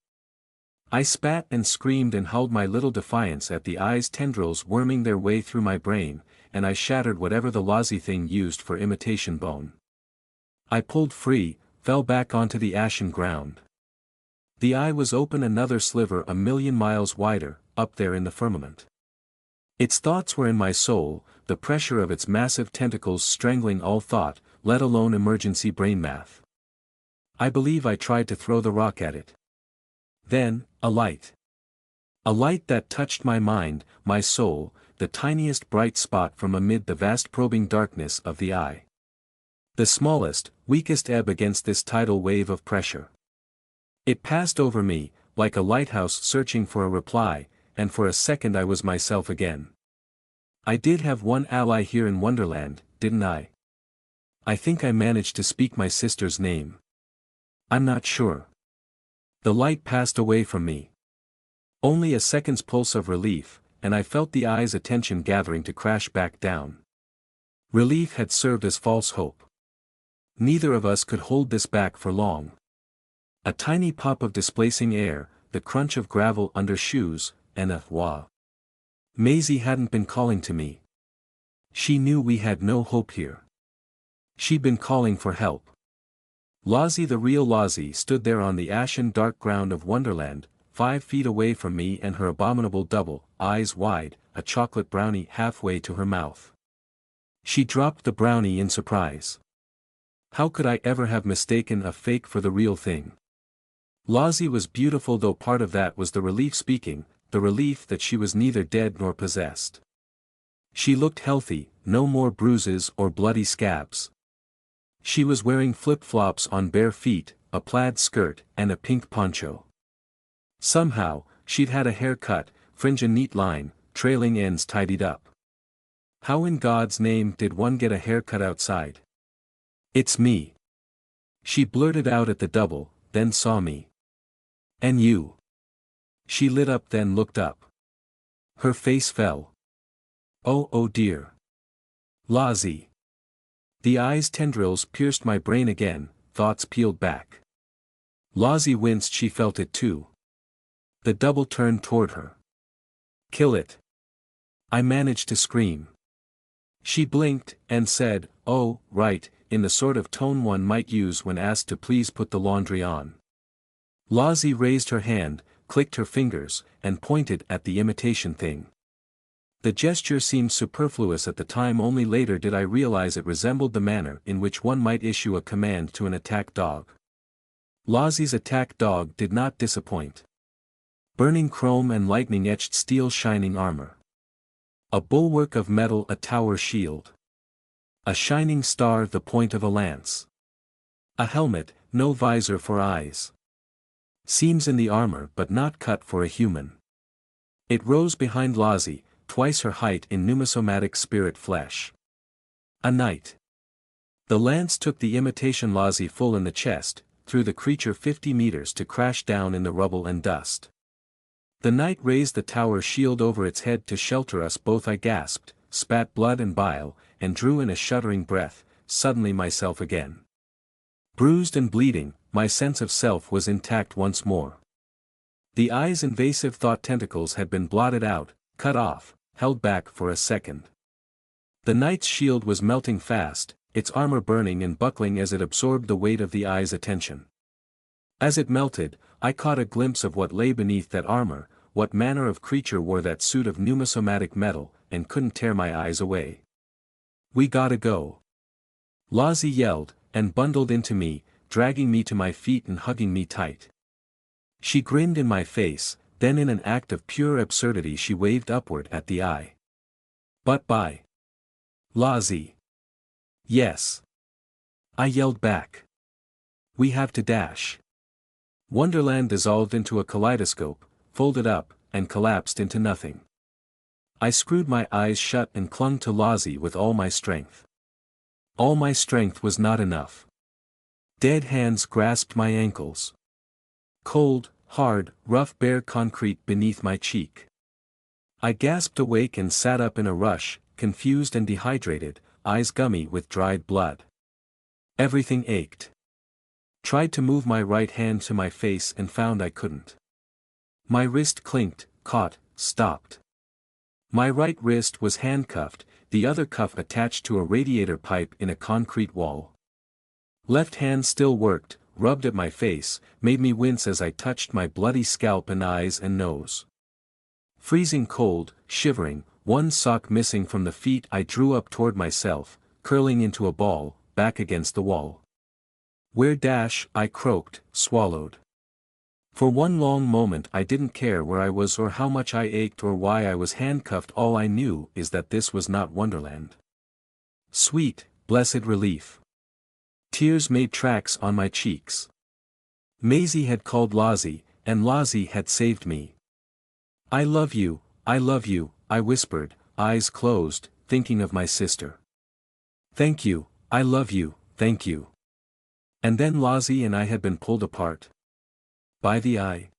I spat and screamed and howled my little defiance at the eye's tendrils worming their way through my brain, and I shattered whatever the lousy thing used for imitation bone. I pulled free, fell back onto the ashen ground. The eye was open, another sliver 1,000,000 miles wider, up there in the firmament. Its thoughts were in my soul, the pressure of its massive tentacles strangling all thought, let alone emergency brain math. I believe I tried to throw the rock at it. Then, a light. A light that touched my mind, my soul, the tiniest bright spot from amid the vast probing darkness of the eye. The smallest, weakest ebb against this tidal wave of pressure. It passed over me, like a lighthouse searching for a reply, and for a second I was myself again. I did have one ally here in Wonderland, didn't I? I think I managed to speak my sister's name. I'm not sure. The light passed away from me. Only a second's pulse of relief, and I felt the eye's attention gathering to crash back down. Relief had served as false hope. Neither of us could hold this back for long. A tiny pop of displacing air, the crunch of gravel under shoes, and a wah. Maisie hadn't been calling to me. She knew we had no hope here. She'd been calling for help. Lozzie, the real Lozzie, stood there on the ashen dark ground of Wonderland, 5 feet away from me and her abominable double, eyes wide, a chocolate brownie halfway to her mouth. She dropped the brownie in surprise. How could I ever have mistaken a fake for the real thing? Lozzie was beautiful, though part of that was the relief speaking, the relief that she was neither dead nor possessed. She looked healthy, no more bruises or bloody scabs. She was wearing flip-flops on bare feet, a plaid skirt, and a pink poncho. Somehow, she'd had a haircut, fringe a neat line, trailing ends tidied up. How in God's name did one get a haircut outside? It's me. She blurted out at the double, then saw me. And you. She lit up, then looked up. Her face fell. Oh dear. Lozzie. The eye's tendrils pierced my brain again, thoughts peeled back. Lozzie winced, she felt it too. The double turned toward her. Kill it. I managed to scream. She blinked, and said, "Oh, right," in the sort of tone one might use when asked to please put the laundry on. Lozzie raised her hand, clicked her fingers, and pointed at the imitation thing. The gesture seemed superfluous at the time, only later did I realize it resembled the manner in which one might issue a command to an attack dog. Lozzie's attack dog did not disappoint. Burning chrome and lightning-etched steel, shining armor. A bulwark of metal, a tower shield. A shining star, the point of a lance. A helmet, no visor for eyes. Seams in the armor but not cut for a human. It rose behind Lozzie, twice her height in pneumosomatic spirit flesh. A knight. The lance took the imitation Lozzie full in the chest, threw the creature 50 meters to crash down in the rubble and dust. The knight raised the tower shield over its head to shelter us both. I gasped, spat blood and bile, and drew in a shuddering breath, suddenly myself again. Bruised and bleeding, my sense of self was intact once more. The eye's invasive thought tentacles had been blotted out, cut off, held back for a second. The knight's shield was melting fast, its armor burning and buckling as it absorbed the weight of the eye's attention. As it melted, I caught a glimpse of what lay beneath that armor, what manner of creature wore that suit of pneumosomatic metal, and couldn't tear my eyes away. "We gotta go!" Lozzie yelled, and bundled into me, dragging me to my feet and hugging me tight. She grinned in my face, then in an act of pure absurdity she waved upward at the eye. "But bye, Lozzie." "Yes," I yelled back. "We have to dash." Wonderland dissolved into a kaleidoscope, folded up, and collapsed into nothing. I screwed my eyes shut and clung to Lozzie with all my strength. All my strength was not enough. Dead hands grasped my ankles. Cold, hard, rough bare concrete beneath my cheek. I gasped awake and sat up in a rush, confused and dehydrated, eyes gummy with dried blood. Everything ached. Tried to move my right hand to my face and found I couldn't. My wrist clinked, caught, stopped. My right wrist was handcuffed, the other cuff attached to a radiator pipe in a concrete wall. Left hand still worked, rubbed at my face, made me wince as I touched my bloody scalp and eyes and nose. Freezing cold, shivering, one sock missing from the feet, I drew up toward myself, curling into a ball, back against the wall. "Where dash?" I croaked, swallowed. For one long moment I didn't care where I was or how much I ached or why I was handcuffed. All I knew is that this was not Wonderland. Sweet, blessed relief. Tears made tracks on my cheeks. Maisie had called Lozzie, and Lozzie had saved me. I love you," I whispered, eyes closed, thinking of my sister. "Thank you, I love you, thank you." And then Lozzie and I had been pulled apart. By the eye.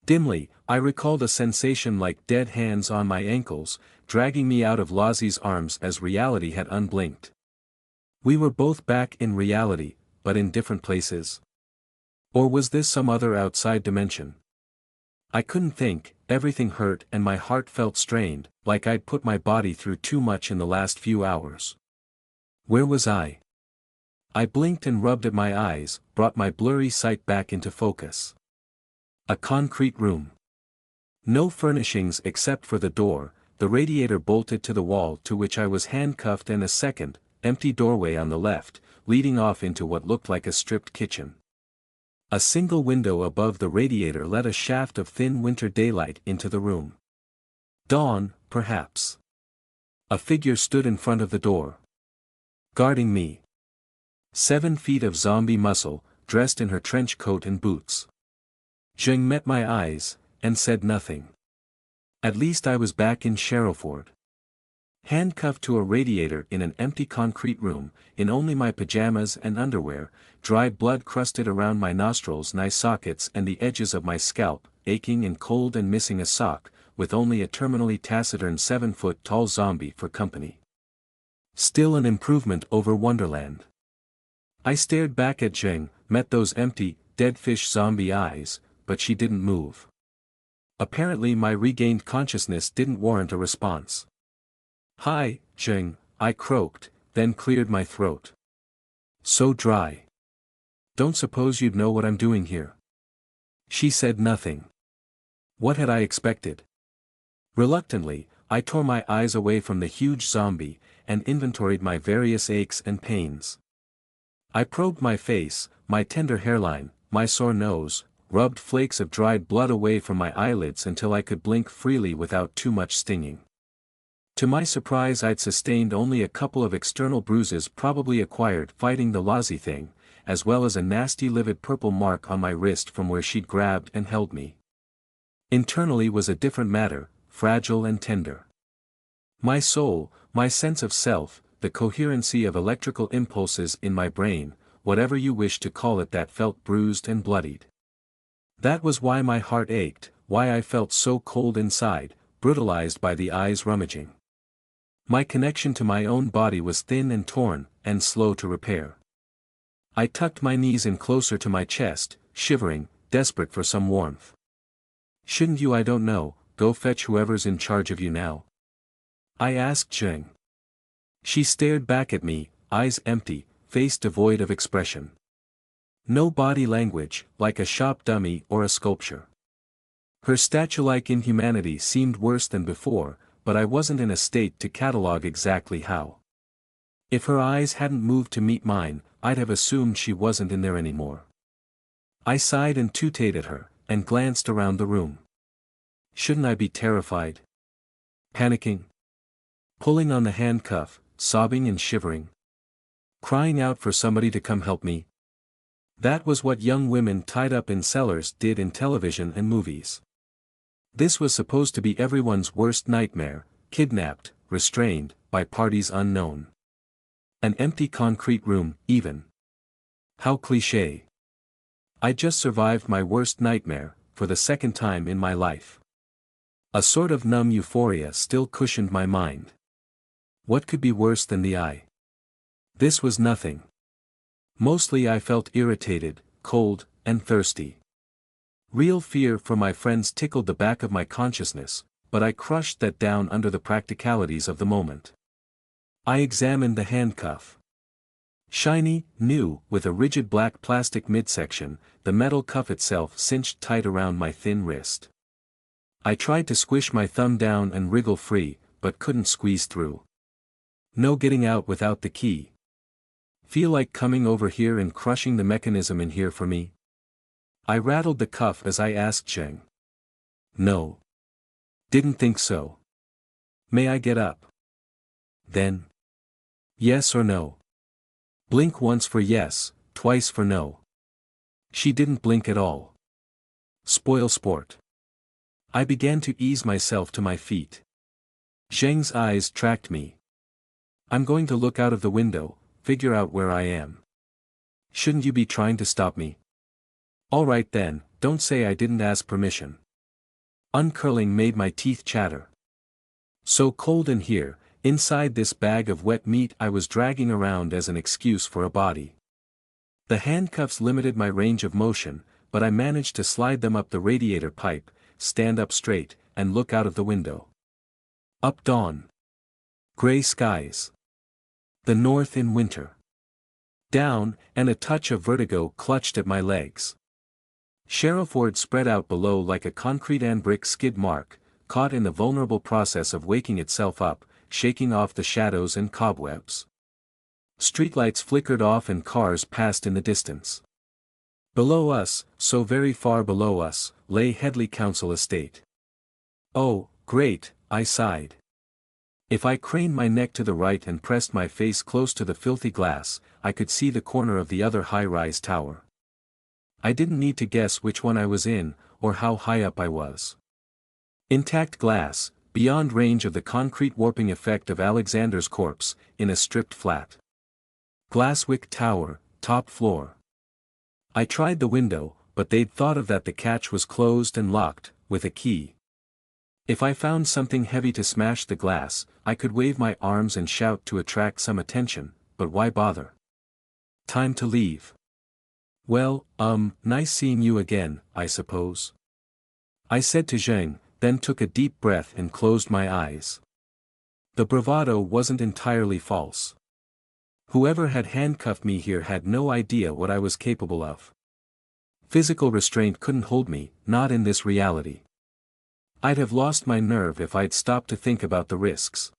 Dimly, I recalled a sensation like dead hands on my ankles, dragging me out of Lozzie's arms as reality had unblinked. We were both back in reality, but in different places. Or was this some other outside dimension? I couldn't think, everything hurt and my heart felt strained, like I'd put my body through too much in the last few hours. Where was I? I blinked and rubbed at my eyes, brought my blurry sight back into focus. A concrete room. No furnishings except for the door, the radiator bolted to the wall to which I was handcuffed, and a second, empty doorway on the left, leading off into what looked like a stripped kitchen. A single window above the radiator let a shaft of thin winter daylight into the room. Dawn, perhaps. A figure stood in front of the door. Guarding me. 7 feet of zombie muscle, dressed in her trench coat and boots. Zheng met my eyes, and said nothing. At least I was back in Sherrowford. Handcuffed to a radiator in an empty concrete room, in only my pajamas and underwear, dried blood crusted around my nostrils, eye sockets and the edges of my scalp, aching and cold and missing a sock, with only a terminally taciturn 7-foot-tall zombie for company. Still an improvement over Wonderland. I stared back at Zheng, met those empty, dead fish zombie eyes, but she didn't move. Apparently my regained consciousness didn't warrant a response. "Hi, Zheng," I croaked, then cleared my throat. "So dry. Don't suppose you'd know what I'm doing here?" She said nothing. What had I expected? Reluctantly, I tore my eyes away from the huge zombie, and inventoried my various aches and pains. I probed my face, my tender hairline, my sore nose, rubbed flakes of dried blood away from my eyelids until I could blink freely without too much stinging. To my surprise, I'd sustained only a couple of external bruises, probably acquired fighting the Lozzie thing, as well as a nasty livid purple mark on my wrist from where she'd grabbed and held me. Internally was a different matter, fragile and tender. My soul, my sense of self, the coherency of electrical impulses in my brain, whatever you wish to call it, that felt bruised and bloodied. That was why my heart ached, why I felt so cold inside, brutalized by the eyes rummaging. My connection to my own body was thin and torn, and slow to repair. I tucked my knees in closer to my chest, shivering, desperate for some warmth. Shouldn't you, I don't know, go fetch whoever's in charge of you now? I asked Zheng. She stared back at me, eyes empty, face devoid of expression. No body language, like a shop dummy or a sculpture. Her statue-like inhumanity seemed worse than before, but I wasn't in a state to catalog exactly how. If her eyes hadn't moved to meet mine, I'd have assumed she wasn't in there anymore. I sighed and tooted at her, and glanced around the room. Shouldn't I be terrified? Panicking? Pulling on the handcuff, sobbing and shivering? Crying out for somebody to come help me? That was what young women tied up in cellars did in television and movies. This was supposed to be everyone's worst nightmare, kidnapped, restrained, by parties unknown. An empty concrete room, even. How cliché. I just survived my worst nightmare, for the second time in my life. A sort of numb euphoria still cushioned my mind. What could be worse than the eye? This was nothing. Mostly I felt irritated, cold, and thirsty. Real fear for my friends tickled the back of my consciousness, but I crushed that down under the practicalities of the moment. I examined the handcuff. Shiny, new, with a rigid black plastic midsection, the metal cuff itself cinched tight around my thin wrist. I tried to squish my thumb down and wriggle free, but couldn't squeeze through. No getting out without the key. Feel like coming over here and crushing the mechanism in here for me? I rattled the cuff as I asked Zheng. No. Didn't think so. May I get up? Then. Yes or no? Blink once for yes, twice for no. She didn't blink at all. Spoil sport. I began to ease myself to my feet. Zheng's eyes tracked me. I'm going to look out of the window, figure out where I am. Shouldn't you be trying to stop me? All right then, don't say I didn't ask permission. Uncurling made my teeth chatter. So cold in here, inside this bag of wet meat I was dragging around as an excuse for a body. The handcuffs limited my range of motion, but I managed to slide them up the radiator pipe, stand up straight, and look out of the window. Up dawn. Gray skies. The north in winter. Down, and a touch of vertigo clutched at my legs. Sherriford spread out below like a concrete and brick skid mark, caught in the vulnerable process of waking itself up, shaking off the shadows and cobwebs. Streetlights flickered off and cars passed in the distance. Below us, so very far below us, lay Headley Council Estate. Oh, great, I sighed. If I craned my neck to the right and pressed my face close to the filthy glass, I could see the corner of the other high-rise tower. I didn't need to guess which one I was in, or how high up I was. Intact glass, beyond range of the concrete warping effect of Alexander's corpse, in a stripped flat. Glasswick Tower, top floor. I tried the window, but they'd thought of that the catch was closed and locked, with a key. If I found something heavy to smash the glass, I could wave my arms and shout to attract some attention, but why bother? Time to leave. Well, nice seeing you again, I suppose. I said to Zheng, then took a deep breath and closed my eyes. The bravado wasn't entirely false. Whoever had handcuffed me here had no idea what I was capable of. Physical restraint couldn't hold me, not in this reality. I'd have lost my nerve if I'd stopped to think about the risks.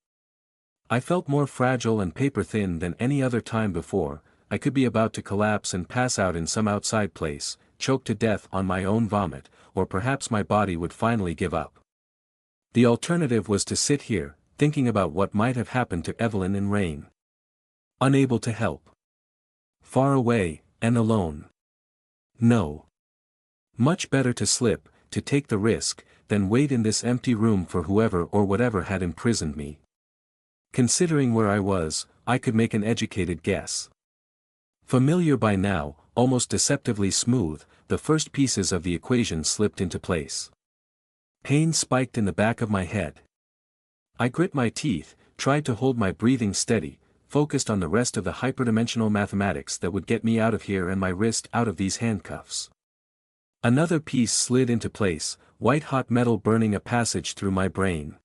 I felt more fragile and paper-thin than any other time before. I could be about to collapse and pass out in some outside place, choke to death on my own vomit, or perhaps my body would finally give up. The alternative was to sit here, thinking about what might have happened to Evelyn and Rain. Unable to help. Far away, And alone. No. Much better to slip, to take the risk, than wait in this empty room for whoever or whatever had imprisoned me. Considering where I was, I could make an educated guess. Familiar by now, almost deceptively smooth, the first pieces of the equation slipped into place. Pain spiked in the back of my head. I grit my teeth, tried to hold my breathing steady, focused on the rest of the hyperdimensional mathematics that would get me out of here and my wrist out of these handcuffs. Another piece slid into place, white-hot metal burning a passage through my brain.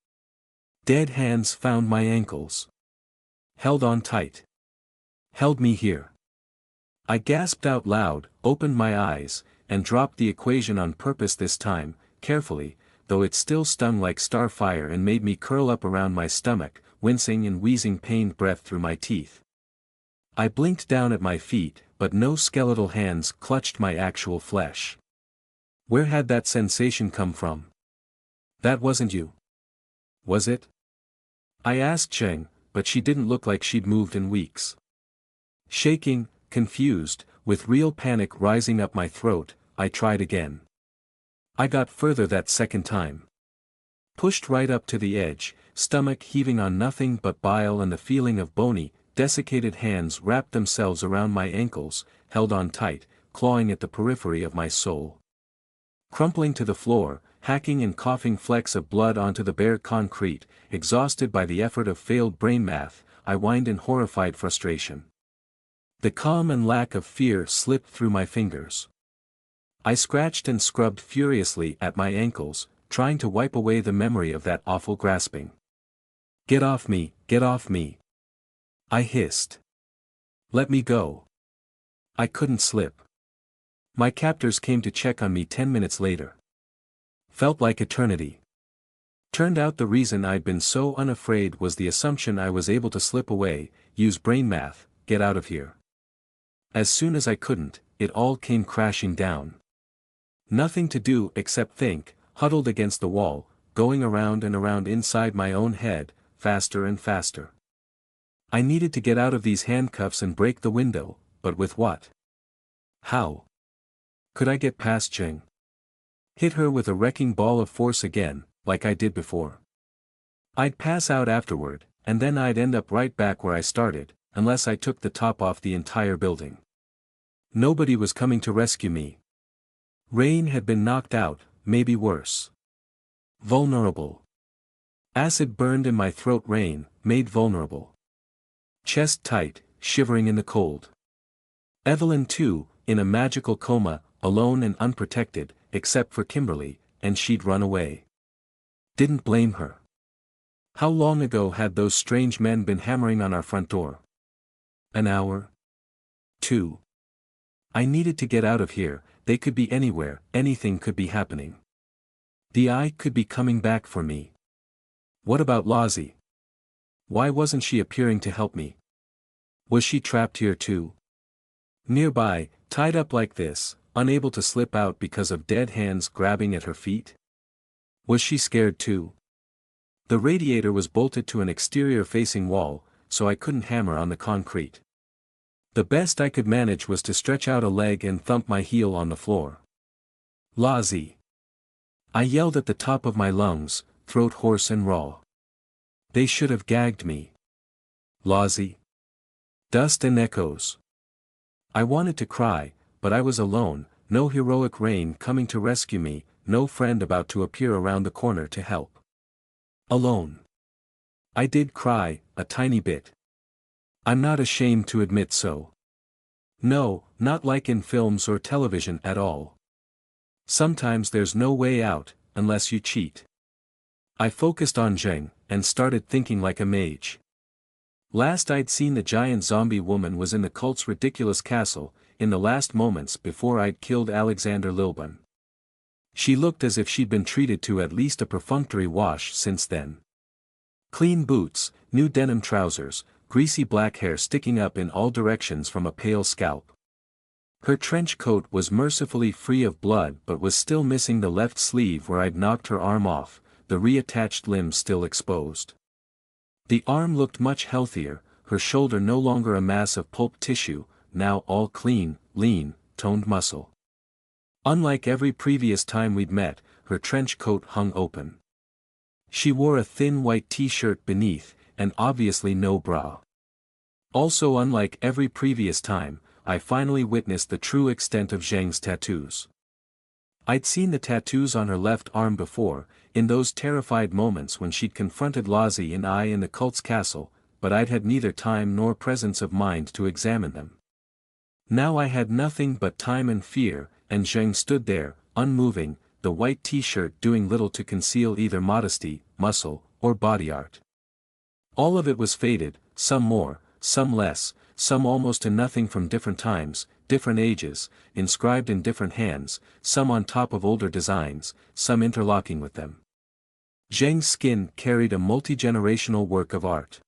Dead hands found my ankles. Held on tight. Held me here. I gasped out loud, opened my eyes, and dropped the equation on purpose this time, carefully, though it still stung like starfire and made me curl up around my stomach, wincing and wheezing pained breath through my teeth. I blinked down at my feet, but no skeletal hands clutched my actual flesh. Where had that sensation come from? That wasn't you. Was it? I asked Zheng, but she didn't look like she'd moved in weeks. Shaking, confused, with real panic rising up my throat, I tried again. I got further that second time. Pushed right up to the edge, stomach heaving on nothing but bile, and the feeling of bony, desiccated hands wrapped themselves around my ankles, held on tight, clawing at the periphery of my soul. Crumpling to the floor, hacking and coughing flecks of blood onto the bare concrete, exhausted by the effort of failed brain math, I whined in horrified frustration. The calm and lack of fear slipped through my fingers. I scratched and scrubbed furiously at my ankles, trying to wipe away the memory of that awful grasping. Get off me, get off me. I hissed. Let me go. I couldn't slip. My captors came to check on me 10 minutes later. Felt like eternity. Turned out the reason I'd been so unafraid was the assumption I was able to slip away, use brain math, get out of here. As soon as I couldn't, it all came crashing down. Nothing to do except think, huddled against the wall, going around and around inside my own head, faster and faster. I needed to get out of these handcuffs and break the window, but with what? How? Could I get past Zheng? Hit her with a wrecking ball of force again, like I did before. I'd pass out afterward, and then I'd end up right back where I started, unless I took the top off the entire building. Nobody was coming to rescue me. Rain had been knocked out, maybe worse. Vulnerable. Acid burned in my throat. Rain, made vulnerable. Chest tight, shivering in the cold. Evelyn too, in a magical coma, alone and unprotected, except for Kimberly, and she'd run away. Didn't blame her. How long ago had those strange men been hammering on our front door? An hour? 2. I needed to get out of here. They could be anywhere, anything could be happening. The eye could be coming back for me. What about Lozzie? Why wasn't she appearing to help me? Was she trapped here too? Nearby, tied up like this, unable to slip out because of dead hands grabbing at her feet? Was she scared too? The radiator was bolted to an exterior-facing wall, so I couldn't hammer on the concrete. The best I could manage was to stretch out a leg and thump my heel on the floor. Lozzie! I yelled at the top of my lungs, throat hoarse and raw. They should have gagged me. Lozzie! Dust and echoes. I wanted to cry, but I was alone, no heroic Rain coming to rescue me, no friend about to appear around the corner to help. Alone. I did cry, a tiny bit. I'm not ashamed to admit so. No, not like in films or television at all. Sometimes there's no way out, unless you cheat. I focused on Zheng, and started thinking like a mage. Last I'd seen the giant zombie woman was in the cult's ridiculous castle, in the last moments before I'd killed Alexander Lilbun. She looked as if she'd been treated to at least a perfunctory wash since then. Clean boots, new denim trousers, greasy black hair sticking up in all directions from a pale scalp. Her trench coat was mercifully free of blood but was still missing the left sleeve where I'd knocked her arm off, the reattached limb still exposed. The arm looked much healthier, her shoulder no longer a mass of pulp tissue, now all clean, lean, toned muscle. Unlike every previous time we'd met, her trench coat hung open. She wore a thin white t-shirt beneath, and obviously no bra. Also, unlike every previous time, I finally witnessed the true extent of Zheng's tattoos. I'd seen the tattoos on her left arm before, in those terrified moments when she'd confronted Lazi and I in the cult's castle, but I'd had neither time nor presence of mind to examine them. Now I had nothing but time and fear, and Zheng stood there, unmoving, the white t-shirt doing little to conceal either modesty, muscle, or body art. All of it was faded, some more, some less, some almost to nothing from different times, different ages, inscribed in different hands, some on top of older designs, some interlocking with them. Zheng's skin carried a multi-generational work of art.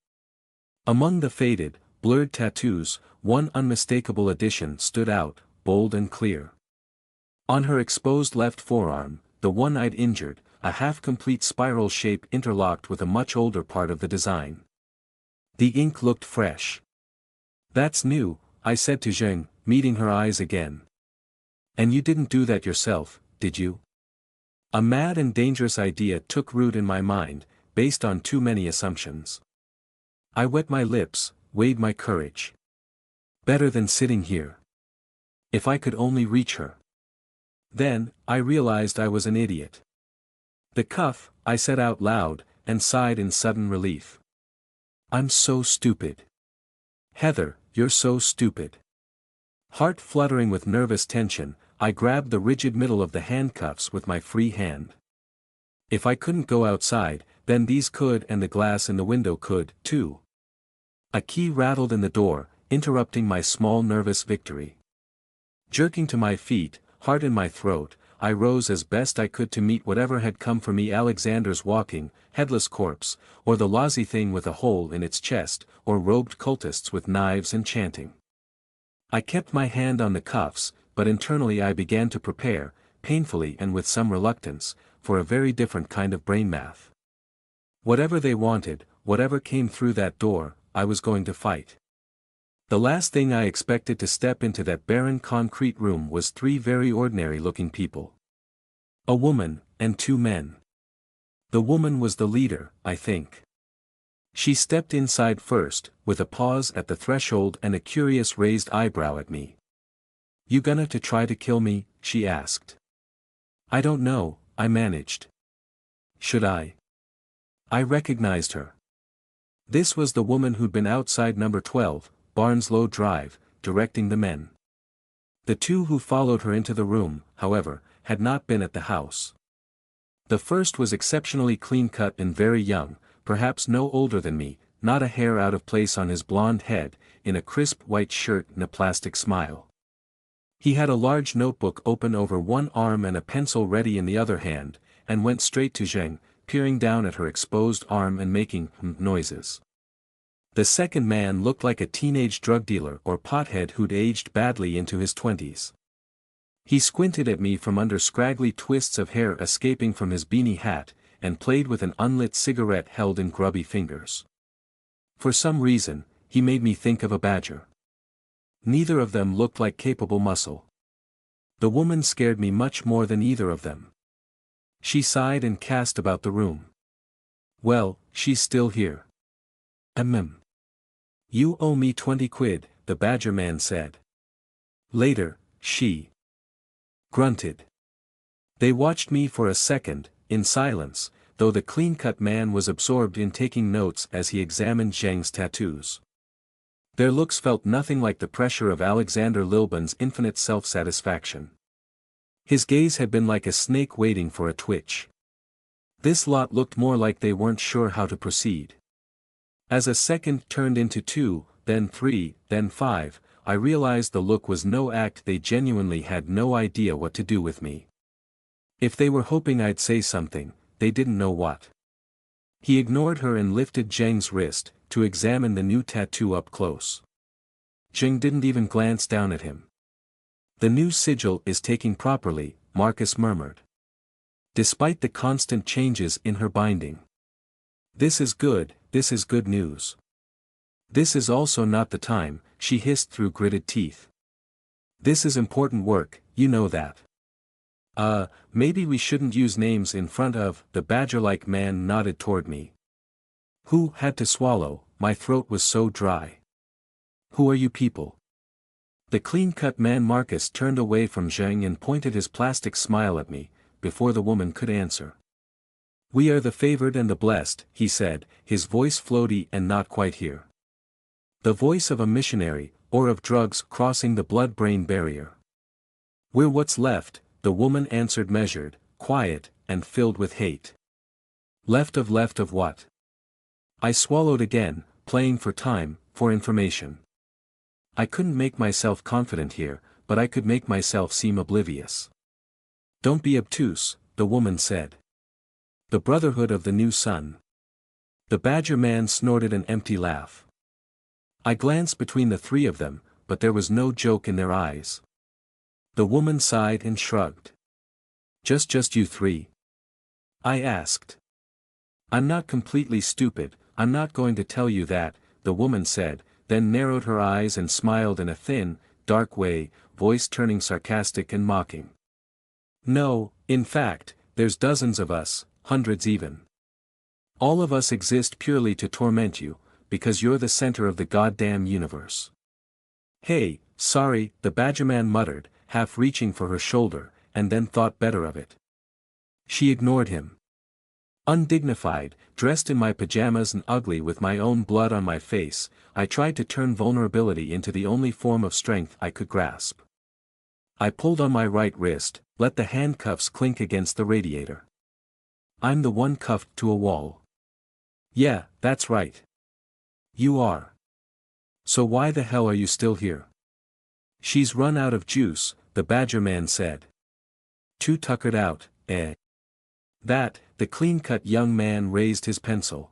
Among the faded, blurred tattoos, one unmistakable addition stood out, bold and clear. On her exposed left forearm, the one I'd injured, a half-complete spiral shape interlocked with a much older part of the design. The ink looked fresh. "That's new," I said to Zheng, meeting her eyes again. "And you didn't do that yourself, did you?" A mad and dangerous idea took root in my mind, based on too many assumptions. I wet my lips, weighed my courage. Better than sitting here. If I could only reach her. Then, I realized I was an idiot. "The cuff," I said out loud, and sighed in sudden relief. "I'm so stupid. Heather, you're so stupid." Heart fluttering with nervous tension, I grabbed the rigid middle of the handcuffs with my free hand. If I couldn't go outside, then these could, and the glass in the window could, too. A key rattled in the door, interrupting my small nervous victory. Jerking to my feet, heart in my throat, I rose as best I could to meet whatever had come for me: Alexander's walking, headless corpse, or the lousy thing with a hole in its chest, or robed cultists with knives and chanting. I kept my hand on the cuffs, but internally I began to prepare, painfully and with some reluctance, for a very different kind of brain math. Whatever they wanted, whatever came through that door, I was going to fight. The last thing I expected to step into that barren concrete room was three very ordinary-looking people. A woman, and two men. The woman was the leader, I think. She stepped inside first, with a pause at the threshold and a curious raised eyebrow at me. "You gonna to try to kill me?" she asked. "I don't know," I managed. "Should I?" I recognized her. This was the woman who'd been outside number 12, Barnslow Drive, directing the men. The two who followed her into the room, however, had not been at the house. The first was exceptionally clean-cut and very young, perhaps no older than me, not a hair out of place on his blonde head, in a crisp white shirt and a plastic smile. He had a large notebook open over one arm and a pencil ready in the other hand, and went straight to Zheng, peering down at her exposed arm and making noises. The second man looked like a teenage drug dealer or pothead who'd aged badly into his 20s. He squinted at me from under scraggly twists of hair escaping from his beanie hat, and played with an unlit cigarette held in grubby fingers. For some reason, he made me think of a badger. Neither of them looked like capable muscle. The woman scared me much more than either of them. She sighed and cast about the room. "Well, she's still here." "You owe me 20 quid, the badger man said." "Later," she grunted. They watched me for a second, in silence, though the clean-cut man was absorbed in taking notes as he examined Zheng's tattoos. Their looks felt nothing like the pressure of Alexander Lilbun's infinite self-satisfaction. His gaze had been like a snake waiting for a twitch. This lot looked more like they weren't sure how to proceed. As a second turned into 2, then 3, then 5, I realized the look was no act. They genuinely had no idea what to do with me. If they were hoping I'd say something, they didn't know what. He ignored her and lifted Zheng's wrist, to examine the new tattoo up close. Zheng didn't even glance down at him. "The new sigil is taking properly," Marcus murmured. "Despite the constant changes in her binding. This is good news." This is also not the time, she hissed through gritted teeth. This is important work, you know that. Maybe we shouldn't use names in front of, the badger-like man nodded toward me. Who had to swallow, my throat was so dry. Who are you people? The clean-cut man Marcus turned away from Zheng and pointed his plastic smile at me, before the woman could answer. We are the favored and the blessed, he said, his voice floaty and not quite here. The voice of a missionary, or of drugs crossing the blood-brain barrier. We're what's left, the woman answered measured, quiet, and filled with hate. Left of what? I swallowed again, playing for time, for information. I couldn't make myself confident here, but I could make myself seem oblivious. Don't be obtuse, the woman said. The Brotherhood of the New Sun. The badger man snorted an empty laugh. I glanced between the three of them, but there was no joke in their eyes. The woman sighed and shrugged. Just you three? I asked. I'm not completely stupid, I'm not going to tell you that, the woman said, then narrowed her eyes and smiled in a thin, dark way, voice turning sarcastic and mocking. No, in fact, there's dozens of us, hundreds even. All of us exist purely to torment you, because you're the center of the goddamn universe. Hey, sorry, the badgerman muttered, half reaching for her shoulder, and then thought better of it. She ignored him. Undignified, dressed in my pajamas and ugly with my own blood on my face, I tried to turn vulnerability into the only form of strength I could grasp. I pulled on my right wrist, let the handcuffs clink against the radiator. I'm the one cuffed to a wall. Yeah, that's right. You are. So why the hell are you still here? She's run out of juice, the badger man said. Too tuckered out, eh? That, the clean-cut young man raised his pencil.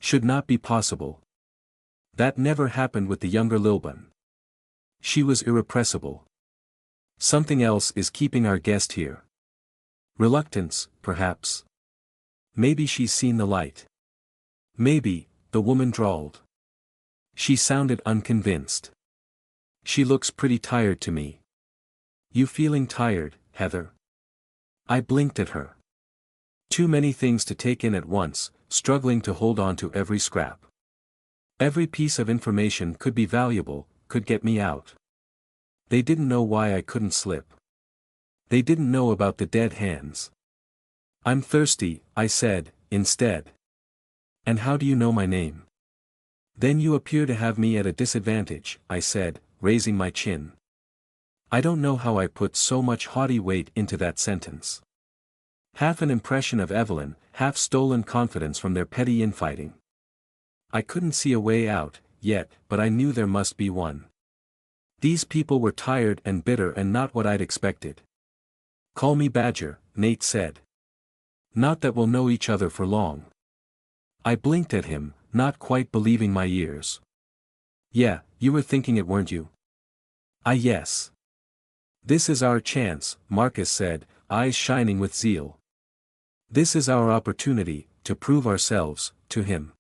Should not be possible. That never happened with the younger Lilbun. She was irrepressible. Something else is keeping our guest here. Reluctance, perhaps. Maybe she's seen the light. Maybe, the woman drawled. She sounded unconvinced. She looks pretty tired to me. You feeling tired, Heather? I blinked at her. Too many things to take in at once, struggling to hold on to every scrap. Every piece of information could be valuable, could get me out. They didn't know why I couldn't slip. They didn't know about the dead hands. I'm thirsty, I said, instead. And how do you know my name? Then you appear to have me at a disadvantage, I said, raising my chin. I don't know how I put so much haughty weight into that sentence. Half an impression of Evelyn, half stolen confidence from their petty infighting. I couldn't see a way out, yet, but I knew there must be one. These people were tired and bitter and not what I'd expected. Call me Badger, Nate said. Not that we'll know each other for long. I blinked at him, not quite believing my ears. Yeah, you were thinking it, weren't you? Yes. This is our chance, Marcus said, eyes shining with zeal. This is our opportunity, to prove ourselves, to him.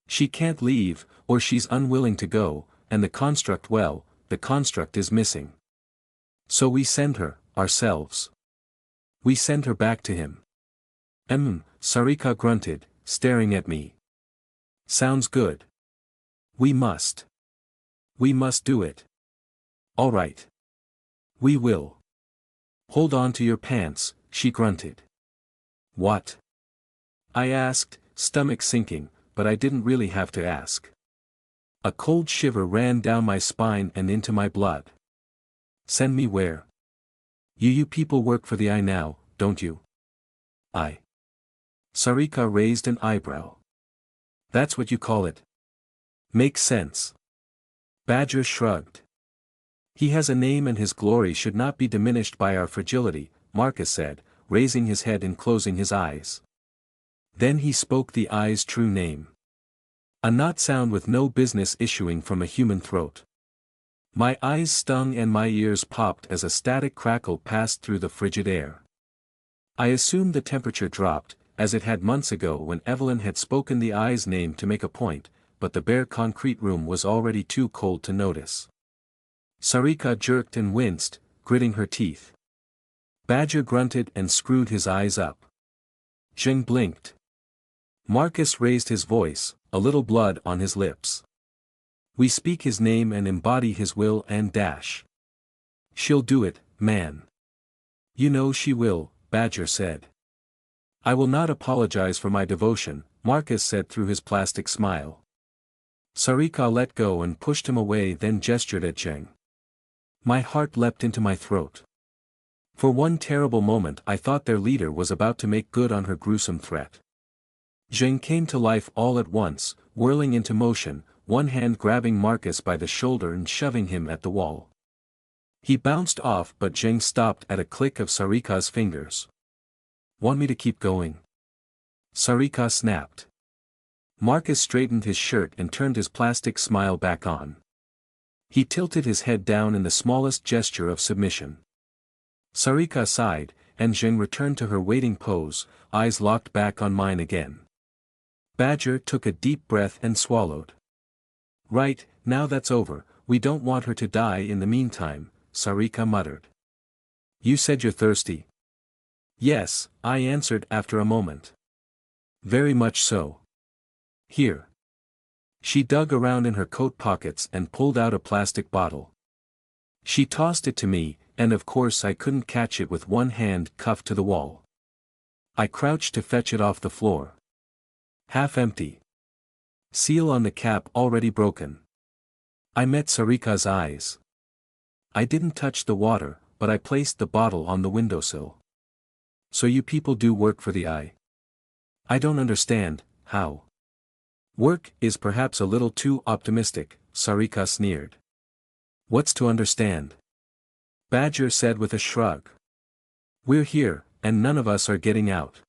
She can't leave, or she's unwilling to go, and the construct, well, the construct is missing. So we send her, ourselves. We send her back to him. Sarika grunted, staring at me. Sounds good. We must. We must do it. All right. We will. Hold on to your pants, she grunted. What? I asked, stomach sinking, but I didn't really have to ask. A cold shiver ran down my spine and into my blood. Send me where? You people work for the Eye now, don't you? I. Sarika raised an eyebrow. That's what you call it? Makes sense. Badger shrugged. He has a name and his glory should not be diminished by our fragility, Marcus said, raising his head and closing his eyes. Then he spoke the Eye's true name. A knot sound with no business issuing from a human throat. My eyes stung and my ears popped as a static crackle passed through the frigid air. I assumed the temperature dropped, as it had months ago when Evelyn had spoken the Eye's name to make a point, but the bare concrete room was already too cold to notice. Sarika jerked and winced, gritting her teeth. Badger grunted and screwed his eyes up. Zheng blinked. Marcus raised his voice, a little blood on his lips. We speak his name and embody his will and dash. She'll do it, man. You know she will, Badger said. I will not apologize for my devotion, Marcus said through his plastic smile. Sarika let go and pushed him away, then gestured at Zheng. My heart leapt into my throat. For one terrible moment I thought their leader was about to make good on her gruesome threat. Zheng came to life all at once, whirling into motion, one hand grabbing Marcus by the shoulder and shoving him at the wall. He bounced off, but Zheng stopped at a click of Sarika's fingers. Want me to keep going? Sarika snapped. Marcus straightened his shirt and turned his plastic smile back on. He tilted his head down in the smallest gesture of submission. Sarika sighed, and Zheng returned to her waiting pose, eyes locked back on mine again. Badger took a deep breath and swallowed. Right, now that's over, we don't want her to die in the meantime, Sarika muttered. You said you're thirsty? Yes, I answered after a moment. Very much so. Here. She dug around in her coat pockets and pulled out a plastic bottle. She tossed it to me, and of course I couldn't catch it with one hand cuffed to the wall. I crouched to fetch it off the floor. Half empty. Seal on the cap already broken. I met Sarika's eyes. I didn't touch the water, but I placed the bottle on the windowsill. So you people do work for the eye? I don't understand, how? Work is perhaps a little too optimistic, Sarika sneered. What's to understand? Badger said with a shrug. We're here, and none of us are getting out.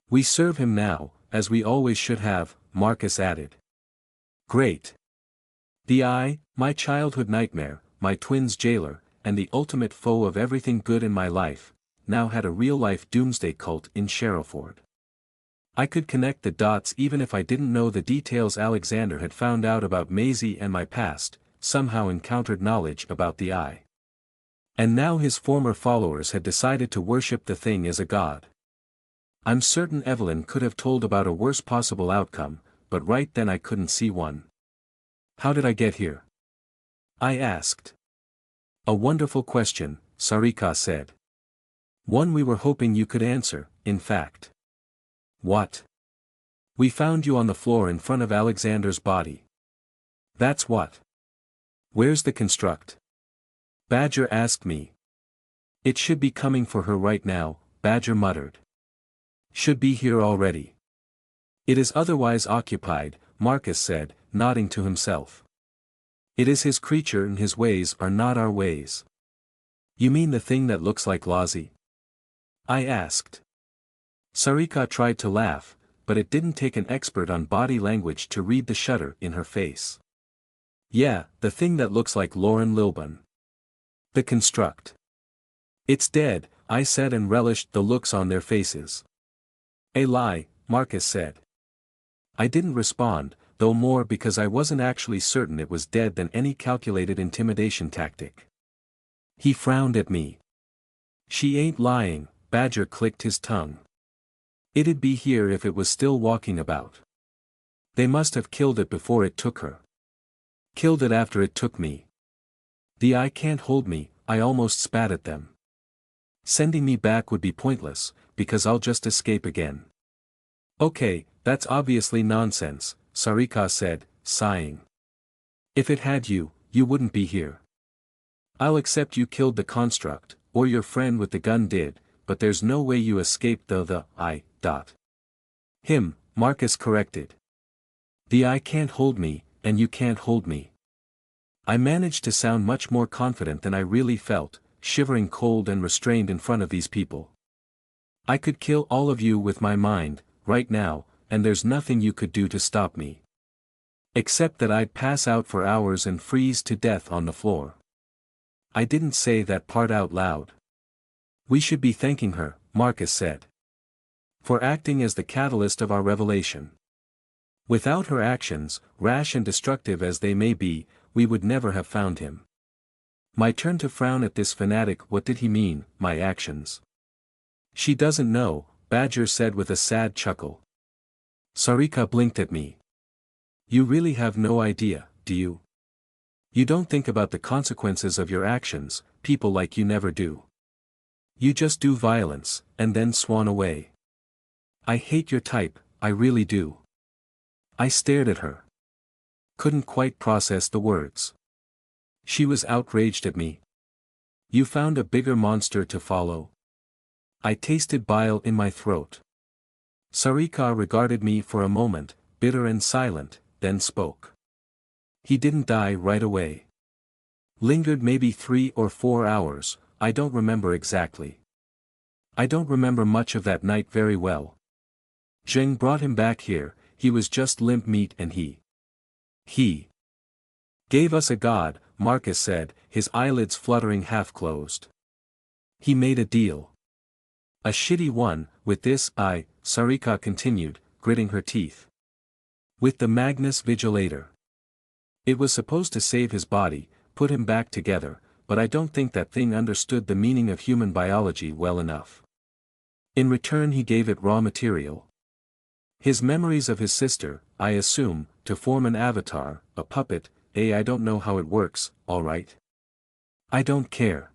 We serve him now, as we always should have, Marcus added. Great. The eye, my childhood nightmare, my twin's jailer, and the ultimate foe of everything good in my life, now had a real-life doomsday cult in Sherrowford. I could connect the dots even if I didn't know the details. Alexander had found out about Maisie and my past, somehow encountered knowledge about the eye. And now his former followers had decided to worship the thing as a god. I'm certain Evelyn could have told about a worse possible outcome, but right then I couldn't see one. How did I get here? I asked. A wonderful question, Sarika said. One we were hoping you could answer, in fact. What? We found you on the floor in front of Alexander's body. That's what? Where's the construct? Badger asked me. It should be coming for her right now, Badger muttered. Should be here already. It is otherwise occupied, Marcus said, nodding to himself. It is his creature and his ways are not our ways. You mean the thing that looks like Lozzie? I asked. Sarika tried to laugh, but it didn't take an expert on body language to read the shudder in her face. Yeah, the thing that looks like Lauren Lilburn. The construct. It's dead, I said and relished the looks on their faces. A lie, Marcus said. I didn't respond, though more because I wasn't actually certain it was dead than any calculated intimidation tactic. He frowned at me. She ain't lying, Badger clicked his tongue. It'd be here if it was still walking about. They must have killed it before it took her. Killed it after it took me. The eye can't hold me, I almost spat at them. Sending me back would be pointless, because I'll just escape again. Okay, that's obviously nonsense, Sarika said, sighing. If it had you, you wouldn't be here. I'll accept you killed the construct, or your friend with the gun did, but there's no way you escaped the eye. Him, Marcus corrected. The eye can't hold me, and you can't hold me. I managed to sound much more confident than I really felt, shivering cold and restrained in front of these people. I could kill all of you with my mind, right now, and there's nothing you could do to stop me. Except that I'd pass out for hours and freeze to death on the floor. I didn't say that part out loud. We should be thanking her, Marcus said. For acting as the catalyst of our revelation. Without her actions, rash and destructive as they may be, we would never have found him. My turn to frown at this fanatic. What did he mean, my actions? She doesn't know, Badger said with a sad chuckle. Sarika blinked at me. You really have no idea, do you? You don't think about the consequences of your actions, people like you never do. You just do violence, and then swan away. I hate your type, I really do. I stared at her. Couldn't quite process the words. She was outraged at me. You found a bigger monster to follow. I tasted bile in my throat. Sarika regarded me for a moment, bitter and silent, then spoke. He didn't die right away. Lingered maybe 3 or 4 hours, I don't remember exactly. I don't remember much of that night very well. Zheng brought him back here, he was just limp meat and he gave us a god, Marcus said, his eyelids fluttering half-closed. He made a deal. A shitty one, with this Sarika continued, gritting her teeth. With the Magnus Vigilator. It was supposed to save his body, put him back together, but I don't think that thing understood the meaning of human biology well enough. In return he gave it raw material. His memories of his sister, I assume, to form an avatar, a puppet, I don't know how it works, alright? I don't care.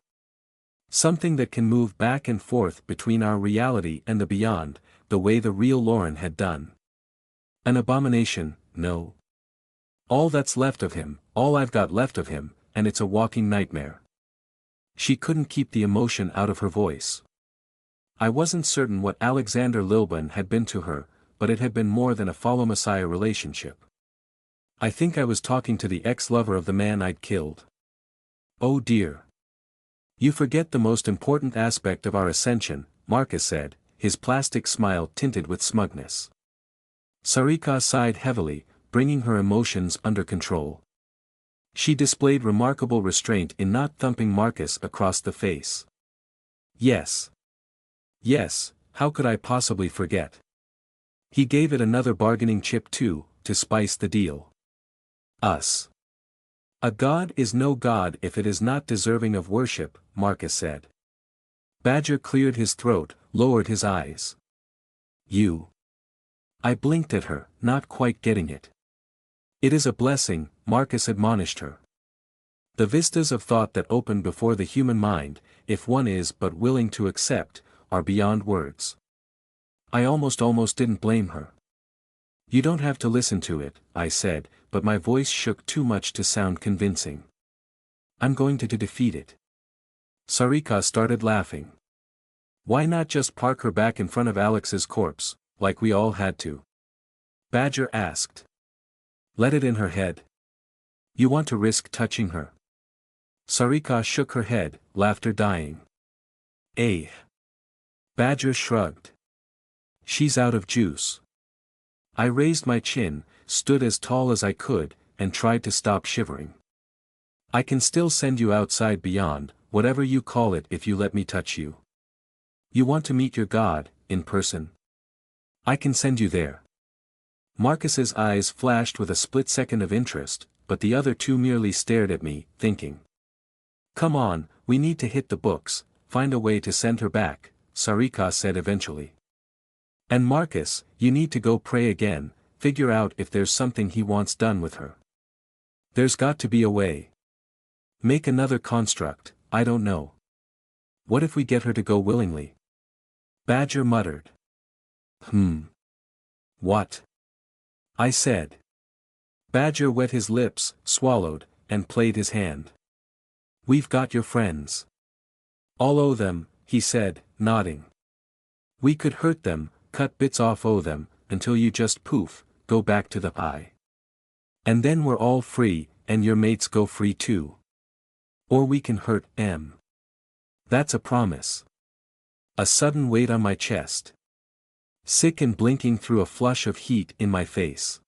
Something that can move back and forth between our reality and the beyond, the way the real Lauren had done. An abomination, no. All that's left of him, all I've got left of him, and it's a walking nightmare. She couldn't keep the emotion out of her voice. I wasn't certain what Alexander Lilban had been to her, but it had been more than a follow-Messiah relationship. I think I was talking to the ex-lover of the man I'd killed. Oh dear. You forget the most important aspect of our ascension, Marcus said, his plastic smile tinted with smugness. Sarika sighed heavily, bringing her emotions under control. She displayed remarkable restraint in not thumping Marcus across the face. Yes. Yes, how could I possibly forget? He gave it another bargaining chip too, to spice the deal. Us. A god is no god if it is not deserving of worship, Marcus said. Badger cleared his throat, lowered his eyes. You. I blinked at her, not quite getting it. It is a blessing, Marcus admonished her. The vistas of thought that open before the human mind, if one is but willing to accept, are beyond words. I almost didn't blame her. You don't have to listen to it, I said, but my voice shook too much to sound convincing. I'm going to defeat it. Sarika started laughing. Why not just park her back in front of Alex's corpse, like we all had to? Badger asked. Let it in her head. You want to risk touching her? Sarika shook her head, laughter dying. Badger shrugged. She's out of juice. I raised my chin, stood as tall as I could, and tried to stop shivering. I can still send you outside beyond, whatever you call it if you let me touch you. You want to meet your god, in person? I can send you there. Marcus's eyes flashed with a split second of interest, but the other two merely stared at me, thinking. Come on, we need to hit the books, find a way to send her back, Sarika said eventually. And Marcus, you need to go pray again, figure out if there's something he wants done with her. There's got to be a way. Make another construct, I don't know. What if we get her to go willingly? Badger muttered. What? I said. Badger wet his lips, swallowed, and played his hand. We've got your friends. I'll owe them, he said, nodding. We could hurt them, cut bits off them, until you just poof, go back to the eye. And then we're all free, and your mates go free too. Or we can hurt M. That's a promise. A sudden weight on my chest. Sick and blinking through a flush of heat in my face.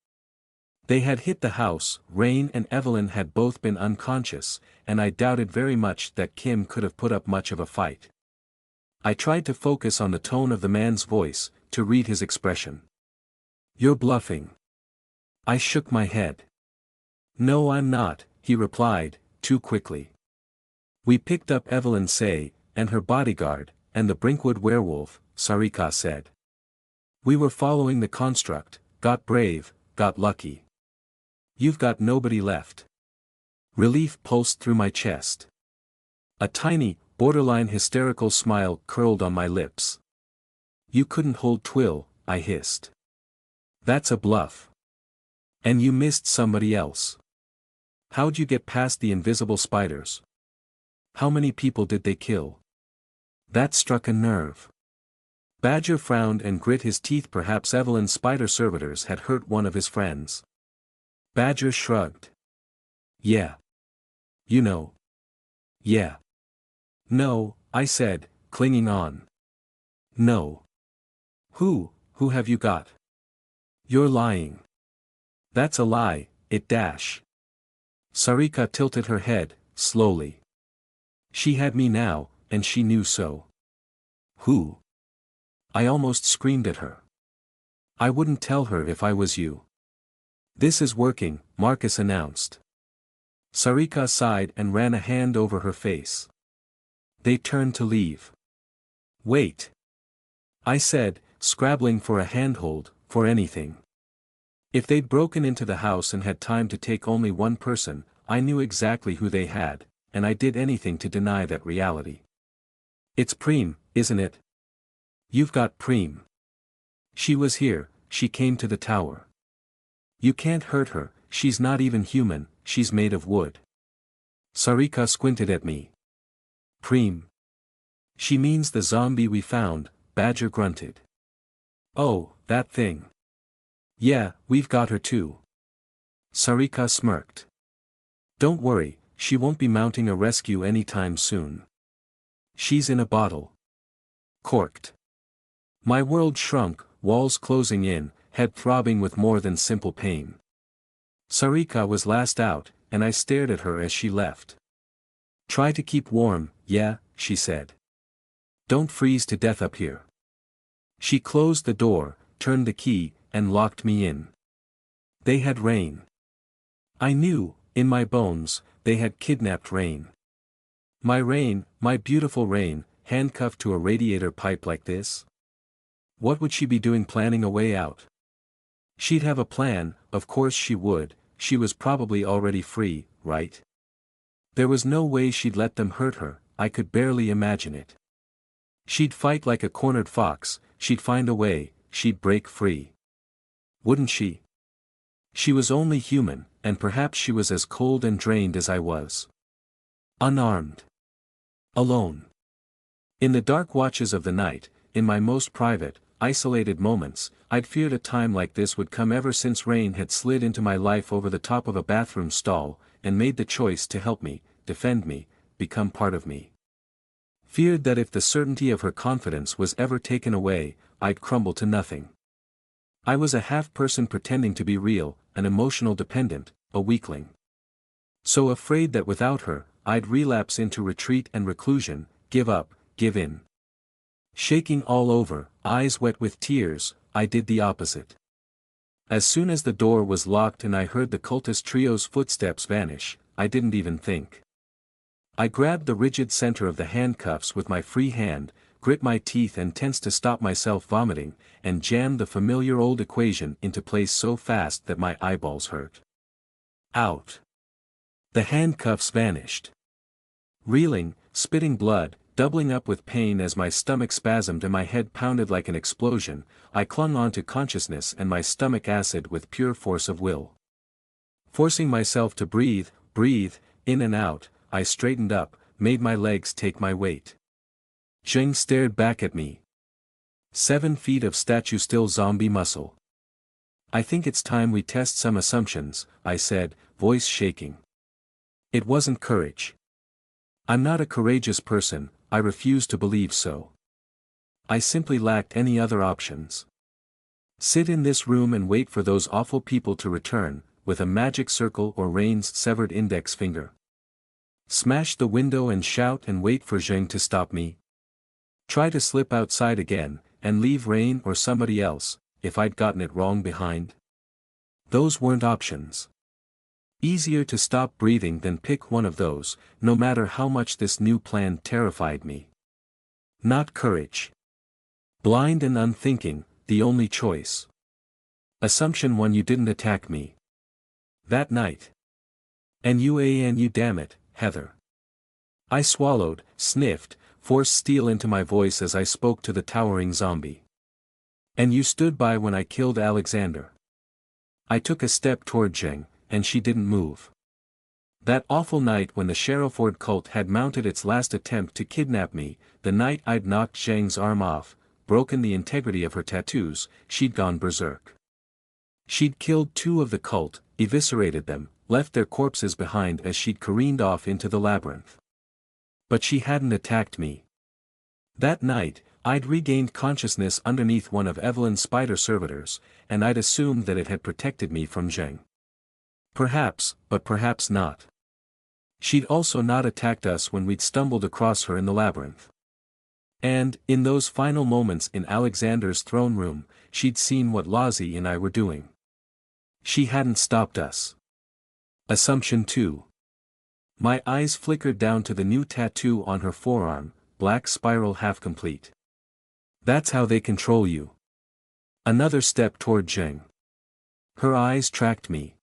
They had hit the house, Rain and Evelyn had both been unconscious, and I doubted very much that Kim could have put up much of a fight. I tried to focus on the tone of the man's voice, to read his expression. You're bluffing. I shook my head. No, I'm not, he replied, too quickly. We picked up Evelyn Say, and her bodyguard, and the Brinkwood werewolf, Sarika said. We were following the construct, got brave, got lucky. You've got nobody left. Relief pulsed through my chest. A tiny, borderline hysterical smile curled on my lips. You couldn't hold Twill, I hissed. That's a bluff. And you missed somebody else. How'd you get past the invisible spiders? How many people did they kill? That struck a nerve. Badger frowned and grit his teeth. Perhaps Evelyn's spider servitors had hurt one of his friends. Badger shrugged. Yeah. You know. Yeah. No, I said, clinging on. No. Who have you got? You're lying. That's a lie, it dash. Sarika tilted her head, slowly. She had me now, and she knew so. Who? I almost screamed at her. I wouldn't tell her if I was you. This is working, Marcus announced. Sarika sighed and ran a hand over her face. They turned to leave. Wait. I said, scrabbling for a handhold, for anything. If they'd broken into the house and had time to take only one person, I knew exactly who they had, and I did anything to deny that reality. It's Preem, isn't it? You've got Preem. She was here, she came to the tower. You can't hurt her, she's not even human, she's made of wood. Sarika squinted at me. Preem. She means the zombie we found, Badger grunted. Oh, that thing. Yeah, we've got her too. Sarika smirked. Don't worry, she won't be mounting a rescue anytime soon. She's in a bottle. Corked. My world shrunk, walls closing in, head throbbing with more than simple pain. Sarika was last out, and I stared at her as she left. Try to keep warm, yeah, she said. Don't freeze to death up here. She closed the door, turned the key, and locked me in. They had Rain. I knew, in my bones, they had kidnapped Rain. My Rain, my beautiful Rain, handcuffed to a radiator pipe like this? What would she be doing planning a way out? She'd have a plan, of course she would, she was probably already free, right? There was no way she'd let them hurt her, I could barely imagine it. She'd fight like a cornered fox, she'd find a way, she'd break free. Wouldn't she? She was only human, and perhaps she was as cold and drained as I was. Unarmed. Alone. In the dark watches of the night, in my most private, isolated moments, I'd feared a time like this would come ever since Rain had slid into my life over the top of a bathroom stall, and made the choice to help me, defend me, become part of me. Feared that if the certainty of her confidence was ever taken away, I'd crumble to nothing. I was a half-person pretending to be real, an emotional dependent, a weakling. So afraid that without her, I'd relapse into retreat and reclusion, give up, give in. Shaking all over, eyes wet with tears, I did the opposite. As soon as the door was locked and I heard the cultist trio's footsteps vanish, I didn't even think. I grabbed the rigid center of the handcuffs with my free hand, grit my teeth and tensed to stop myself vomiting, and jammed the familiar old equation into place so fast that my eyeballs hurt. Out. The handcuffs vanished. Reeling, spitting blood, doubling up with pain as my stomach spasmed and my head pounded like an explosion, I clung on to consciousness and my stomach acid with pure force of will. Forcing myself to breathe, in and out, I straightened up, made my legs take my weight. Zheng stared back at me. 7 feet of statue-still zombie muscle. I think it's time we test some assumptions, I said, voice shaking. It wasn't courage. I'm not a courageous person, I refuse to believe so. I simply lacked any other options. Sit in this room and wait for those awful people to return, with a magic circle or Rain's severed index finger. Smash the window and shout and wait for Zheng to stop me. Try to slip outside again, and leave Rain or somebody else, if I'd gotten it wrong behind. Those weren't options. Easier to stop breathing than pick one of those, no matter how much this new plan terrified me. Not courage. Blind and unthinking, the only choice. Assumption 1: you didn't attack me that night. And you damn it, Heather. I swallowed, sniffed, forced steel into my voice as I spoke to the towering zombie. And you stood by when I killed Alexander. I took a step toward Jing, and she didn't move. That awful night when the Sherriford cult had mounted its last attempt to kidnap me, the night I'd knocked Zhang's arm off, broken the integrity of her tattoos, she'd gone berserk. She'd killed 2 of the cult, eviscerated them, left their corpses behind as she'd careened off into the labyrinth. But she hadn't attacked me. That night, I'd regained consciousness underneath one of Evelyn's spider servitors, and I'd assumed that it had protected me from Zhang. Perhaps, but perhaps not. She'd also not attacked us when we'd stumbled across her in the labyrinth. And, in those final moments in Alexander's throne room, she'd seen what Lozzie and I were doing. She hadn't stopped us. Assumption 2. My eyes flickered down to the new tattoo on her forearm, black spiral half-complete. That's how they control you. Another step toward Zheng. Her eyes tracked me.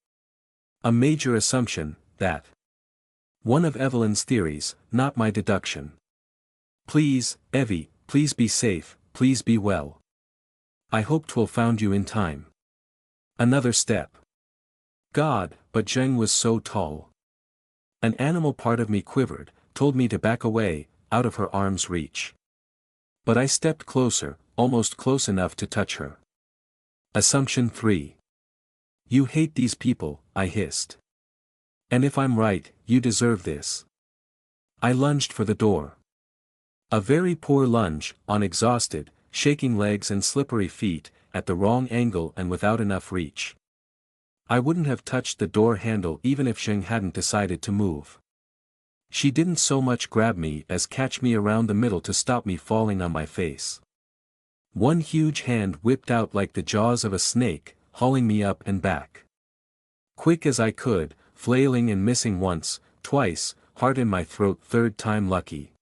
A major assumption, that. One of Evelyn's theories, not my deduction. Please, Evie, please be safe, please be well. I hope 'twill found you in time. Another step. God, but Zheng was so tall. An animal part of me quivered, told me to back away, out of her arm's reach. But I stepped closer, almost close enough to touch her. Assumption 3. You hate these people, I hissed. And if I'm right, you deserve this. I lunged for the door. A very poor lunge, on exhausted, shaking legs and slippery feet, at the wrong angle and without enough reach. I wouldn't have touched the door handle even if Zheng hadn't decided to move. She didn't so much grab me as catch me around the middle to stop me falling on my face. One huge hand whipped out like the jaws of a snake, hauling me up and back. Quick as I could, flailing and missing once, twice, heart in my throat, third time lucky.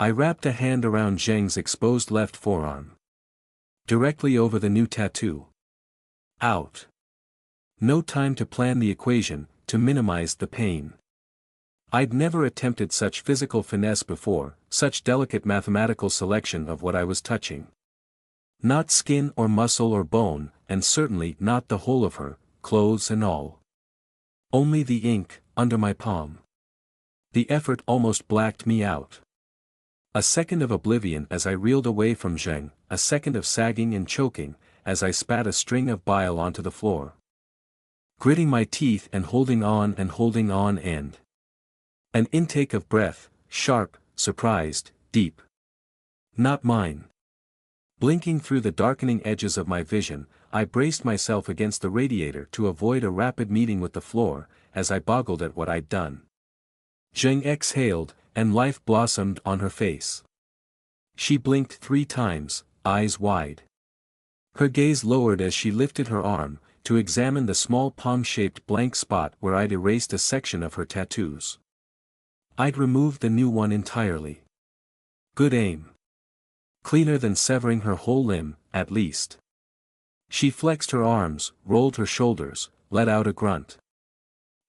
I wrapped a hand around Zheng's exposed left forearm. Directly over the new tattoo. Out. No time to plan the equation, to minimize the pain. I'd never attempted such physical finesse before, such delicate mathematical selection of what I was touching. Not skin or muscle or bone, and certainly not the whole of her, clothes and all. Only the ink, under my palm. The effort almost blacked me out. A second of oblivion as I reeled away from Zheng, a second of sagging and choking, as I spat a string of bile onto the floor. Gritting my teeth and holding on and. An intake of breath, sharp, surprised, deep. Not mine. Blinking through the darkening edges of my vision, I braced myself against the radiator to avoid a rapid meeting with the floor, as I boggled at what I'd done. Zheng exhaled, and life blossomed on her face. She blinked 3 times, eyes wide. Her gaze lowered as she lifted her arm, to examine the small palm-shaped blank spot where I'd erased a section of her tattoos. I'd removed the new one entirely. Good aim. Cleaner than severing her whole limb, at least. She flexed her arms, rolled her shoulders, let out a grunt.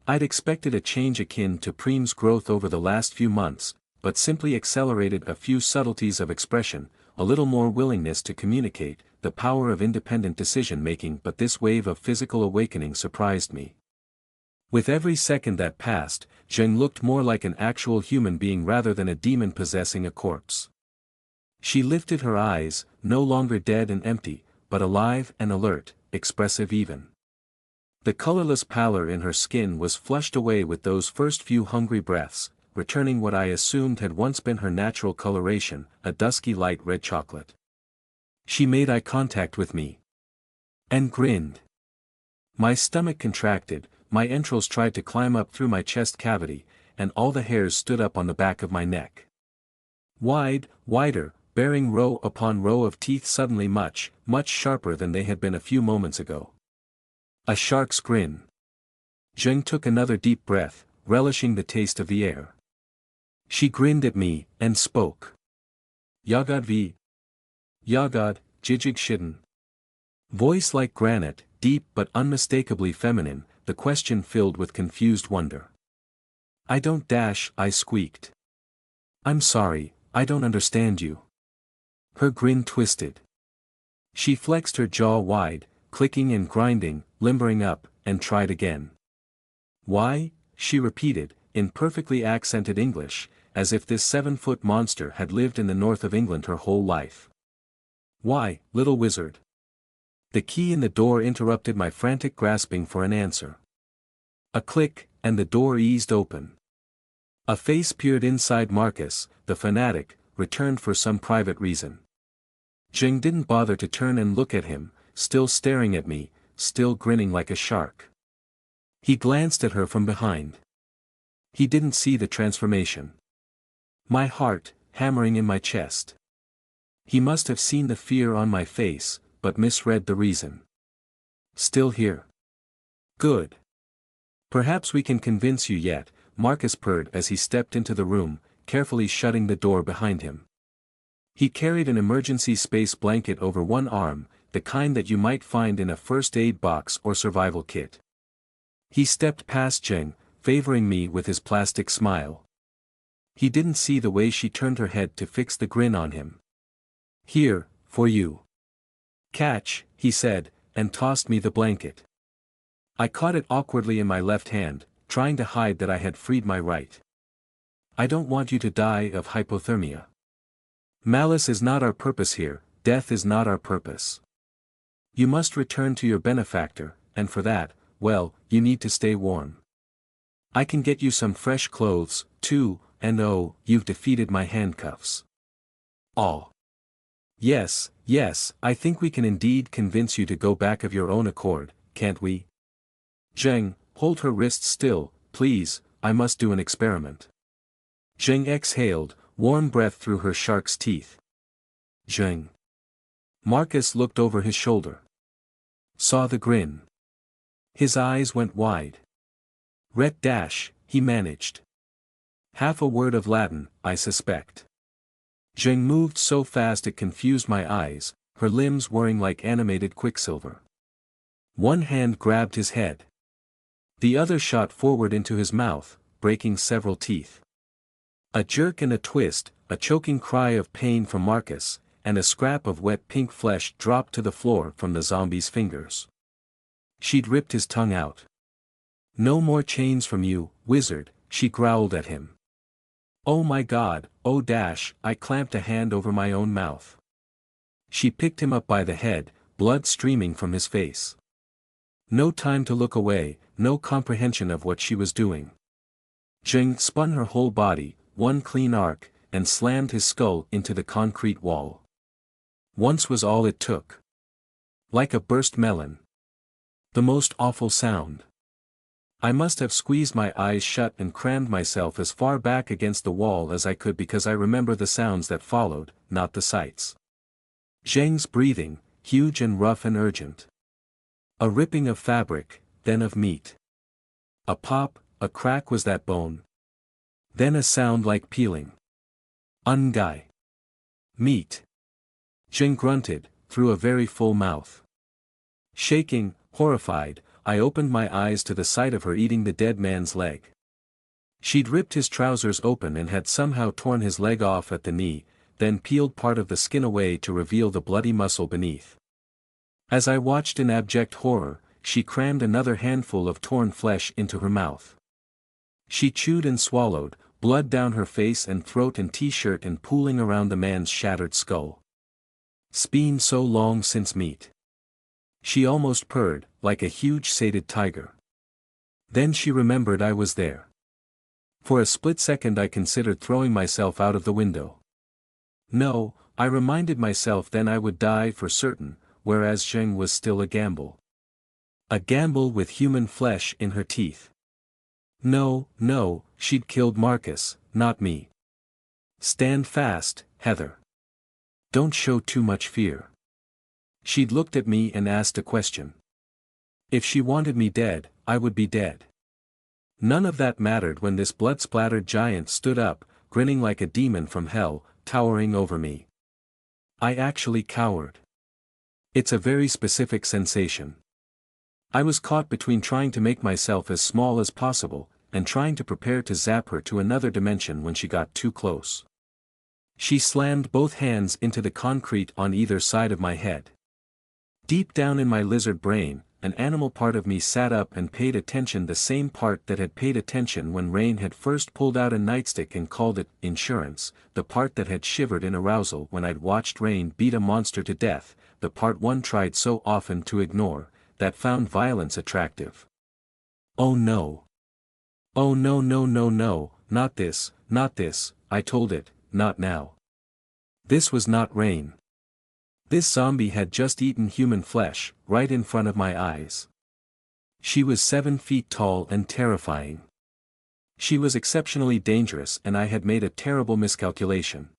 I'd expected a change akin to Preem's growth over the last few months, but simply accelerated a few subtleties of expression, a little more willingness to communicate, the power of independent decision-making. But this wave of physical awakening surprised me. With every second that passed, Zheng looked more like an actual human being rather than a demon possessing a corpse. She lifted her eyes, no longer dead and empty, but alive and alert, expressive even. The colorless pallor in her skin was flushed away with those first few hungry breaths, returning what I assumed had once been her natural coloration, a dusky light red chocolate. She made eye contact with me. And grinned. My stomach contracted, my entrails tried to climb up through my chest cavity, and all the hairs stood up on the back of my neck. Wider, bearing row upon row of teeth suddenly much, much sharper than they had been a few moments ago. A shark's grin. Zheng took another deep breath, relishing the taste of the air. She grinned at me, and spoke. Yagad v. Yagad, Jijig Shidden. Voice like granite, deep but unmistakably feminine, the question filled with confused wonder. I don't dash, I squeaked. I'm sorry, I don't understand you. Her grin twisted. She flexed her jaw wide, clicking and grinding, limbering up, and tried again. Why? She repeated, in perfectly accented English, as if this 7-foot monster had lived in the north of England her whole life. Why, little wizard? The key in the door interrupted my frantic grasping for an answer. A click, and the door eased open. A face peered inside. Marcus, the fanatic, returned for some private reason. Zheng didn't bother to turn and look at him, still staring at me, still grinning like a shark. He glanced at her from behind. He didn't see the transformation. My heart, hammering in my chest. He must have seen the fear on my face, but misread the reason. Still here. Good. Perhaps we can convince you yet, Marcus purred as he stepped into the room, carefully shutting the door behind him. He carried an emergency space blanket over one arm, the kind that you might find in a first aid box or survival kit. He stepped past Zheng, favoring me with his plastic smile. He didn't see the way she turned her head to fix the grin on him. Here, for you. Catch, he said, and tossed me the blanket. I caught it awkwardly in my left hand, trying to hide that I had freed my right. I don't want you to die of hypothermia. Malice is not our purpose here, death is not our purpose. You must return to your benefactor, and for that, well, you need to stay warm. I can get you some fresh clothes, too, and oh, you've defeated my handcuffs. Oh. Yes, yes, I think we can indeed convince you to go back of your own accord, can't we? Zheng, hold her wrists still, please, I must do an experiment. Zheng exhaled, warm breath through her shark's teeth. Zheng. Marcus looked over his shoulder. Saw the grin. His eyes went wide. Ret dash, he managed. Half a word of Latin, I suspect. Zheng moved so fast it confused my eyes, her limbs whirring like animated quicksilver. One hand grabbed his head. The other shot forward into his mouth, breaking several teeth. A jerk and a twist, a choking cry of pain from Marcus, and a scrap of wet pink flesh dropped to the floor from the zombie's fingers. She'd ripped his tongue out. No more chains from you, wizard, she growled at him. Oh my God, oh dash, I clamped a hand over my own mouth. She picked him up by the head, blood streaming from his face. No time to look away, no comprehension of what she was doing. Zheng spun her whole body, one clean arc, and slammed his skull into the concrete wall. Once was all it took. Like a burst melon. The most awful sound. I must have squeezed my eyes shut and crammed myself as far back against the wall as I could because I remember the sounds that followed, not the sights. Zheng's breathing, huge and rough and urgent. A ripping of fabric, then of meat. A pop, a crack was that bone. Then a sound like peeling. Ungai. Meat. Zheng grunted, through a very full mouth. Shaking, horrified, I opened my eyes to the sight of her eating the dead man's leg. She'd ripped his trousers open and had somehow torn his leg off at the knee, then peeled part of the skin away to reveal the bloody muscle beneath. As I watched in abject horror, she crammed another handful of torn flesh into her mouth. She chewed and swallowed, blood down her face and throat and t-shirt and pooling around the man's shattered skull. Spine so long since meat. She almost purred, like a huge sated tiger. Then she remembered I was there. For a split second I considered throwing myself out of the window. No, I reminded myself then I would die for certain, whereas Zheng was still a gamble. A gamble with human flesh in her teeth. No, no, she'd killed Marcus, not me. Stand fast, Heather. Don't show too much fear. She'd looked at me and asked a question. If she wanted me dead, I would be dead. None of that mattered when this blood-splattered giant stood up, grinning like a demon from hell, towering over me. I actually cowered. It's a very specific sensation. I was caught between trying to make myself as small as possible, and trying to prepare to zap her to another dimension when she got too close. She slammed both hands into the concrete on either side of my head. Deep down in my lizard brain, an animal part of me sat up and paid attention, the same part that had paid attention when Rain had first pulled out a nightstick and called it insurance, the part that had shivered in arousal when I'd watched Rain beat a monster to death, the part one tried so often to ignore, that found violence attractive. Oh no. Oh no no no no, not this, I told it, not now. This was not Rain. This zombie had just eaten human flesh, right in front of my eyes. She was 7 feet tall and terrifying. She was exceptionally dangerous, and I had made a terrible miscalculation.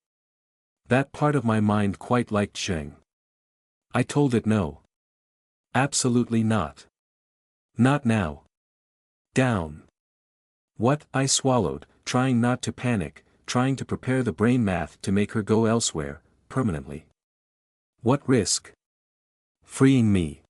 That part of my mind quite liked Zheng. I told it no. Absolutely not. Not now. Down. What? I swallowed, trying not to panic, trying to prepare the brain math to make her go elsewhere, permanently. What risk? Freeing me.